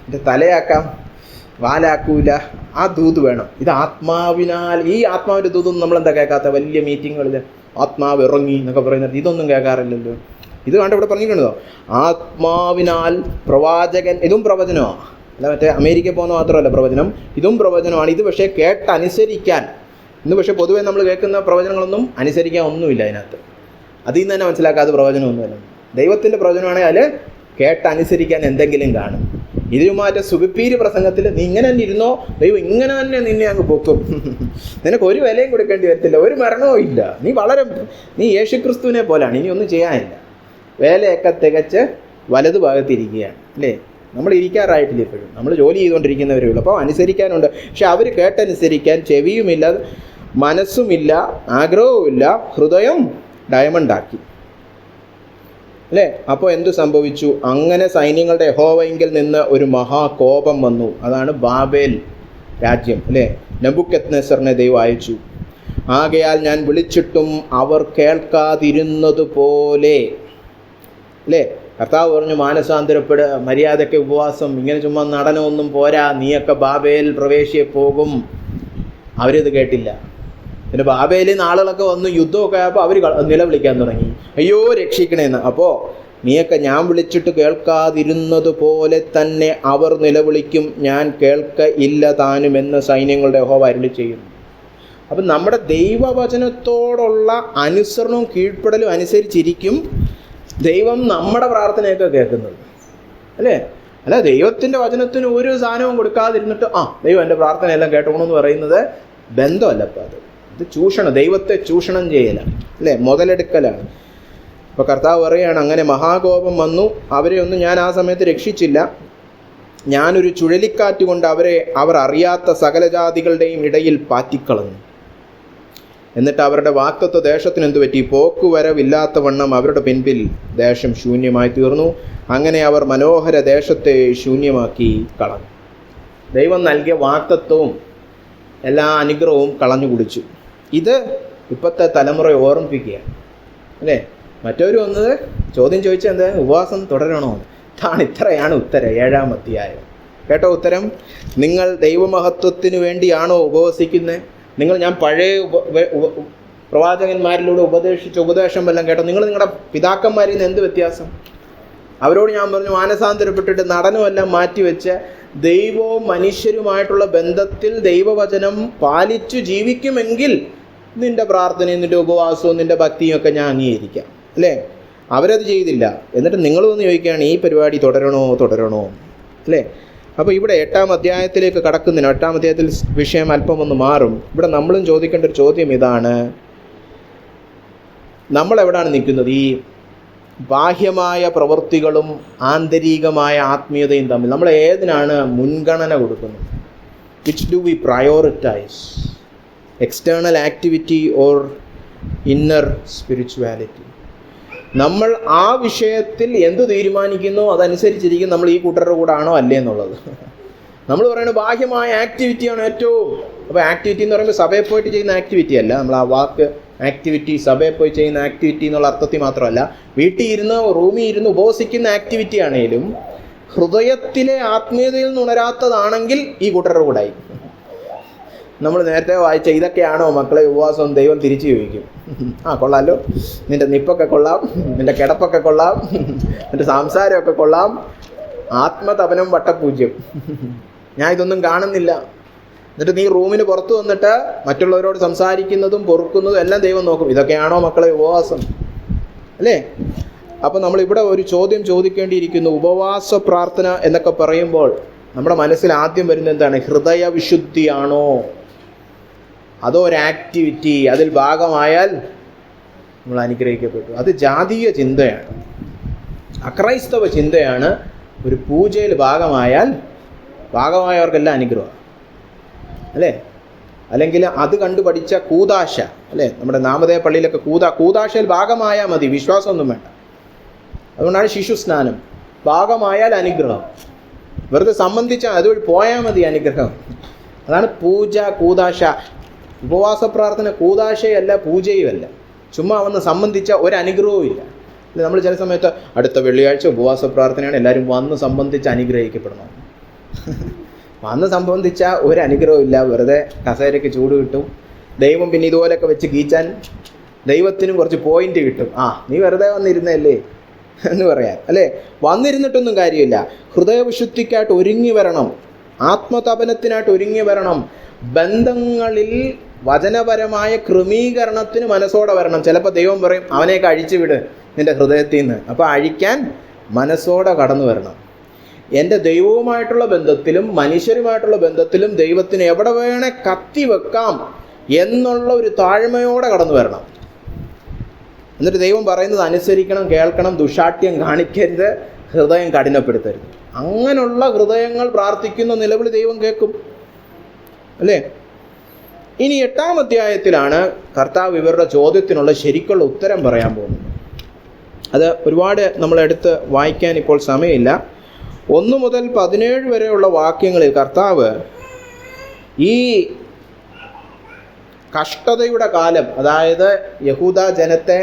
എൻ്റെ തലയാക്കാം, വാലാക്കൂല, ആ ദൂത് വേണം. ഇത് ആത്മാവിനാൽ, ഈ ആത്മാവിൻ്റെ ദൂതൊന്നും നമ്മളെന്താ കേൾക്കാത്ത? വലിയ മീറ്റിങ്ങുകളിൽ ആത്മാവ് ഇറങ്ങി എന്നൊക്കെ പറയുന്നത് ഇതൊന്നും കേൾക്കാറില്ലല്ലോ. ഇത് കണ്ട് ഇവിടെ പറഞ്ഞിട്ടുണ്ടോ? ആത്മാവിനാൽ പ്രവാചകൻ, ഇതും പ്രവചനമാണ്. അല്ല മറ്റേ അമേരിക്കയിൽ പോകുന്ന മാത്രമല്ല പ്രവചനം, ഇതും പ്രവചനമാണ്. ഇത് പക്ഷേ കേട്ടനുസരിക്കാൻ, ഇന്ന് പക്ഷേ പൊതുവേ നമ്മൾ കേൾക്കുന്ന പ്രവചനങ്ങളൊന്നും അനുസരിക്കാൻ ഒന്നുമില്ല അതിനകത്ത്. അതിൽ നിന്ന് തന്നെ മനസ്സിലാക്കാതെ പ്രവചനമൊന്നുമല്ല. ദൈവത്തിൻ്റെ പ്രവചനമാണെങ്കിൽ അതിൽ കേട്ടനുസരിക്കാൻ എന്തെങ്കിലും കാണും. ഇതിനുമാറ്റ സുബിപ്പീര് പ്രസംഗത്തിൽ നീ ഇങ്ങനെ തന്നെ ഇരുന്നോ, ദൈവം ഇങ്ങനെ തന്നെ നിന്നെ അങ്ങ് പൊക്കും, നിനക്ക് ഒരു വിലയും കൊടുക്കേണ്ടി വരത്തില്ല, ഒരു മരണവും ഇല്ല, നീ യേശുക്രിസ്തുവിനെ പോലാണ്, ഇനി ഒന്നും ചെയ്യാനില്ല, വേലയൊക്കെ തികച്ച് വലതു ഭാഗത്തിരിക്കുകയാണ്. അല്ലേ? നമ്മൾ ഇരിക്കാറായിട്ടില്ല, ഇപ്പോഴും നമ്മൾ ജോലി ചെയ്തുകൊണ്ടിരിക്കുന്നവരേ ഉള്ളൂ. അപ്പോൾ അനുസരിക്കാനുണ്ട്. പക്ഷെ അവർ കേട്ടനുസരിക്കാൻ ചെവിയുമില്ല, മനസ്സുമില്ല, ആഗ്രഹവുമില്ല, ഹൃദയം ഡയമണ്ടാക്കി. അല്ലേ? അപ്പോൾ എന്തു സംഭവിച്ചു? അങ്ങനെ സൈന്യങ്ങളുടെ യഹോവയിങ്കിൽ നിന്ന് ഒരു മഹാകോപം വന്നു. അതാണ് ബാബേൽ രാജ്യം. അല്ലേ? നെബൂഖദ്നേസറിനെ ദൈവം അയച്ചു. ആകയാൽ ഞാൻ വിളിച്ചിട്ടും അവർ കേൾക്കാതിരുന്നതുപോലെ. അല്ലേ? കർത്താവ് പറഞ്ഞു, മാനസാന്തരപ്പെടുക, മര്യാദയ്ക്ക് ഉപവാസം, ഇങ്ങനെ ചുമ്മാ നടനമൊന്നും പോരാ, നീയൊക്കെ ബാബേൽ പ്രവേശിയെ പോകും. അവരിത് കേട്ടില്ല. പിന്നെ ബാബേലിൽ നിന്ന് ആളുകളൊക്കെ വന്ന് യുദ്ധമൊക്കെ ആയപ്പോൾ അവർ നിലവിളിക്കാൻ തുടങ്ങി, അയ്യോ രക്ഷിക്കണേന്ന്. അപ്പോൾ നീയൊക്കെ ഞാൻ വിളിച്ചിട്ട് കേൾക്കാതിരുന്നതുപോലെ തന്നെ അവർ നിലവിളിക്കും, ഞാൻ കേൾക്കയില്ല താനുമെന്ന് സൈന്യങ്ങളുടെ യഹോവ അരുളി ചെയ്യുന്നു. അപ്പം നമ്മുടെ ദൈവവചനത്തോടുള്ള അനുസരണവും കീഴ്പ്പെടലും അനുസരിച്ചിരിക്കും ദൈവം നമ്മുടെ പ്രാർത്ഥനയൊക്കെ കേൾക്കുന്നത്. അല്ലേ? അല്ല, ദൈവത്തിൻ്റെ വചനത്തിന് ഒരു സാധനവും കൊടുക്കാതിരുന്നിട്ട് ദൈവം എൻ്റെ പ്രാർത്ഥനയെല്ലാം കേട്ടോണമെന്ന് പറയുന്നത് ബന്ധമല്ല. അപ്പം ഇത് ചൂഷണം, ദൈവത്തെ ചൂഷണം ചെയ്യലാണ്. അല്ലേ? മുതലെടുക്കലാണ്. അപ്പോൾ കർത്താവ് പറയുകയാണ്, അങ്ങനെ മഹാകോപം വന്നു, അവരെ ഒന്നും ഞാൻ ആ സമയത്ത് രക്ഷിച്ചില്ല. ഞാനൊരു ചുഴലിക്കാറ്റ് കൊണ്ട് അവർ അറിയാത്ത സകല ജാതികളുടെയും ഇടയിൽ പാറ്റിക്കളഞ്ഞു. എന്നിട്ട് അവരുടെ വാഗ്ദത്ത ദേശത്തിന് എന്തു പറ്റി? പോക്കുവരവില്ലാത്ത വണ്ണം അവരുടെ പിൻപിൽ ദേശം ശൂന്യമായി തീർന്നു. അങ്ങനെ അവർ മനോഹര ദേശത്തെ ശൂന്യമാക്കി കളഞ്ഞു. ദൈവം നൽകിയ വാഗ്ദത്തവും എല്ലാ അനുഗ്രഹവും കളഞ്ഞു കുടിച്ചു. ഇത് ഇപ്പോഴത്തെ തലമുറയെ ഓർമ്മിപ്പിക്കുകയാണ്. അല്ലേ? മറ്റൊരു വന്നത് ചോദ്യം ചോദിച്ചാൽ എന്താ? ഉപവാസം തുടരണോ? ഇത്രയാണ് ഉത്തരം. 7-ാം അധ്യായം. കേട്ടോ ഉത്തരം? നിങ്ങൾ ദൈവമഹത്വത്തിന് വേണ്ടിയാണോ ഉപവസിക്കുന്നത്? ഞാൻ പഴയ പ്രവാചകന്മാരിലൂടെ ഉപദേശിച്ച ഉപദേശം വല്ലതും കേട്ടോ? നിങ്ങളുടെ പിതാക്കന്മാരിൽ നിന്ന് എന്ത് വ്യത്യാസം? അവരോട് ഞാൻ പറഞ്ഞു, മാനസാന്തരപ്പെട്ടിട്ട് നടനമെല്ലാം മാറ്റിവെച്ച് ദൈവവും മനുഷ്യരുമായിട്ടുള്ള ബന്ധത്തിൽ ദൈവവചനം പാലിച്ചു ജീവിക്കുമെങ്കിൽ നിന്റെ പ്രാർത്ഥനയും നിന്റെ ഉപവാസവും നിന്റെ ഭക്തിയും ഒക്കെ ഞാൻ അംഗീകരിക്കാം. അല്ലേ? അവരത് ചെയ്തില്ല. എന്നിട്ട് നിങ്ങൾ വന്ന് ചോദിക്കുകയാണ്, ഈ പരിപാടി തുടരണോ? അല്ലേ? അപ്പോൾ ഇവിടെ 8-ാം അധ്യായത്തിലേക്ക് കടക്കുന്നതിന്, 8-ാം അധ്യായത്തിൽ വിഷയം അല്പം ഒന്ന് മാറും. ഇവിടെ നമ്മളും ചോദിക്കേണ്ട ഒരു ചോദ്യം ഇതാണ്: നമ്മളെവിടാണ് നിൽക്കുന്നത്? ഈ ബാഹ്യമായ പ്രവൃത്തികളും ആന്തരികമായ ആത്മീയതയും തമ്മിൽ നമ്മൾ ഏതിനാണ് മുൻഗണന കൊടുക്കുന്നത്? Which do we prioritise? External activity or inner spirituality? നമ്മൾ ആ വിഷയത്തിൽ എന്ത് തീരുമാനിക്കുന്നോ അതനുസരിച്ചിരിക്കും നമ്മൾ ഈ കൂട്ടരുടെ കൂടെ ആണോ അല്ലേ എന്നുള്ളത്. നമ്മൾ പറയുന്നത് ബാഹ്യമായ ആക്ടിവിറ്റിയാണ് ഏറ്റവും. അപ്പോൾ ആക്ടിവിറ്റി എന്ന് പറയുമ്പോൾ സഭയിൽ പോയിട്ട് ചെയ്യുന്ന ആക്ടിവിറ്റി അല്ല. നമ്മൾ ആ വാക്ക് ആക്ടിവിറ്റി സഭയിൽ പോയി ചെയ്യുന്ന ആക്ടിവിറ്റി എന്നുള്ള അർത്ഥത്തിൽ മാത്രമല്ല, വീട്ടിൽ ഇരുന്ന് റൂമിൽ ഇരുന്ന് ഉപവസിക്കുന്ന ആക്ടിവിറ്റി ആണെങ്കിലും ഹൃദയത്തിലെ ആത്മീയതയിൽ നിന്ന് ഉണരാത്തതാണെങ്കിൽ ഈ കൂട്ടരുടെ കൂടെ ആയി. നമ്മൾ നേരത്തെ വായിച്ച ഇതൊക്കെയാണോ മക്കളെ ഉപവാസം? ദൈവം തിരിച്ചു ചോദിക്കും. കൊള്ളാമല്ലോ, നിന്റെ നിപ്പൊക്കെ കൊള്ളാം, നിന്റെ കിടപ്പൊക്കെ കൊള്ളാം, നിന്റെ സംസാരമൊക്കെ കൊള്ളാം, ആത്മതപനം വട്ടപൂജ്യം, ഞാൻ ഇതൊന്നും കാണുന്നില്ല. എന്നിട്ട് നീ റൂമിന് പുറത്ത് വന്നിട്ട് മറ്റുള്ളവരോട് സംസാരിക്കുന്നതും പൊറുക്കുന്നതും എല്ലാം ദൈവം നോക്കും. ഇതൊക്കെയാണോ മക്കളെ ഉപവാസം? അല്ലേ? അപ്പോൾ നമ്മളിവിടെ ഒരു ചോദ്യം ചോദിക്കേണ്ടിയിരിക്കുന്നു. ഉപവാസ പ്രാർത്ഥന എന്നൊക്കെ പറയുമ്പോൾ നമ്മുടെ മനസ്സിൽ ആദ്യം വരുന്നത് എന്താണ്? ഹൃദയവിശുദ്ധിയാണോ? അതോ ഒരു ആക്ടിവിറ്റി, അതിൽ ഭാഗമായാൽ നമ്മൾ അനുഗ്രഹിക്കപ്പെട്ടു? അത് ജാതീയ ചിന്തയാണ്, അക്രൈസ്തവ ചിന്തയാണ്. ഒരു പൂജയിൽ ഭാഗമായവർക്കെല്ലാം അനുഗ്രഹം അല്ലേ? അല്ലെങ്കിൽ അത് കണ്ടു പഠിച്ച കൂദാശ അല്ലേ? നമ്മുടെ നാമധേയ പള്ളിയിലൊക്കെ കൂദാശയിൽ ഭാഗമായാൽ മതി, വിശ്വാസമൊന്നും വേണ്ട. അതുകൊണ്ടാണ് ശിശു സ്നാനം. ഭാഗമായാൽ അനുഗ്രഹം, വെറുതെ സംബന്ധിച്ചാൽ അതുവഴി പോയാൽ മതി അനുഗ്രഹം. അതാണ് പൂജ, കൂദാശ. ഉപവാസ പ്രാർത്ഥന കൂദാശയല്ല, പൂജയുമല്ല. ചുമ്മാ വന്ന് സംബന്ധിച്ച ഒരനുഗ്രഹവും ഇല്ല. നമ്മൾ ചില സമയത്ത് അടുത്ത വെള്ളിയാഴ്ച ഉപവാസ പ്രാർത്ഥനയാണ്, എല്ലാവരും വന്ന് സംബന്ധിച്ച് അനുഗ്രഹിക്കപ്പെടണം. വന്ന് സംബന്ധിച്ച ഒരനുഗ്രഹവും ഇല്ല, വെറുതെ കസേരയ്ക്ക് ചൂട് കിട്ടും. ദൈവം പിന്നെ ഇതുപോലെയൊക്കെ വെച്ച് കീച്ചാൻ ദൈവത്തിനും കുറച്ച് പോയിന്റ് കിട്ടും. നീ വെറുതെ വന്നിരുന്നല്ലേ എന്ന് പറയാൻ അല്ലേ? വന്നിരുന്നിട്ടൊന്നും കാര്യമില്ല. ഹൃദയവിശുദ്ധിക്കായിട്ട് ഒരുങ്ങി വരണം, ആത്മതപനത്തിനായിട്ട് ഒരുങ്ങി വരണം, ബന്ധങ്ങളിൽ വചനപരമായ ക്രമീകരണത്തിന് മനസ്സോടെ വരണം. ചിലപ്പോൾ ദൈവം പറയും അവനെയൊക്കെ അഴിച്ചു വിട് നിന്റെ ഹൃദയത്തിൽ നിന്ന്. അപ്പോൾ അഴിക്കാൻ മനസ്സോടെ കടന്നു വരണം. എൻ്റെ ദൈവവുമായിട്ടുള്ള ബന്ധത്തിലും മനുഷ്യരുമായിട്ടുള്ള ബന്ധത്തിലും ദൈവത്തിന് എവിടെ വേണേ കത്തി വെക്കാം എന്നുള്ള ഒരു താഴ്മയോടെ കടന്നു വരണം. എന്നിട്ട് ദൈവം പറയുന്നത് അനുസരിക്കണം, കേൾക്കണം, ദുശാഠ്യം കാണിക്കരുത്, ഹൃദയം കഠിനപ്പെടുത്തരുത്. അങ്ങനെയുള്ള ഹൃദയങ്ങൾ പ്രാർത്ഥിക്കുന്ന നിലവിളി ദൈവം കേൾക്കും അല്ലേ? ഇനി 8-ാം അധ്യായത്തിലാണ് കർത്താവ് ഇവരുടെ ചോദ്യത്തിനുള്ള ശരിക്കുള്ള ഉത്തരം പറയാൻ പോകുന്നത്. അത് ഒരുപാട് നമ്മളെടുത്ത് വായിക്കാൻ ഇപ്പോൾ സമയമില്ല. 1 മുതൽ 17 വരെയുള്ള വാക്യങ്ങളിൽ കർത്താവ് ഈ കഷ്ടതയുടെ കാലം, അതായത് യഹൂദ ജനത്തെ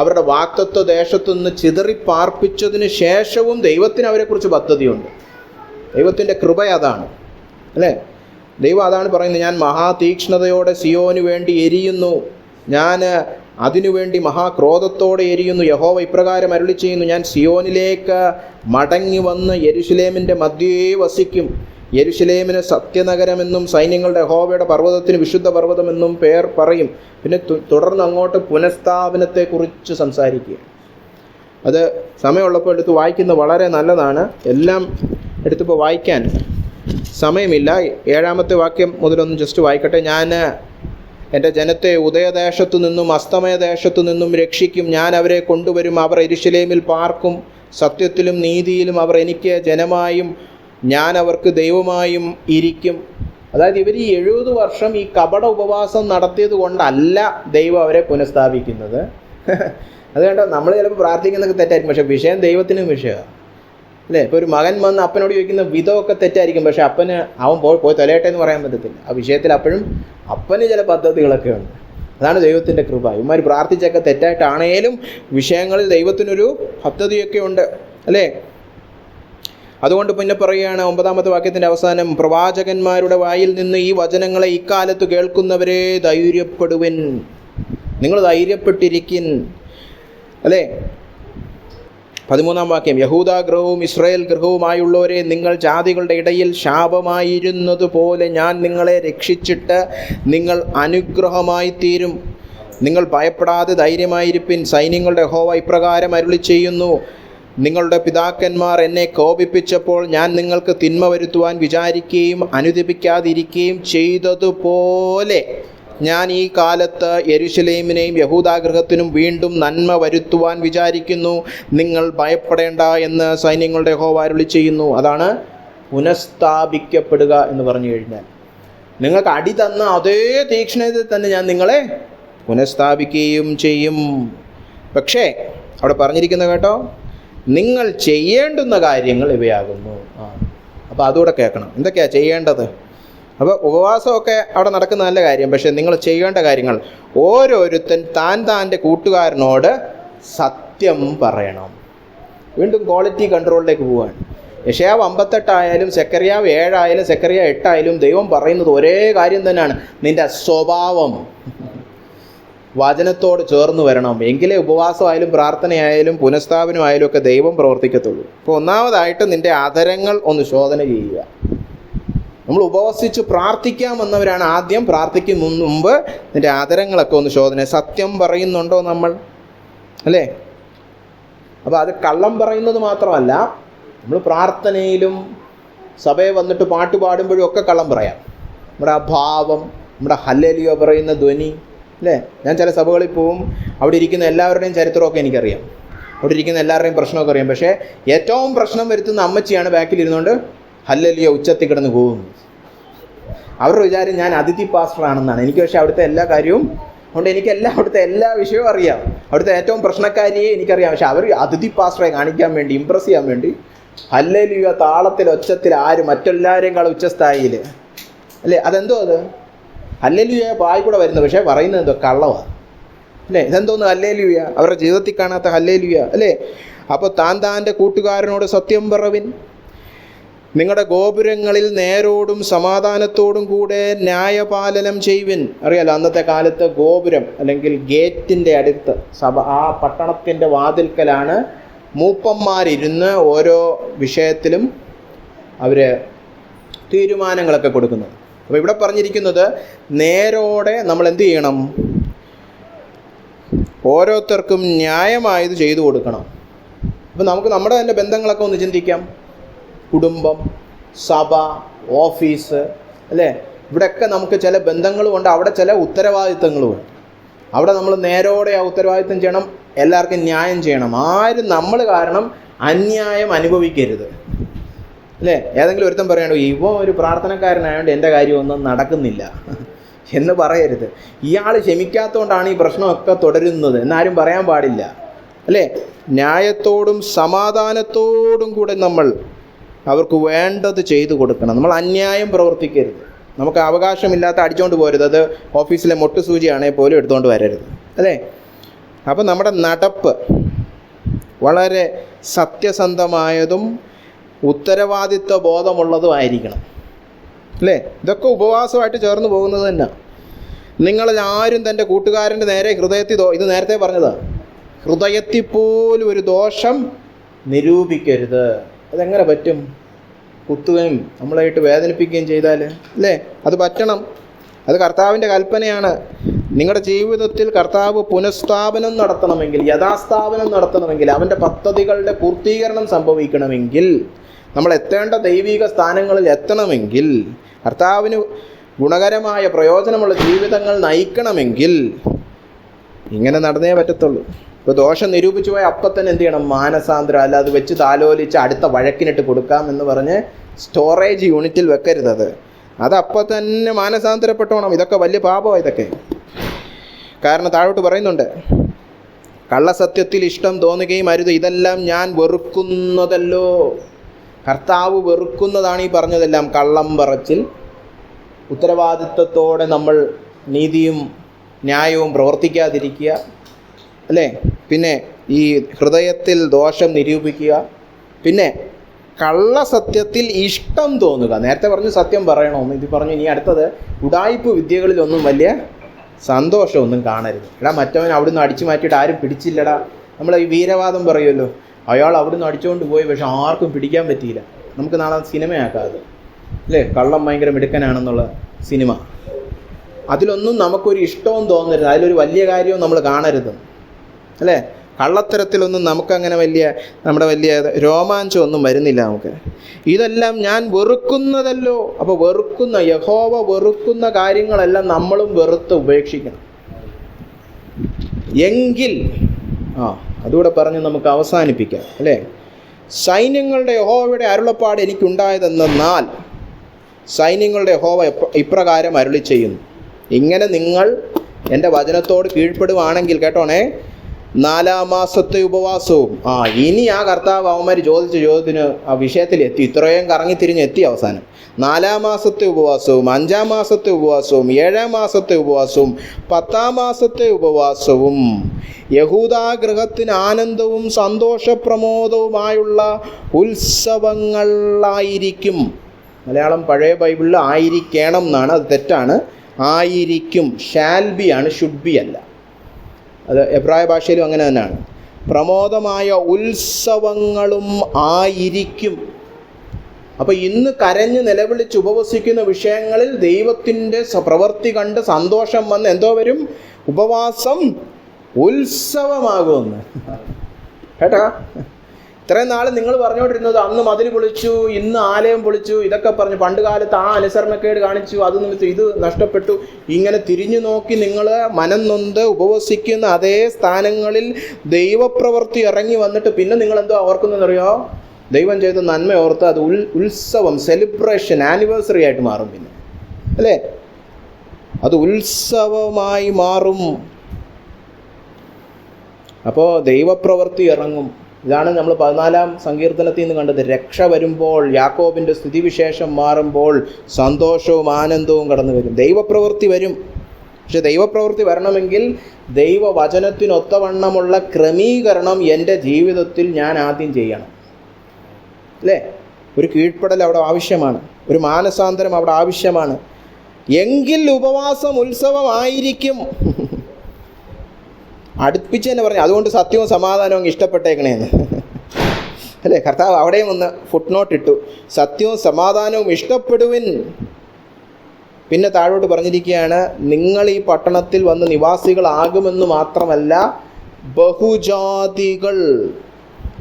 അവരുടെ വാഗ്ദത്ത ദേശത്തു നിന്ന് ചിതറിപ്പാർപ്പിച്ചതിന് ശേഷവും ദൈവത്തിന് അവരെക്കുറിച്ച് പദ്ധതിയുണ്ട്. ദൈവത്തിൻ്റെ കൃപ അതാണ് അല്ലേ? ദൈവം അതാണ് പറയുന്നത്, ഞാൻ മഹാതീക്ഷ്ണതയോടെ സിയോന് വേണ്ടി എരിയുന്നു, ഞാൻ അതിനുവേണ്ടി മഹാക്രോധത്തോടെ എരിയുന്നു. യഹോവ ഇപ്രകാരം അരുളി ചെയ്യുന്നു, ഞാൻ സിയോനിലേക്ക് മടങ്ങി വന്ന് യെരുശലേമിൻ്റെ മധ്യേ വസിക്കും. യെരുശലേമിന് സത്യനഗരമെന്നും സൈന്യങ്ങളുടെ യഹോവയുടെ പർവ്വതത്തിന് വിശുദ്ധ പർവ്വതമെന്നും പേർ പറയും. പിന്നെ തുടർന്ന് അങ്ങോട്ട് പുനഃസ്ഥാപനത്തെക്കുറിച്ച് സംസാരിക്കുക. അത് സമയമുള്ളപ്പോൾ എടുത്ത് വായിക്കുന്നത് വളരെ നല്ലതാണ്. എല്ലാം എടുത്തിപ്പോൾ വായിക്കാൻ സമയമില്ല. 7-ാമത്തെ വാക്യം മുതലൊന്ന് ജസ്റ്റ് വായിക്കട്ടെ. ഞാൻ എൻ്റെ ജനത്തെ ഉദയദേശത്തു നിന്നും അസ്തമയദേശത്തു നിന്നും രക്ഷിക്കും. ഞാൻ അവരെ കൊണ്ടുവരും, അവർ യെരുശലേമിൽ പാർക്കും. സത്യത്തിലും നീതിയിലും അവർ എനിക്ക് ജനമായും ഞാൻ അവർക്ക് ദൈവമായും ഇരിക്കും. അതായത് ഇവർ ഈ 70 വർഷം ഈ കപട ഉപവാസം നടത്തിയത് കൊണ്ടല്ല ദൈവം അവരെ പുനഃസ്ഥാപിക്കുന്നത്. അതുകൊണ്ട് നമ്മൾ ചിലപ്പോൾ പ്രാർത്ഥിക്കുന്നതൊക്കെ തെറ്റായിരിക്കും, പക്ഷെ വിഷയം ദൈവത്തിനും വിഷയമാണ് അല്ലേ? ഇപ്പോൾ ഒരു മകൻ വന്ന് അപ്പനോട് ചോദിക്കുന്ന വിധമൊക്കെ തെറ്റായിരിക്കും, പക്ഷെ അപ്പന് അവൻ പോയി തൊലയട്ടെ എന്ന് പറയാൻ പറ്റത്തില്ല. ആ വിഷയത്തിൽ അപ്പോഴും അപ്പന് ചില പദ്ധതികളൊക്കെ ഉണ്ട്. അതാണ് ദൈവത്തിൻ്റെ കൃപ. ഇവന്മാർ പ്രാർത്ഥിച്ചൊക്കെ തെറ്റായിട്ടാണേലും വിഷയങ്ങളിൽ ദൈവത്തിനൊരു പദ്ധതിയൊക്കെ ഉണ്ട് അല്ലേ? അതുകൊണ്ട് പിന്നെ പറയുകയാണ് 9-ാമത്തെ വാക്യത്തിൻ്റെ അവസാനം, പ്രവാചകന്മാരുടെ വായിൽ നിന്ന് ഈ വചനങ്ങളെ ഇക്കാലത്ത് കേൾക്കുന്നവരെ ധൈര്യപ്പെടുവിൻ, നിങ്ങൾ ധൈര്യപ്പെട്ടിരിക്കിൻ അല്ലേ? 13-ാം വാക്യം, യഹൂദ ഗൃഹവും ഇസ്രായേൽ ഗൃഹവുമായുള്ളവരെ, നിങ്ങൾ ജാതികളുടെ ഇടയിൽ ശാപമായിരുന്നതുപോലെ ഞാൻ നിങ്ങളെ രക്ഷിച്ചിട്ട് നിങ്ങൾ അനുഗ്രഹമായി തീരും. നിങ്ങൾ ഭയപ്പെടാതെ ധൈര്യമായിരിപ്പിൻ. സൈന്യങ്ങളുടെ യഹോവ ഇപ്രകാരം അരുളി ചെയ്യുന്നു, നിങ്ങളുടെ പിതാക്കന്മാർ എന്നെ കോപിപ്പിച്ചപ്പോൾ ഞാൻ നിങ്ങൾക്ക് തിന്മ വരുത്തുവാൻ വിചാരിക്കുകയും അനുദപിക്കാതിരിക്കുകയും ചെയ്തതുപോലെ ഞാൻ ഈ കാലത്ത് യെരുശലേമിനെയും യഹൂദാഗൃഹത്തിനും വീണ്ടും നന്മ വരുത്തുവാൻ വിചാരിക്കുന്നു. നിങ്ങൾ ഭയപ്പെടേണ്ട എന്ന് സൈന്യങ്ങളുടെ യഹോവ അരുളി ചെയ്യുന്നു. അതാണ് പുനഃസ്ഥാപിക്കപ്പെടുക എന്ന് പറഞ്ഞു കഴിഞ്ഞാൽ. നിങ്ങൾക്ക് അടി തന്ന അതേ തീക്ഷ്ണതയിൽ തന്നെ ഞാൻ നിങ്ങളെ പുനഃസ്ഥാപിക്കുകയും ചെയ്യും. പക്ഷേ അവിടെ പറഞ്ഞിരിക്കുന്നത് കേട്ടോ, നിങ്ങൾ ചെയ്യേണ്ടുന്ന കാര്യങ്ങൾ ഇവയാകുന്നു. അപ്പോൾ അതുകൂടെ കേൾക്കണം. എന്തൊക്കെയാണ് ചെയ്യേണ്ടത്? അപ്പോൾ ഉപവാസമൊക്കെ അവിടെ നടക്കുന്ന നല്ല കാര്യം, പക്ഷേ നിങ്ങൾ ചെയ്യേണ്ട കാര്യങ്ങൾ, ഓരോരുത്തൻ താൻ്റെ കൂട്ടുകാരനോട് സത്യം പറയണം. വീണ്ടും ക്വാളിറ്റി കൺട്രോളിലേക്ക് പോവുകയാണ്. യെശയ്യാവ് 58 ആയാലും സെക്കറിയാവ് 7 ആയാലും സെക്കറിയ 8 ആയാലും ദൈവം പറയുന്നത് ഒരേ കാര്യം തന്നെയാണ്, നിൻ്റെ സ്വഭാവം വചനത്തോട് ചേർന്ന് വരണം. എങ്കിലേ ഉപവാസമായാലും പ്രാർത്ഥനയായാലും പുനഃസ്ഥാപനമായാലും ഒക്കെ ദൈവം പ്രവർത്തിക്കത്തുള്ളൂ. അപ്പോൾ ഒന്നാമതായിട്ട് നിൻ്റെ അധരങ്ങൾ ഒന്ന് ശോധന ചെയ്യുക. നമ്മൾ ഉപവസിച്ച് പ്രാർത്ഥിക്കാമെന്നവരാണ് ആദ്യം. പ്രാർത്ഥിക്കും മുമ്പ് നിൻ്റെ ആദരങ്ങളൊക്കെ ഒന്ന് ശോധന. സത്യം പറയുന്നുണ്ടോ നമ്മൾ അല്ലേ? അപ്പോൾ അത് കള്ളം പറയുന്നത് മാത്രമല്ല, നമ്മൾ പ്രാർത്ഥനയിലും സഭയെ വന്നിട്ട് പാട്ട് പാടുമ്പോഴും ഒക്കെ കള്ളം പറയാം. നമ്മുടെ ആ ഭാവം, നമ്മുടെ ഹല്ലേലൂയ പറയുന്ന ധ്വനി അല്ലേ? ഞാൻ ചില സഭകളിൽ പോവും, അവിടെ ഇരിക്കുന്ന എല്ലാവരുടെയും ചരിത്രമൊക്കെ എനിക്കറിയാം. അവിടെ ഇരിക്കുന്ന എല്ലാവരുടെയും പ്രശ്നമൊക്കെ അറിയാം. പക്ഷേ ഏറ്റവും പ്രശ്നം വരുത്തുന്ന അമ്മച്ചിയാണ് ബാക്കിലിരുന്നുകൊണ്ട് ഹല്ലേലൂയ ഉച്ചത്തിൽ കിടന്ന് പോകുന്നത്. അവരുടെ വിചാരം ഞാൻ അതിഥി പാസ്റ്ററാണെന്നാണ്. എനിക്ക് പക്ഷേ അവിടുത്തെ എല്ലാ കാര്യവും അതുകൊണ്ട് എനിക്ക് അവിടുത്തെ എല്ലാ വിഷയവും അറിയാം. അവിടുത്തെ ഏറ്റവും പ്രശ്നക്കാരിയെ എനിക്കറിയാം. പക്ഷെ അവർ അതിഥി പാസ്റ്ററെ കാണിക്കാൻ വേണ്ടി, ഇമ്പ്രസ് ചെയ്യാൻ വേണ്ടി ഹല്ലേലൂയ താളത്തിൽ ഒച്ചത്തിൽ മറ്റെല്ലാവരെയും കാളും ഉച്ചസ്ഥായിയിൽ അല്ലേ. അതെന്തോ അത് ഹല്ലേലൂയ വായി കൂടെ വരുന്നത്, പക്ഷേ പറയുന്നത് എന്തോ കള്ളമാണ് അല്ലേ. ഇതെന്തോന്ന് ഹല്ലേലൂയ, അവരുടെ ജീവിതത്തിൽ കാണാത്ത ഹല്ലേലൂയ അല്ലേ. അപ്പോൾ താൻ്റെ കൂട്ടുകാരനോട് സത്യം പറവിൻ, നിങ്ങളുടെ ഗോപുരങ്ങളിൽ നേരോടും സമാധാനത്തോടും കൂടെ ന്യായപാലനം ചെയ്യുവിൻ. അറിയാലോ, അന്നത്തെ കാലത്ത് ഗോപുരം അല്ലെങ്കിൽ ഗേറ്റിൻ്റെ അടുത്ത് ആ പട്ടണത്തിൻ്റെ വാതിൽക്കലാണ് മൂപ്പന്മാരിരുന്ന് ഓരോ വിഷയത്തിലും അവർ തീരുമാനങ്ങളൊക്കെ കൊടുക്കുന്നത്. അപ്പോൾ ഇവിടെ പറഞ്ഞിരിക്കുന്നത് നേരോടെ നമ്മൾ എന്ത് ചെയ്യണം, ഓരോരുത്തർക്കും ന്യായമായത് ചെയ്തു കൊടുക്കണം. അപ്പോൾ നമുക്ക് നമ്മുടെ തന്നെ ബന്ധങ്ങളൊക്കെ ഒന്ന് ചിന്തിക്കാം. കുടുംബം, സഭ, ഓഫീസ് അല്ലേ, ഇവിടെയൊക്കെ നമുക്ക് ചില ബന്ധങ്ങളുമുണ്ട്, അവിടെ ചില ഉത്തരവാദിത്തങ്ങളുമുണ്ട്. അവിടെ നമ്മൾ നേരോടെ ആ ഉത്തരവാദിത്തം ചെയ്യണം, എല്ലാവർക്കും ന്യായം ചെയ്യണം. ആരും നമ്മൾ കാരണം അന്യായം അനുഭവിക്കരുത് അല്ലേ. ഏതെങ്കിലും ഒരുത്തൻ പറയണോ ഇവ ഒരു പ്രാർത്ഥനക്കാരനായതുകൊണ്ട് എൻ്റെ കാര്യമൊന്നും നടക്കുന്നില്ല എന്ന് പറയരുത്. ഇയാൾ ക്ഷമിക്കാത്തതുകൊണ്ടാണ് ഈ പ്രശ്നമൊക്കെ തുടരുന്നത് എന്നാരും പറയാൻ പാടില്ല അല്ലേ. ന്യായത്തോടും സമാധാനത്തോടും കൂടെ നമ്മൾ അവർക്ക് വേണ്ടത് ചെയ്തു കൊടുക്കണം. നമ്മൾ അന്യായം പ്രവർത്തിക്കരുത്. നമുക്ക് അവകാശമില്ലാത്ത അടിച്ചുകൊണ്ട് പോരുത്. അത് ഓഫീസിലെ മൊട്ടുസൂചിയാണെങ്കിൽ പോലും എടുത്തുകൊണ്ട് വരരുത് അല്ലേ. അപ്പം നമ്മുടെ നടപ്പ് വളരെ സത്യസന്ധമായതും ഉത്തരവാദിത്വ ബോധമുള്ളതും ആയിരിക്കണം അല്ലേ. ഇതൊക്കെ ഉപവാസമായിട്ട് ചേർന്ന് പോകുന്നത് തന്നെ. നിങ്ങളിൽ ആരും തൻ്റെ കൂട്ടുകാരൻ്റെ നേരെ ഹൃദയത്തിൽ ഇത് നേരത്തെ പറഞ്ഞതാണ്, ഹൃദയത്തിൽ പോലും ഒരു ദോഷം നിരൂപിക്കരുത്. അതെങ്ങനെ പറ്റും? കുത്തുകയും നമ്മളായിട്ട് വേദനിപ്പിക്കുകയും ചെയ്താൽ അല്ലേ, അത് പറ്റണം. അത് കർത്താവിൻ്റെ കൽപ്പനയാണ്. നിങ്ങളുടെ ജീവിതത്തിൽ കർത്താവ് പുനഃസ്ഥാപനം നടത്തണമെങ്കിൽ, യഥാസ്ഥാപനം നടത്തണമെങ്കിൽ, അവൻ്റെ പദ്ധതികളുടെ പൂർത്തീകരണം സംഭവിക്കണമെങ്കിൽ, നമ്മൾ എത്തേണ്ട ദൈവിക സ്ഥാനങ്ങളിൽ എത്തണമെങ്കിൽ, കർത്താവിന് ഗുണകരമായ പ്രയോജനമുള്ള ജീവിതങ്ങൾ നയിക്കണമെങ്കിൽ ഇങ്ങനെ നടന്നേ പറ്റത്തുള്ളൂ. ഇപ്പോൾ ദോഷം നിരൂപിച്ചു പോയ അപ്പം തന്നെ എന്ത് ചെയ്യണം? മാനസാന്തരം. അല്ല അത് വെച്ച് താലോലിച്ച് അടുത്ത വഴക്കിനിട്ട് കൊടുക്കാം എന്ന് പറഞ്ഞ് സ്റ്റോറേജ് യൂണിറ്റിൽ വെക്കരുതത്. അതപ്പം തന്നെ മാനസാന്തരപ്പെട്ടോണം. ഇതൊക്കെ വലിയ പാപമാണ് ഇതൊക്കെ. കാരണം താഴോട്ട് പറയുന്നുണ്ട്, കള്ളസത്യത്തിൽ ഇഷ്ടം തോന്നുകയും അരുത്, ഇതെല്ലാം ഞാൻ വെറുക്കുന്നതല്ലോ. കർത്താവ് വെറുക്കുന്നതാണ് ഈ പറഞ്ഞതെല്ലാം. കള്ളം പറച്ചിൽ, ഉത്തരവാദിത്വത്തോടെ നമ്മൾ നീതിയും ന്യായവും പ്രവർത്തിക്കാതിരിക്കുക അല്ലേ, പിന്നെ ഈ ഹൃദയത്തിൽ ദോഷം നിരൂപിക്കുക, പിന്നെ കള്ളസത്യത്തിൽ ഇഷ്ടം തോന്നുക. നേരത്തെ പറഞ്ഞു സത്യം പറയണമെന്ന്, ഇത് പറഞ്ഞു ഇനി അടുത്തത് ഉഡായിപ്പ് വിദ്യകളിലൊന്നും വലിയ സന്തോഷമൊന്നും കാണരുത്. എടാ മറ്റവൻ അവിടുന്ന് അടിച്ചു മാറ്റിയിട്ട് ആരും പിടിച്ചില്ലടാ. നമ്മൾ ഈ വീരവാദം പറയുമല്ലോ, അയാൾ അവിടുന്ന് അടിച്ചുകൊണ്ട് പോയി പക്ഷെ ആർക്കും പിടിക്കാൻ പറ്റിയില്ല. നമുക്ക് നാളെ സിനിമയാക്കാതെ അല്ലേ, കള്ളം ഭയങ്കര മിടുക്കനാണെന്നുള്ള സിനിമ. അതിലൊന്നും നമുക്കൊരു ഇഷ്ടവും തോന്നരുത്, അതിലൊരു വലിയ കാര്യവും നമ്മൾ കാണരുത് അല്ലേ. കള്ളത്തരത്തിലൊന്നും നമുക്കങ്ങനെ വലിയ രോമാഞ്ചമൊന്നും വരുന്നില്ല നമുക്ക്. ഇതെല്ലാം ഞാൻ വെറുക്കുന്നതല്ലോ. അപ്പോൾ യഹോവ വെറുക്കുന്ന കാര്യങ്ങളെല്ലാം നമ്മളും വെറുത്ത് ഉപേക്ഷിക്കണം. എങ്കിൽ അതുകൂടെ പറഞ്ഞ് നമുക്ക് അവസാനിപ്പിക്കാം അല്ലേ. സൈന്യങ്ങളുടെ യഹോവയുടെ അരുളപ്പാട് എനിക്കുണ്ടായതെന്നാൽ സൈന്യങ്ങളുടെ യഹോവ ഇപ്രകാരം അരുളി ചെയ്യുന്നു, ഇങ്ങനെ നിങ്ങൾ എൻ്റെ വചനത്തോട് കീഴ്പ്പെടുവാണെങ്കിൽ, കേട്ടോണേ, 4 മാസത്തെ ഉപവാസവും. ഇനി ആ കർത്താവ് അവന്മാർ ചോദിച്ച ചോദ്യത്തിന് ആ വിഷയത്തിലെത്തി, ഇത്രയും കറങ്ങിത്തിരിഞ്ഞെത്തി അവസാനം. 4 മാസത്തെ ഉപവാസവും 5 മാസത്തെ ഉപവാസവും 7 മാസത്തെ ഉപവാസവും 10 മാസത്തെ ഉപവാസവും യഹൂദാഗൃഹത്തിന് ആനന്ദവും സന്തോഷപ്രമോദവുമായുള്ള ഉത്സവങ്ങളായിരിക്കും. മലയാളം പഴയ ബൈബിളിൽ ആയിരിക്കണം എന്നാണ്, അത് തെറ്റാണ്. ആയിരിക്കും, ഷാൽ ബി ആണ്, ഷുഡ് ബി അല്ല. അത് എബ്രായ ഭാഷയിലും അങ്ങനെ തന്നെയാണ്. പ്രമോദമായ ഉത്സവങ്ങളും ആയിരിക്കും. അപ്പോൾ ഇന്ന് കരഞ്ഞ് നിലവിളിച്ച് ഉപവസിക്കുന്ന വിഷയങ്ങളിൽ ദൈവത്തിൻ്റെ പ്രവൃത്തി കണ്ട് സന്തോഷം വന്ന് എന്തോ വരും? ഉപവാസം ഉത്സവമാകുമെന്ന് കേട്ടാ. ഇത്രയും നാൾ നിങ്ങൾ പറഞ്ഞുകൊണ്ടിരുന്നത് അന്ന് മതിൽ പൊളിച്ചു, ഇന്ന് ആലയം പൊളിച്ചു, ഇതൊക്കെ പറഞ്ഞു, പണ്ട് കാലത്ത് ആ അനുസരണക്കേട് കാണിച്ചു, അത് നിമിത്തം ഇത് നഷ്ടപ്പെട്ടു. ഇങ്ങനെ തിരിഞ്ഞു നോക്കി നിങ്ങൾ മനം നൊന്ത് ഉപവസിക്കുന്ന അതേ സ്ഥാനങ്ങളിൽ ദൈവപ്രവൃത്തി ഇറങ്ങി വന്നിട്ട് പിന്നെ നിങ്ങൾ എന്തോ ഓർക്കുന്നതെന്നറിയോ? ദൈവം ചെയ്ത നന്മ ഓർത്ത് അത് ഉത്സവം, സെലിബ്രേഷൻ, ആനിവേഴ്സറി ആയിട്ട് മാറും. പിന്നെ അല്ലേ, അത് ഉത്സവമായി മാറും. അപ്പോൾ ദൈവപ്രവൃത്തി ഇറങ്ങും. ഇതാണ് നമ്മൾ 14-ാം സങ്കീർത്തനത്തിൽ നിന്ന് കണ്ടത്. രക്ഷ വരുമ്പോൾ, യാക്കോബിൻ്റെ സ്ഥിതിവിശേഷം മാറുമ്പോൾ സന്തോഷവും ആനന്ദവും കടന്നു വരും. ദൈവപ്രവൃത്തി വരും. പക്ഷെ ദൈവപ്രവൃത്തി വരണമെങ്കിൽ ദൈവവചനത്തിനൊത്തവണ്ണമുള്ള ക്രമീകരണം എൻ്റെ ജീവിതത്തിൽ ഞാൻ ആദ്യം ചെയ്യണം. അല്ലേ? ഒരു കീഴ്പ്പെടൽ അവിടെ ആവശ്യമാണ്, ഒരു മാനസാന്തരം അവിടെ ആവശ്യമാണ്. എങ്കിൽ ഉപവാസം ഉത്സവമായിരിക്കും. അടുപ്പിച്ച് തന്നെ പറഞ്ഞു. അതുകൊണ്ട് സത്യവും സമാധാനവും ഇഷ്ടപ്പെട്ടേക്കണേന്ന്, അല്ലേ? കർത്താവ് അവിടെയും ഒന്ന് ഫുട് നോട്ട് ഇട്ടു, സത്യവും സമാധാനവും ഇഷ്ടപ്പെടുവിൻ. പിന്നെ താഴോട്ട് പറഞ്ഞിരിക്കുകയാണ്, നിങ്ങൾ ഈ പട്ടണത്തിൽ വന്ന് നിവാസികളാകുമെന്ന് മാത്രമല്ല ബഹുജാതികൾ,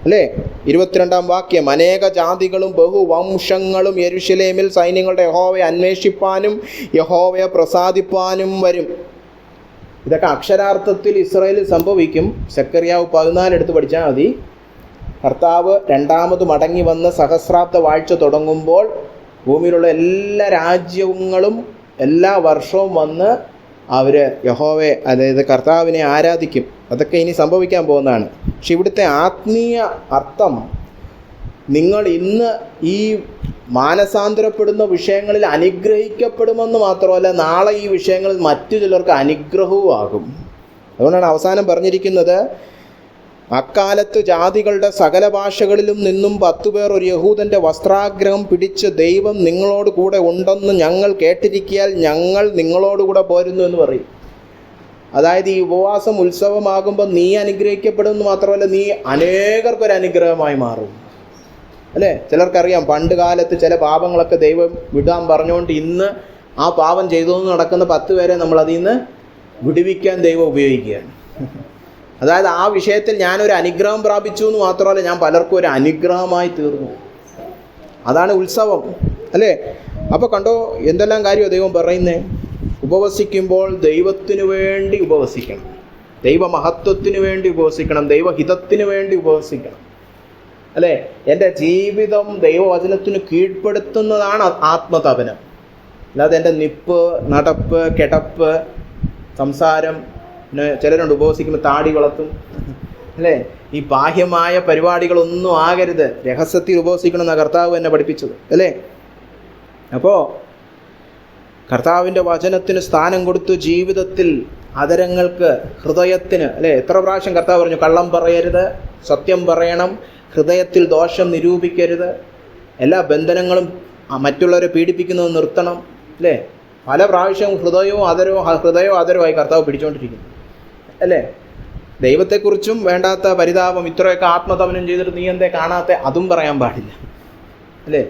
അല്ലേ? 22-ാം വാക്യം, അനേക ജാതികളും ബഹുവംശങ്ങളും യെരൂശലേമിൽ സൈന്യങ്ങളുടെ യഹോവയെ അന്വേഷിപ്പാനും യഹോവയെ പ്രസാദിപ്പാനും വരും. ഇതൊക്കെ അക്ഷരാർത്ഥത്തിൽ ഇസ്രായേലിൽ സംഭവിക്കും. സെക്കറിയാവ് 14 എടുത്ത് പഠിച്ചാൽ മതി. കർത്താവ് രണ്ടാമത് മടങ്ങി വന്ന് സഹസ്രാബ്ദ വാഴ്ച തുടങ്ങുമ്പോൾ ഭൂമിയിലുള്ള എല്ലാ രാജ്യങ്ങളും എല്ലാ വർഷവും വന്ന് അവർ യഹോവയെ, അതായത് കർത്താവിനെ ആരാധിക്കും. അതൊക്കെ ഇനി സംഭവിക്കാൻ പോകുന്നതാണ്. പക്ഷെ ഇവിടുത്തെ ആത്മീയ അർത്ഥം, നിങ്ങൾ ഇന്ന് ഈ മാനസാന്തരപ്പെടുന്ന വിഷയങ്ങളിൽ അനുഗ്രഹിക്കപ്പെടുമെന്ന് മാത്രമല്ല, നാളെ ഈ വിഷയങ്ങളിൽ മറ്റു ചിലർക്ക് അനുഗ്രഹവും ആകും. അതുകൊണ്ടാണ് അവസാനം പറഞ്ഞിരിക്കുന്നത്, അക്കാലത്ത് ജാതികളുടെ സകല ഭാഷകളിലും നിന്നും 10 പേർ ഒരു യഹൂദൻ്റെ വസ്ത്രാഗ്രഹം പിടിച്ച് ദൈവം നിങ്ങളോട് കൂടെ ഉണ്ടെന്ന് ഞങ്ങൾ കേട്ടിരിക്കിയാൽ ഞങ്ങൾ നിങ്ങളോടുകൂടെ പോരുന്നു എന്ന് പറയും. അതായത് ഈ ഉപവാസം ഉത്സവമാകുമ്പോൾ നീ അനുഗ്രഹിക്കപ്പെടുമെന്ന് മാത്രമല്ല, നീ അനേകർക്കൊരു അനുഗ്രഹമായി മാറും. അല്ലേ? ചിലർക്കറിയാം, പണ്ട് കാലത്ത് ചില പാപങ്ങളൊക്കെ ദൈവം വിടാൻ പറഞ്ഞുകൊണ്ട് ഇന്ന് ആ പാപം ചെയ്തു നടക്കുന്ന 10 പേരെ നമ്മൾ അതിൽ നിന്ന് വിടുവിക്കാൻ ദൈവം ഉപയോഗിക്കുകയാണ്. അതായത് ആ വിഷയത്തിൽ ഞാനൊരു അനുഗ്രഹം പ്രാപിച്ചു എന്ന് മാത്രമല്ല, ഞാൻ പലർക്കും ഒരു അനുഗ്രഹമായി തീർന്നു. അതാണ് ഉത്സവം, അല്ലേ? അപ്പോൾ കണ്ടോ എന്തെല്ലാം കാര്യമാണ് ദൈവം പറയുന്നത്. ഉപവസിക്കുമ്പോൾ ദൈവത്തിന് വേണ്ടി ഉപവസിക്കണം, ദൈവമഹത്വത്തിന് വേണ്ടി ഉപവസിക്കണം, ദൈവഹിതത്തിന് വേണ്ടി ഉപവസിക്കണം, അല്ലേ? എൻ്റെ ജീവിതം ദൈവവചനത്തിന് കീഴ്പ്പെടുത്തുന്നതാണ് ആത്മതപനം. അല്ലാതെ എൻ്റെ നിപ്പ്, നടപ്പ്, കിടപ്പ്, സംസാരം, പിന്നെ ചിലരുണ്ട് ഉപവസിക്കുമ്പോൾ താടി വളർത്തും, അല്ലേ? ഈ ബാഹ്യമായ പരിപാടികളൊന്നും ആകരുത്. രഹസ്യത്തിൽ ഉപവസിക്കണമെന്നാണ് കർത്താവ് എന്നെ പഠിപ്പിച്ചത്, അല്ലേ? അപ്പോൾ കർത്താവിൻ്റെ വചനത്തിന് സ്ഥാനം കൊടുത്തു ജീവിതത്തിൽ, അതരങ്ങൾക്ക്, ഹൃദയത്തിന്, അല്ലേ? എത്ര പ്രാവശ്യം കർത്താവ് പറഞ്ഞു, കള്ളം പറയരുത്, സത്യം പറയണം, ഹൃദയത്തിൽ ദോഷം നിരൂപിക്കരുത്, എല്ലാ ബന്ധനങ്ങളും മറ്റുള്ളവരെ പീഡിപ്പിക്കുന്നത് നിർത്തണം, അല്ലേ? പല പ്രാവശ്യവും ഹൃദയവും അതരവുമായി കർത്താവ് പിടിച്ചുകൊണ്ടിരിക്കുന്നു, അല്ലേ? ദൈവത്തെക്കുറിച്ചും വേണ്ടാത്ത പരിതാപം, ഇത്രയൊക്കെ ആത്മതപനം ചെയ്തിട്ട് നീ എന്തേ കാണാത്ത, അതും പറയാൻ പാടില്ല, അല്ലേ?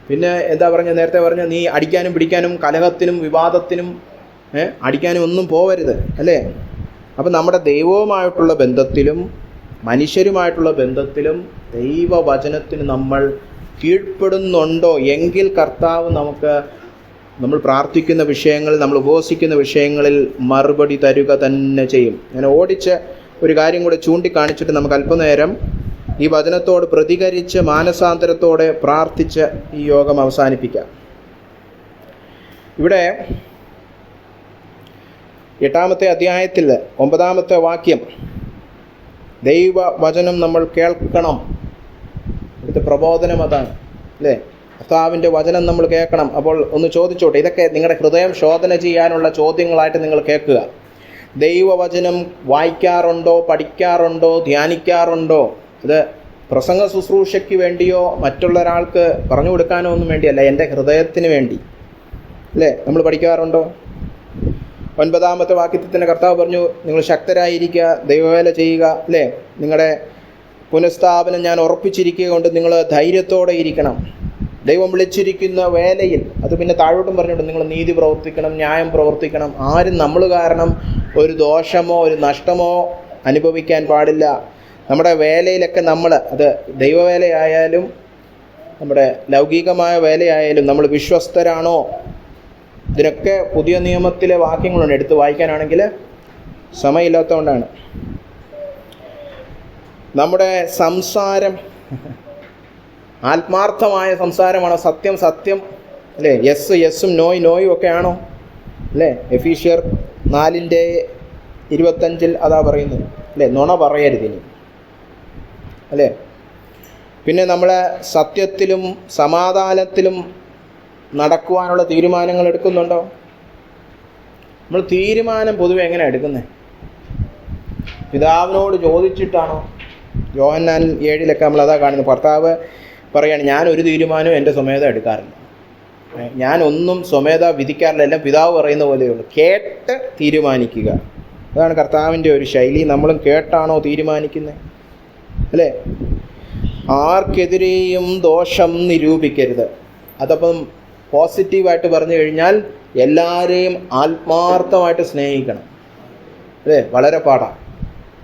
പിന്നെ എന്താ നേരത്തെ പറഞ്ഞ നീ അടിക്കാനും പിടിക്കാനും കലഹത്തിനും വിവാദത്തിനും അടിക്കാനും ഒന്നും പോവരുത്, അല്ലേ? അപ്പം നമ്മുടെ ദൈവവുമായിട്ടുള്ള ബന്ധത്തിലും മനുഷ്യരുമായിട്ടുള്ള ബന്ധത്തിലും ദൈവവചനത്തിന് നമ്മൾ കീഴ്പ്പെടുന്നുണ്ടോ എങ്കിൽ കർത്താവ് നമ്മൾ പ്രാർത്ഥിക്കുന്ന വിഷയങ്ങളിൽ, നമ്മൾ ഉപവസിക്കുന്ന വിഷയങ്ങളിൽ മറുപടി തരുക തന്നെ ചെയ്യും. ഞാൻ ഓടിച്ച് ഒരു കാര്യം കൂടെ ചൂണ്ടിക്കാണിച്ചിട്ട് നമുക്ക് അല്പനേരം ഈ വചനത്തോട് പ്രതികരിച്ച് മാനസാന്തരത്തോടെ പ്രാർത്ഥിച്ച് ഈ യോഗം അവസാനിപ്പിക്കാം. ഇവിടെ 8-ാമത്തെ അധ്യായത്തിൽ 9-ാമത്തെ വാക്യം, ദൈവവചനം നമ്മൾ കേൾക്കണം. ഇവിടുത്തെ പ്രബോധനം അതാണ്, അല്ലേ? കർത്താവിൻ്റെ വചനം നമ്മൾ കേൾക്കണം. അപ്പോൾ ഒന്ന് ചോദിച്ചോട്ടെ, ഇതൊക്കെ നിങ്ങളുടെ ഹൃദയം ശോധന ചെയ്യാനുള്ള ചോദ്യങ്ങളായിട്ട് നിങ്ങൾ കേൾക്കുക. ദൈവവചനം വായിക്കാറുണ്ടോ, പഠിക്കാറുണ്ടോ, ധ്യാനിക്കാറുണ്ടോ? ഇത് പ്രസംഗ ശുശ്രൂഷയ്ക്ക് വേണ്ടിയോ മറ്റുള്ള ഒരാൾക്ക് പറഞ്ഞു കൊടുക്കാനോ ഒന്നും വേണ്ടിയല്ല, എൻ്റെ ഹൃദയത്തിന് വേണ്ടി, അല്ലേ? നമ്മൾ പഠിക്കാറുണ്ടോ? 9-ാമത്തെ വാക്യത്തിൽ തന്നെ കർത്താവ് പറഞ്ഞു, നിങ്ങൾ ശക്തരായിരിക്കുക, ദൈവവേല ചെയ്യുക, അല്ലേ? നിങ്ങളുടെ പുനഃസ്ഥാപനം ഞാൻ ഉറപ്പിച്ചിരിക്കുക കൊണ്ട് നിങ്ങൾ ധൈര്യത്തോടെ ഇരിക്കണം. ദൈവം വിളിച്ചിരിക്കുന്ന വേലയിൽ, അത് പിന്നെ താഴോട്ടും പറഞ്ഞിട്ടുണ്ട്, നിങ്ങൾ നീതി പ്രവർത്തിക്കണം, ന്യായം പ്രവർത്തിക്കണം. ആരും നമ്മൾ കാരണം ഒരു ദോഷമോ ഒരു നഷ്ടമോ അനുഭവിക്കാൻ പാടില്ല. നമ്മുടെ വേലയിലൊക്കെ നമ്മൾ, അത് ദൈവവേലയായാലും നമ്മുടെ ലൗകികമായ വേലയായാലും നമ്മൾ വിശ്വസ്തരാണോ? ഇതിനൊക്കെ പുതിയ നിയമത്തിലെ വാക്യങ്ങളുണ്ട്. എടുത്ത് വായിക്കാനാണെങ്കിൽ സമയമില്ലാത്തതുകൊണ്ടാണ്. നമ്മുടെ സംസാരം ആത്മാർത്ഥമായ സംസാരമാണോ? സത്യം സത്യം അല്ലേ? യെസ് യെസ്സും നോയ് നോയും ഒക്കെ ആണോ അല്ലേ? എഫീഷ്യർ 4:25 അതാ പറയുന്നത് അല്ലേ? നുണ പറയരുതിനി അല്ലേ? പിന്നെ നമ്മളെ സത്യത്തിലും സമാധാനത്തിലും നടക്കുവാനുള്ള തീരുമാനങ്ങൾ എടുക്കുന്നുണ്ടോ? നമ്മൾ തീരുമാനം പൊതുവെ എങ്ങനെയാണ് എടുക്കുന്നത്? പിതാവിനോട് ചോദിച്ചിട്ടാണോ? യോഹന്നാൻ 7 നമ്മളതാ കാണുന്നത്. ഭർത്താവ് പറയാണ്, ഞാനൊരു തീരുമാനവും എൻ്റെ സ്വമേധ എടുക്കാറില്ല, ഞാനൊന്നും സ്വമേധ വിധിക്കാറില്ല, എല്ലാം പിതാവ് പറയുന്ന പോലെയുള്ളൂ. കേട്ട് തീരുമാനിക്കുക, അതാണ് കർത്താവിൻ്റെ ഒരു ശൈലി. നമ്മളും കേട്ടാണോ തീരുമാനിക്കുന്നത് അല്ലേ? ആർക്കെതിരെയും ദോഷം നിരൂപിക്കരുത്. അതപ്പം പോസിറ്റീവായിട്ട് പറഞ്ഞു കഴിഞ്ഞാൽ എല്ലാവരെയും ആത്മാർത്ഥമായിട്ട് സ്നേഹിക്കണം അല്ലേ? വളരെ പാടാണ്.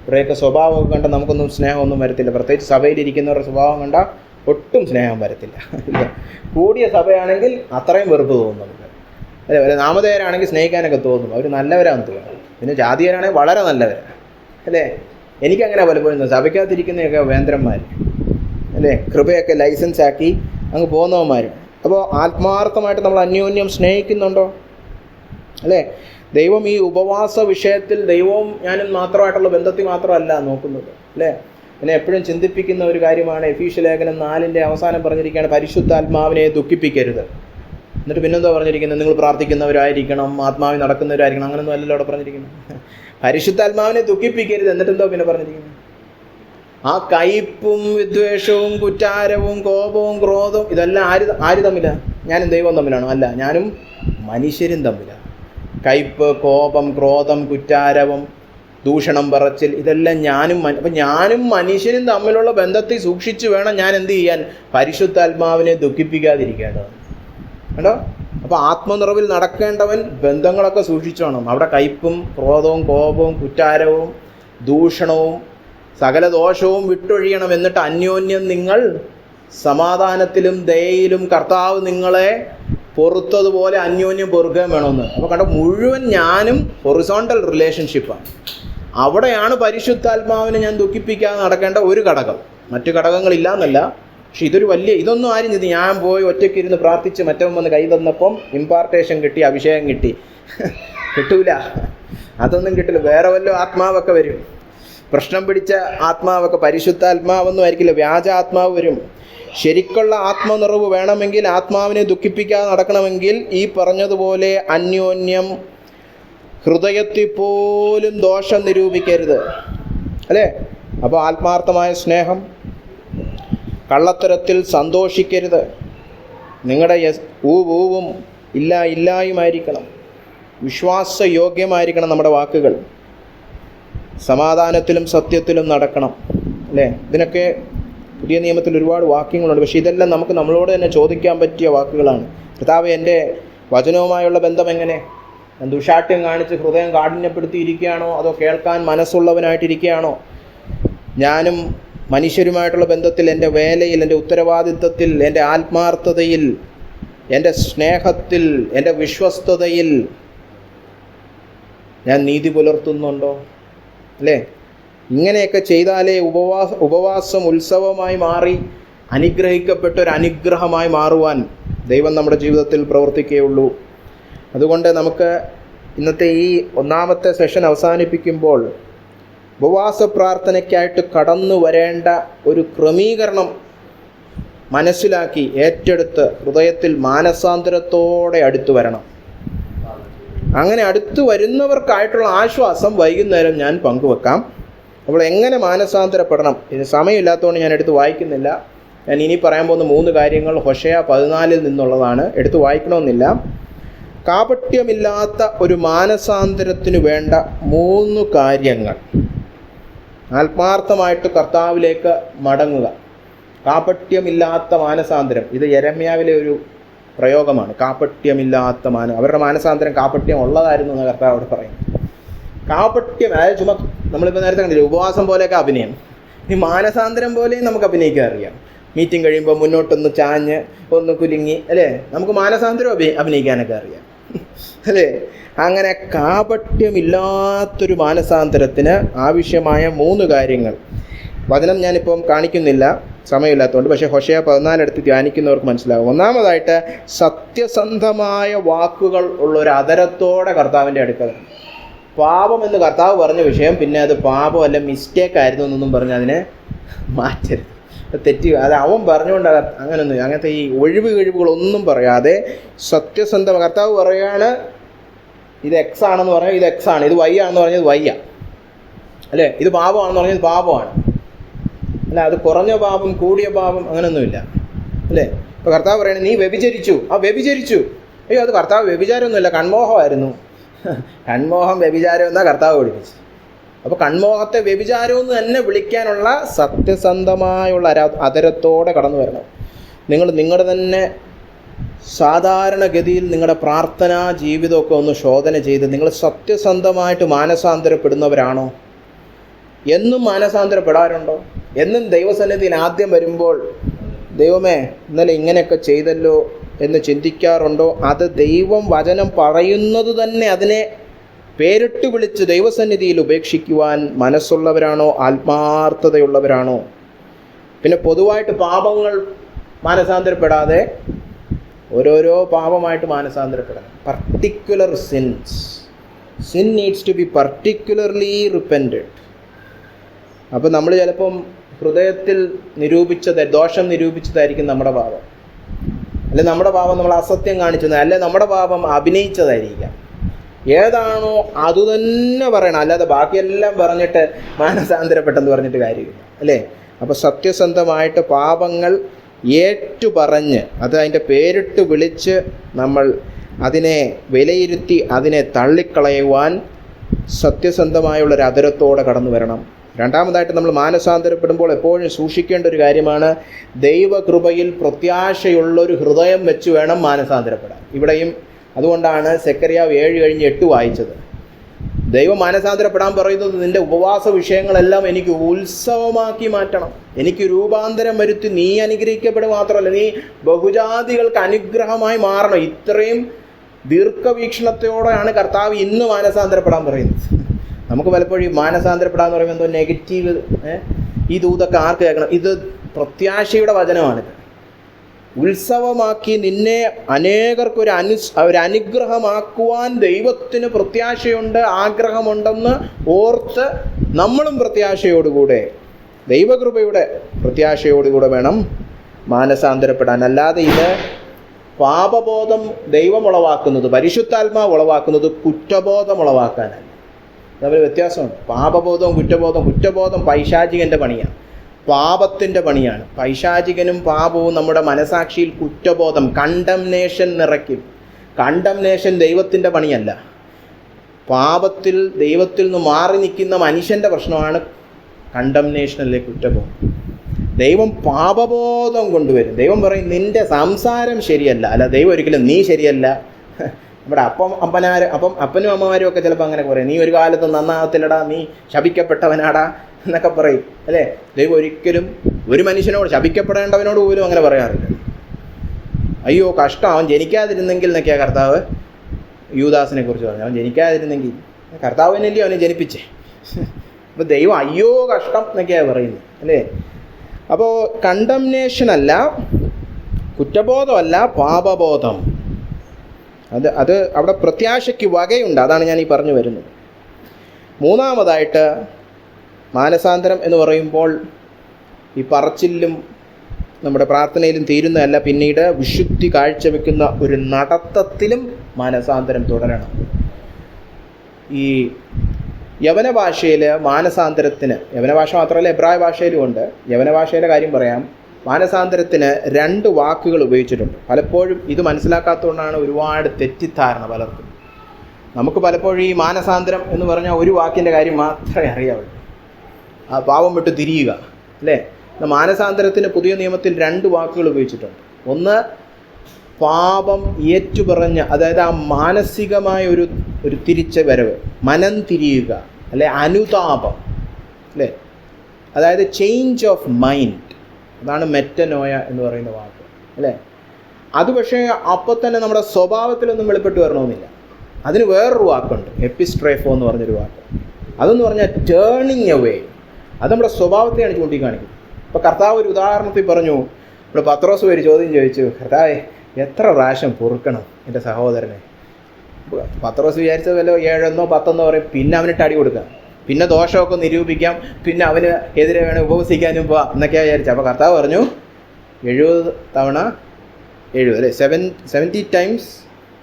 ഇവരെയൊക്കെ സ്വഭാവമൊക്കെ കണ്ടാൽ നമുക്കൊന്നും സ്നേഹമൊന്നും വരത്തില്ല. പ്രത്യേകിച്ച് സഭയിലിരിക്കുന്നവരുടെ സ്വഭാവം കണ്ടാൽ ഒട്ടും സ്നേഹം വരത്തില്ല. കൂടിയ സഭയാണെങ്കിൽ അത്രയും വെറുപ്പ് തോന്നും നമുക്ക് അല്ലേ? നാമധേയരാണെങ്കിൽ സ്നേഹിക്കാനൊക്കെ തോന്നും, അവർ നല്ലവരാണെന്ന് തോന്നും. പിന്നെ ജാതീയരാണെങ്കിൽ വളരെ നല്ലവരാണ് അല്ലേ? എനിക്കങ്ങനെ പലപ്പോഴും സഭയ്ക്കകത്തിരിക്കുന്നതൊക്കെ വേന്ദ്രന്മാർ അല്ലേ? കൃപയൊക്കെ ലൈസൻസ് ആക്കി അങ്ങ് പോകുന്നവന്മാർ. അപ്പോൾ ആത്മാർത്ഥമായിട്ട് നമ്മൾ അന്യോന്യം സ്നേഹിക്കുന്നുണ്ടോ അല്ലേ? ദൈവം ഈ ഉപവാസ വിഷയത്തിൽ ദൈവവും ഞാനും മാത്രമായിട്ടുള്ള ബന്ധത്തിൽ മാത്രമല്ല നോക്കുന്നത് അല്ലേ? എന്നെ എപ്പോഴും ചിന്തിപ്പിക്കുന്ന ഒരു കാര്യമാണ് എഫീഷ്യ ലേഖനം 4 അവസാനം പറഞ്ഞിരിക്കുകയാണ്, പരിശുദ്ധാത്മാവിനെ ദുഃഖിപ്പിക്കരുത്. എന്നിട്ട് പിന്നെന്തോ പറഞ്ഞിരിക്കുന്നത്? നിങ്ങൾ പ്രാർത്ഥിക്കുന്നവരായിരിക്കണം, ആത്മാവിൽ നടക്കുന്നവരായിരിക്കണം. അങ്ങനെയൊന്നും അല്ലല്ലോ അവിടെ പറഞ്ഞിരിക്കുന്നത്. പരിശുദ്ധാത്മാവിനെ ദുഃഖിപ്പിക്കരുത്. എന്നിട്ടെന്തോ പിന്നെ പറഞ്ഞിരിക്കുന്നത്? ആ കയ്പും വിദ്വേഷവും കുറ്റാരവും കോപവും ക്രോധവും ഇതെല്ലാം ആര് തമ്മിലാണ്? ഞാനും ദൈവം തമ്മിലാണോ? അല്ല, ഞാനും മനുഷ്യരും തമ്മിലാണ്. കയ്പ്, കോപം, ക്രോധം, കുറ്റാരവം, ദൂഷണം പറച്ചിൽ, ഇതെല്ലാം അപ്പം ഞാനും മനുഷ്യരും തമ്മിലുള്ള ബന്ധത്തിൽ സൂക്ഷിച്ചു വേണം ഞാൻ എന്ത് ചെയ്യാൻ? പരിശുദ്ധാത്മാവിനെ ദുഃഖിപ്പിക്കാതിരിക്കേണ്ടത് കേട്ടോ. അപ്പോൾ ആത്മനിറവിൽ നടക്കേണ്ടവൻ ബന്ധങ്ങളൊക്കെ സൂക്ഷിച്ചു വേണം. അവിടെ കയ്പും ക്രോധവും കോപവും കുറ്റാരവും ദൂഷണവും സകല ദോഷവും വിട്ടൊഴിയണം. എന്നിട്ട് അന്യോന്യം നിങ്ങൾ സമാധാനത്തിലും ദയയിലും കർത്താവ് നിങ്ങളെ പൊറുത്തതുപോലെ അന്യോന്യം പൊറുക്കുകയും വേണമെന്ന്. അപ്പോൾ കണ്ടോ, മുഴുവൻ ഞാനും ഹൊറിസോണ്ടൽ റിലേഷൻഷിപ്പാണ്. അവിടെയാണ് പരിശുദ്ധാത്മാവിനെ ഞാൻ ദുഃഖിപ്പിക്കാതെ നടക്കേണ്ട ഒരു ഘടകം. മറ്റു ഘടകങ്ങളില്ല എന്നല്ല, പക്ഷെ ഇതൊരു വലിയ, ഇതൊന്നും ആരും ചെയ്ത് ഞാൻ പോയി ഒറ്റയ്ക്കിരുന്ന് പ്രാർത്ഥിച്ച് മറ്റവൻ വന്ന് കൈ തന്നപ്പം ഇമ്പാർട്ടേഷൻ കിട്ടി, അഭിഷേകം കിട്ടി, കിട്ടൂല. അതൊന്നും കിട്ടില്ല. വേറെ വല്ല ആത്മാവൊക്കെ വരും, പ്രശ്നം പിടിച്ച ആത്മാവൊക്കെ. പരിശുദ്ധാത്മാവൊന്നും ആയിരിക്കില്ല, വ്യാജ ആത്മാവ് വരും. ശരിക്കുള്ള ആത്മനിറവ് വേണമെങ്കിൽ, ആത്മാവിനെ ദുഃഖിപ്പിക്കാതെ നടക്കണമെങ്കിൽ ഈ പറഞ്ഞതുപോലെ അന്യോന്യം ഹൃദയത്തിൽ പോലും ദോഷം നിരൂപിക്കരുത് അല്ലേ? അപ്പോൾ ആത്മാർത്ഥമായ സ്നേഹം, കള്ളത്തരത്തിൽ സന്തോഷിക്കരുത്. നിങ്ങളുടെ ഊവും ഇല്ലായുമായിരിക്കണം. വിശ്വാസയോഗ്യമായിരിക്കണം നമ്മുടെ വാക്കുകൾ. സമാധാനത്തിലും സത്യത്തിലും നടക്കണം അല്ലേ? ഇതിനൊക്കെ പുതിയ നിയമത്തിൽ ഒരുപാട് വാക്യങ്ങളുണ്ട്. പക്ഷേ ഇതെല്ലാം നമുക്ക് നമ്മളോട് തന്നെ ചോദിക്കാൻ പറ്റിയ വാക്കുകളാണ്. കർത്താവേ, എൻ്റെ വചനവുമായുള്ള ബന്ധം എങ്ങനെ? ഞാൻ ദുശാഠ്യം കാണിച്ച് ഹൃദയം കാഠിന്യപ്പെടുത്തിയിരിക്കുകയാണോ? അതോ കേൾക്കാൻ മനസ്സുള്ളവനായിട്ടിരിക്കുകയാണോ? ഞാനും മനുഷ്യരുമായിട്ടുള്ള ബന്ധത്തിൽ, എൻ്റെ വേലയിൽ, എൻ്റെ ഉത്തരവാദിത്വത്തിൽ, എൻ്റെ ആത്മാർത്ഥതയിൽ, എൻ്റെ സ്നേഹത്തിൽ, എൻ്റെ വിശ്വസ്തതയിൽ ഞാൻ നീതി പുലർത്തുന്നുണ്ടോ അല്ലേ? ഇങ്ങനെയൊക്കെ ചെയ്താലേ ഉപവാസം ഉത്സവമായി മാറി അനുഗ്രഹിക്കപ്പെട്ട ഒരു അനുഗ്രഹമായി മാറുവാൻ ദൈവം നമ്മുടെ ജീവിതത്തിൽ പ്രവർത്തിക്കുകയുള്ളൂ. അതുകൊണ്ട് നമുക്ക് ഇന്നത്തെ ഈ ഒന്നാമത്തെ സെഷൻ അവസാനിപ്പിക്കുമ്പോൾ ഉപവാസ പ്രാർത്ഥനയ്ക്കായിട്ട് കടന്നു വരേണ്ട ഒരു ക്രമീകരണം മനസ്സിലാക്കി ഏറ്റെടുത്ത് ഹൃദയത്തിൽ മാനസാന്തരത്തോടെ അടുത്തു വരണം. അങ്ങനെ അടുത്തു വരുന്നവർക്കായിട്ടുള്ള ആശ്വാസം വൈകുന്നേരം ഞാൻ പങ്കുവെക്കാം. അപ്പോൾ എങ്ങനെ മാനസാന്തരപ്പെടണം? ഇത് സമയമില്ലാത്തതുകൊണ്ട് ഞാൻ എടുത്ത് വായിക്കുന്നില്ല. ഞാൻ ഇനി പറയാൻ പോകുന്ന 3 കാര്യങ്ങൾ ഹോശേയ 14 നിന്നുള്ളതാണ്, എടുത്ത് വായിക്കണമെന്നില്ല. കാപട്യമില്ലാത്ത ഒരു മാനസാന്തരത്തിന് വേണ്ട 3 കാര്യങ്ങൾ. ആത്മാർത്ഥമായിട്ട് കർത്താവിലേക്ക് മടങ്ങുക. കാപട്യമില്ലാത്ത മാനസാന്തരം, ഇത് യെരമ്യാവിലെ ഒരു പ്രയോഗമാണ്. കാപട്യമില്ലാത്ത അവരുടെ മാനസാന്തരം കാപട്യം ഉള്ളതായിരുന്നു എന്ന് കർത്താവ് അവിടെ പറയും. കാപട്യം, അതായത് ചുമ നമ്മളിപ്പോൾ നേരത്തെ കണ്ടില്ലേ, ഉപവാസം പോലെയൊക്കെ അഭിനയം. ഈ മാനസാന്തരം പോലെയും നമുക്ക് അഭിനയിക്കാൻ അറിയാം. മീറ്റിംഗ് കഴിയുമ്പോൾ മുന്നോട്ടൊന്ന് ചാഞ്ഞ് ഒന്ന് കുലുങ്ങി, അല്ലേ? നമുക്ക് മാനസാന്തരം അഭിനയിക്കാനൊക്കെ അറിയാം, അല്ലേ? അങ്ങനെ കാപട്യമില്ലാത്തൊരു മാനസാന്തരത്തിന് ആവശ്യമായ 3 കാര്യങ്ങൾ. വചനം ഞാനിപ്പം കാണിക്കുന്നില്ല, സമയമില്ലാത്തതുകൊണ്ട്. പക്ഷേ ഹോശേയ 14 എടുത്ത് ധ്യാനിക്കുന്നവർക്ക് മനസ്സിലാകും. ഒന്നാമതായിട്ട്, സത്യസന്ധമായ വാക്കുകൾ ഉള്ള ഒരു അതരത്തോടെ കർത്താവിൻ്റെ അടുക്കൽ. പാപം എന്ന് കർത്താവ് പറഞ്ഞ വിഷയം പിന്നെ അത് പാപമല്ല, മിസ്റ്റേക്ക് ആയിരുന്നു എന്നൊന്നും പറഞ്ഞ് അതിനെ മാറ്റരുത്, തെറ്റി. അത് അവൻ പറഞ്ഞുകൊണ്ട് അങ്ങനെയൊന്നും, അങ്ങനത്തെ ഈ ഒഴിവുകളൊന്നും പറയാതെ സത്യസന്ധം. കർത്താവ് പറയുകയാണ് ഇത് എക്സ് ആണെന്ന് പറഞ്ഞാൽ ഇത് എക്സ് ആണ്, ഇത് വൈ ആണെന്ന് പറഞ്ഞാൽ ഇത് വൈ ആണ്, അല്ലേ? ഇത് പാപമാണെന്ന് പറഞ്ഞാൽ ഇത് പാപമാണ്, അല്ല? അത് കുറഞ്ഞ പാപം കൂടിയ പാപം അങ്ങനെയൊന്നുമില്ല, അല്ലേ? ഇപ്പോൾ കർത്താവ് പറയണേ നീ വ്യഭിചരിച്ചു, വ്യഭിചരിച്ചു. അയ്യോ, അത് കർത്താവ് വ്യഭിചാരമൊന്നുമില്ല, കൺമോഹമായിരുന്നു. കൺമോഹം വ്യഭിചാരം എന്നാ കർത്താവ് പഠിപ്പിച്ചു. അപ്പോൾ കൺമോഹത്തെ വ്യഭിചാരമെന്ന് തന്നെ വിളിക്കാനുള്ള സത്യസന്ധമായുള്ള അതരത്തോടെ കടന്നു വരണം. നിങ്ങളുടെ തന്നെ സാധാരണഗതിയിൽ നിങ്ങളുടെ പ്രാർത്ഥനാ ജീവിതമൊക്കെ ഒന്ന് ശോധന ചെയ്ത് നിങ്ങൾ സത്യസന്ധമായിട്ട് മാനസാന്തരപ്പെടുന്നവരാണോ? എന്നും മാനസാന്തരപ്പെടാറുണ്ടോ? എന്നും ദൈവസന്നിധിയിൽ ആദ്യം വരുമ്പോൾ ദൈവമേ ഇന്നലെ ഇങ്ങനെയൊക്കെ ചെയ്തല്ലോ എന്ന് ചിന്തിക്കാറുണ്ടോ? അത് ദൈവം വചനം പറയുന്നത് തന്നെ അതിനെ പേരിട്ട് വിളിച്ച് ദൈവസന്നിധിയിൽ ഉപേക്ഷിക്കുവാൻ മനസ്സുള്ളവരാണോ? ആത്മാർത്ഥതയുള്ളവരാണോ? പിന്നെ പൊതുവായിട്ട് പാപങ്ങൾ മാനസാന്തരപ്പെടാതെ ഓരോരോ പാപമായിട്ട് മാനസാന്തരപ്പെടണം. Particular sin needs to be particularly repented. അപ്പോൾ നമ്മൾ ചിലപ്പം ഹൃദയത്തിൽ ദോഷം നിരൂപിച്ചതായിരിക്കും നമ്മുടെ പാപം, അല്ലെ നമ്മുടെ പാപം നമ്മൾ അസത്യം കാണിച്ചത്, അല്ലെ നമ്മുടെ പാപം അഭിനയിച്ചതായിരിക്കാം. ഏതാണോ അതുതന്നെ പറയണം, അല്ലാതെ ബാക്കിയെല്ലാം പറഞ്ഞിട്ട് മാനസാന്തരപ്പെട്ടെന്ന് പറഞ്ഞിട്ട് കാര്യമില്ല, അല്ലേ? അപ്പോൾ സത്യസന്ധമായിട്ട് പാപങ്ങൾ ഏറ്റുപറഞ്ഞ് അത് അതിൻ്റെ പേരിട്ട് വിളിച്ച് നമ്മൾ അതിനെ വിലയിരുത്തി അതിനെ തള്ളിക്കളയുവാൻ സത്യസന്ധമായുള്ളൊരു അതരത്തോടെ കടന്നു വരണം. രണ്ടാമതായിട്ട്, നമ്മൾ മാനസാന്തരപ്പെടുമ്പോൾ എപ്പോഴും സൂക്ഷിക്കേണ്ട ഒരു കാര്യമാണ്, ദൈവകൃപയിൽ പ്രത്യാശയുള്ളൊരു ഹൃദയം വെച്ച് വേണം മാനസാന്തരപ്പെടാൻ. ഇവിടെയും അതുകൊണ്ടാണ് സെക്കറിയാവ് 7:8 വായിച്ചത്. ദൈവം മാനസാന്തരപ്പെടാൻ പറയുന്നത് നിന്റെ ഉപവാസ വിഷയങ്ങളെല്ലാം എനിക്ക് ഉത്സവമാക്കി മാറ്റണം, എനിക്ക് രൂപാന്തരം വരുത്തി നീ അനുഗ്രഹിക്കപ്പെടുക മാത്രമല്ല നീ ബഹുജാതികൾക്ക് അനുഗ്രഹമായി മാറണം. ഇത്രയും ദീർഘവീക്ഷണത്തോടെയാണ് കർത്താവ് ഇന്ന് മാനസാന്തരപ്പെടാൻ പറയുന്നത്. നമുക്ക് പലപ്പോഴും ഈ മാനസാന്തരപ്പെടാന്ന് പറയുമ്പോൾ എന്തോ നെഗറ്റീവ്, ഈ ദൂതൊക്കെ ആർക്ക് കേൾക്കണം? ഇത് പ്രത്യാശയുടെ വചനമാണിത്. ഉത്സവമാക്കി നിന്നെ അനേകർക്കൊരു അനുഗ്രഹമാക്കുവാൻ ദൈവത്തിന് പ്രത്യാശയുണ്ട്, ആഗ്രഹമുണ്ടെന്ന് ഓർത്ത് നമ്മളും പ്രത്യാശയോടുകൂടെ, ദൈവകൃപയുടെ പ്രത്യാശയോടുകൂടെ വേണം മാനസാന്തരപ്പെടാൻ. അല്ലാതെ ഇത് പാപബോധം ദൈവം ഉളവാക്കുന്നത്, പരിശുദ്ധാത്മാവ് ഉളവാക്കുന്നത് കുറ്റബോധം ഉളവാക്കാനല്ല. അതേപോലെ വ്യത്യാസമുണ്ട്. പാപബോധവും കുറ്റബോധം പൈശാചികൻ്റെ പണിയാണ്, പാപത്തിൻ്റെ പണിയാണ്. പൈശാചികനും പാപവും നമ്മുടെ മനസാക്ഷിയിൽ കുറ്റബോധം, കണ്ടംനേഷൻ നിറയ്ക്കും. കണ്ടംനേഷൻ ദൈവത്തിൻ്റെ പണിയല്ല. പാപത്തിൽ ദൈവത്തിൽ നിന്ന് മാറി നിൽക്കുന്ന മനുഷ്യൻ്റെ പ്രശ്നമാണ് കണ്ടംനേഷനല്ലേ, കുറ്റബോധം. ദൈവം പാപബോധം കൊണ്ടുവരും. ദൈവം പറയും നിൻ്റെ സംസാരം ശരിയല്ല, അല്ല ദൈവം ഒരിക്കലും നീ ശരിയല്ല. നമ്മുടെ അപ്പനും അമ്മമാരും ഒക്കെ ചിലപ്പോൾ അങ്ങനെ പറയും, നീ ഒരു കാലത്ത് നന്നാകത്തില്ലടാ, നീ ശപിക്കപ്പെട്ടവനാടാ എന്നൊക്കെ പറയും, അല്ലേ? ദൈവം ഒരിക്കലും ഒരു മനുഷ്യനോട്, ശപിക്കപ്പെടേണ്ടവനോട് പോലും അങ്ങനെ പറയാറില്ല. അയ്യോ കഷ്ടം, അവൻ ജനിക്കാതിരുന്നെങ്കിൽ എന്നൊക്കെയാണ് കർത്താവ് യൂദാസിനെ കുറിച്ച് പറഞ്ഞു. അവൻ ജനിക്കാതിരുന്നെങ്കിൽ, കർത്താവിനല്ലേ അവനെ ജനിപ്പിച്ചേ. അപ്പോൾ ദൈവം അയ്യോ കഷ്ടം എന്നൊക്കെയാണ് പറയുന്നത്, അല്ലേ? അപ്പോൾ കണ്ടംനേഷൻ അല്ല, കുറ്റബോധമല്ല, പാപബോധം. അത് അവിടെ പ്രത്യാശയ്ക്ക് വകയുണ്ട്. അതാണ് ഞാൻ ഈ പറഞ്ഞു വരുന്നത്. മൂന്നാമതായിട്ട്, മാനസാന്തരം എന്ന് പറയുമ്പോൾ ഈ പറച്ചിലും നമ്മുടെ പ്രാർത്ഥനയിലും തീരുന്നതല്ല, പിന്നീട് വിശുദ്ധി കാഴ്ചവെക്കുന്ന ഒരു നടത്തത്തിലും മാനസാന്തരം തുടരണം. ഈ യവന ഭാഷയിൽ മാനസാന്തരത്തിന്, യവന ഭാഷ മാത്രമല്ല എബ്രായ ഭാഷയിലും ഉണ്ട്, യവന ഭാഷയുടെ കാര്യം പറയാം, മാനസാന്തരത്തിന് 2 വാക്കുകൾ ഉപയോഗിച്ചിട്ടുണ്ട്. പലപ്പോഴും ഇത് മനസ്സിലാക്കാത്തതുകൊണ്ടാണ് ഒരുപാട് തെറ്റിദ്ധാരണ പലർക്കും. നമുക്ക് പലപ്പോഴും ഈ മാനസാന്തരം എന്ന് പറഞ്ഞാൽ ഒരു വാക്കിൻ്റെ കാര്യം മാത്രമേ അറിയാവുള്ളൂ, ആ പാപം വിട്ട് തിരിയുക, അല്ലേ? മാനസാന്തരത്തിന് പുതിയ നിയമത്തിൽ 2 വാക്കുകൾ ഉപയോഗിച്ചിട്ടുണ്ട്. ഒന്ന്, പാപം ഏറ്റുപറഞ്ഞ, അതായത് ആ മാനസികമായ ഒരു തിരിച്ച വരവ്, മനം തിരിയുക, അല്ലെ അനുതാപം, അല്ലേ? അതായത് ചേഞ്ച് ഓഫ് മൈൻഡ്. അതാണ് മെറ്റനോയ എന്ന് പറയുന്ന വാക്ക്, അല്ലേ? അത് പക്ഷേ അപ്പോൾ തന്നെ നമ്മുടെ സ്വഭാവത്തിലൊന്നും വെളിപ്പെട്ട് വരണമെന്നില്ല. അതിന് വേറൊരു വാക്കുണ്ട്, എപ്പിസ്ട്രേഫോ എന്ന് പറഞ്ഞൊരു വാക്ക്. അതെന്ന് പറഞ്ഞാൽ ടേണിങ് അവേ. അത് നമ്മുടെ സ്വഭാവത്തെയാണ് ചൂണ്ടിക്കാണിക്കുന്നത്. ഇപ്പോൾ കർത്താവ് ഒരു ഉദാഹരണത്തിൽ പറഞ്ഞു, ഇപ്പോൾ പത്രോസ് ഒരു ചോദ്യം ചോദിച്ചു, കർത്താവേ എത്ര പ്രാവശ്യം പൊറുക്കണം എൻ്റെ സഹോദരനെ? പത്രോസ് വിചാരിച്ച വല്ല 7 10 പറയും, പിന്നെ അവനിട്ട് അടി കൊടുക്കാം, പിന്നെ ദോഷമൊക്കെ നിരൂപിക്കാം, പിന്നെ അവന് എതിരെ വേണം ഉപവസിക്കാനും പോവാം എന്നൊക്കെയാണ് വിചാരിച്ചത്. അപ്പോൾ കർത്താവ് പറഞ്ഞു 70 തവണ 7, അല്ലേ? 70 times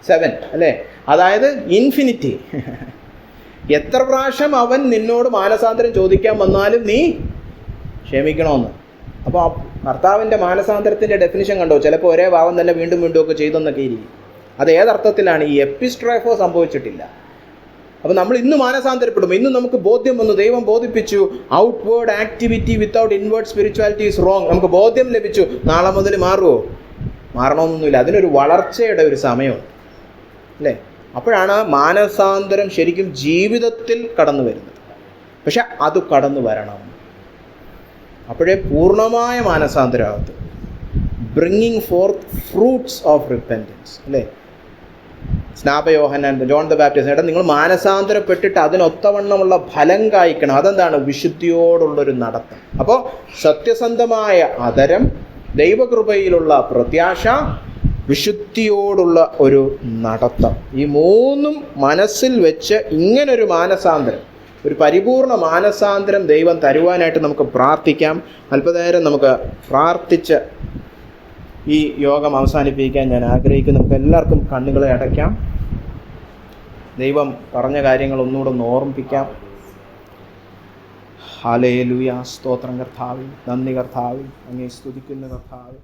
7, അല്ലേ? അതായത് ഇൻഫിനിറ്റി. എത്ര പ്രാവശ്യം അവൻ നിന്നോട് മാനസാന്തരം ചോദിക്കാൻ വന്നാലും നീ ക്ഷമിക്കണമെന്ന്. അപ്പോൾ കർത്താവിൻ്റെ മാനസാന്തരത്തിൻ്റെ ഡെഫിനിഷൻ കണ്ടോ? ചിലപ്പോൾ ഒരേ ഭാവം തന്നെ വീണ്ടും വീണ്ടും ഒക്കെ ചെയ്തെന്നൊക്കെ ഇരിക്കും. അത് ഏതർത്ഥത്തിലാണ്? ഈ എപ്പിസ്ട്രേഫോ സംഭവിച്ചിട്ടില്ല. അപ്പോൾ നമ്മൾ ഇന്ന് മാനസാന്തരപ്പെടും, ഇന്ന് നമുക്ക് ബോധ്യം വന്നു, ദൈവം ബോധിപ്പിച്ചു, outward activity without inward spirituality is wrong. നമുക്ക് ബോധ്യം ലഭിച്ചു, നാളെ മുതൽ മാറുമോ? മാറണമെന്നൊന്നുമില്ല. അതിനൊരു വളർച്ചയുടെ ഒരു സമയമുണ്ട്, അല്ലേ? അപ്പോഴാണ് മാനസാന്തരം ശരിക്കും ജീവിതത്തിൽ കടന്നു വരുന്നത്. പക്ഷെ അത് കടന്നു വരണം, അപ്പോഴേ പൂർണ്ണമായ മാനസാന്തരമാകത്ത്. Bringing forth fruits of repentance, അല്ലേ? സ്നാപയോഹന്നാൻ, ജോൺ ദ ബാപ്റ്റിസ്റ്റ്, ഏട്ടാ നിങ്ങൾ മാനസാന്തരപ്പെട്ടിട്ട് അതിനൊത്തവണ്ണമുള്ള ഫലം കായ്ക്കണം. അതെന്താണ്? വിശുദ്ധിയോടുള്ളൊരു നടത്തം. അപ്പോൾ സത്യസന്ധമായ ആദരം, ദൈവകൃപയിലുള്ള പ്രത്യാശ, വിശുദ്ധിയോടുള്ള ഒരു നടത്തം, ഈ മൂന്നും മനസ്സിൽ വെച്ച് ഇങ്ങനൊരു മാനസാന്തരം, ഒരു പരിപൂർണ മാനസാന്തരം ദൈവം തരുവാനായിട്ട് നമുക്ക് പ്രാർത്ഥിക്കാം. അല്പനേരം നമുക്ക് പ്രാർത്ഥിച്ച് ഈ യോഗം അവസാനിപ്പിക്കാൻ ഞാൻ ആഗ്രഹിക്കുന്നു. നമുക്ക് എല്ലാവർക്കും കണ്ണുകളെ അടയ്ക്കാം. ദൈവം പറഞ്ഞ കാര്യങ്ങൾ ഒന്നുകൂടെ ഒന്ന് ഓർമ്മിപ്പിക്കാം. ഹല്ലേലൂയ, സ്തോത്രം കർത്താവേ, നന്ദി കർത്താവേ, അങ്ങേ സ്തുതിക്കുന്ന കർത്താവേ.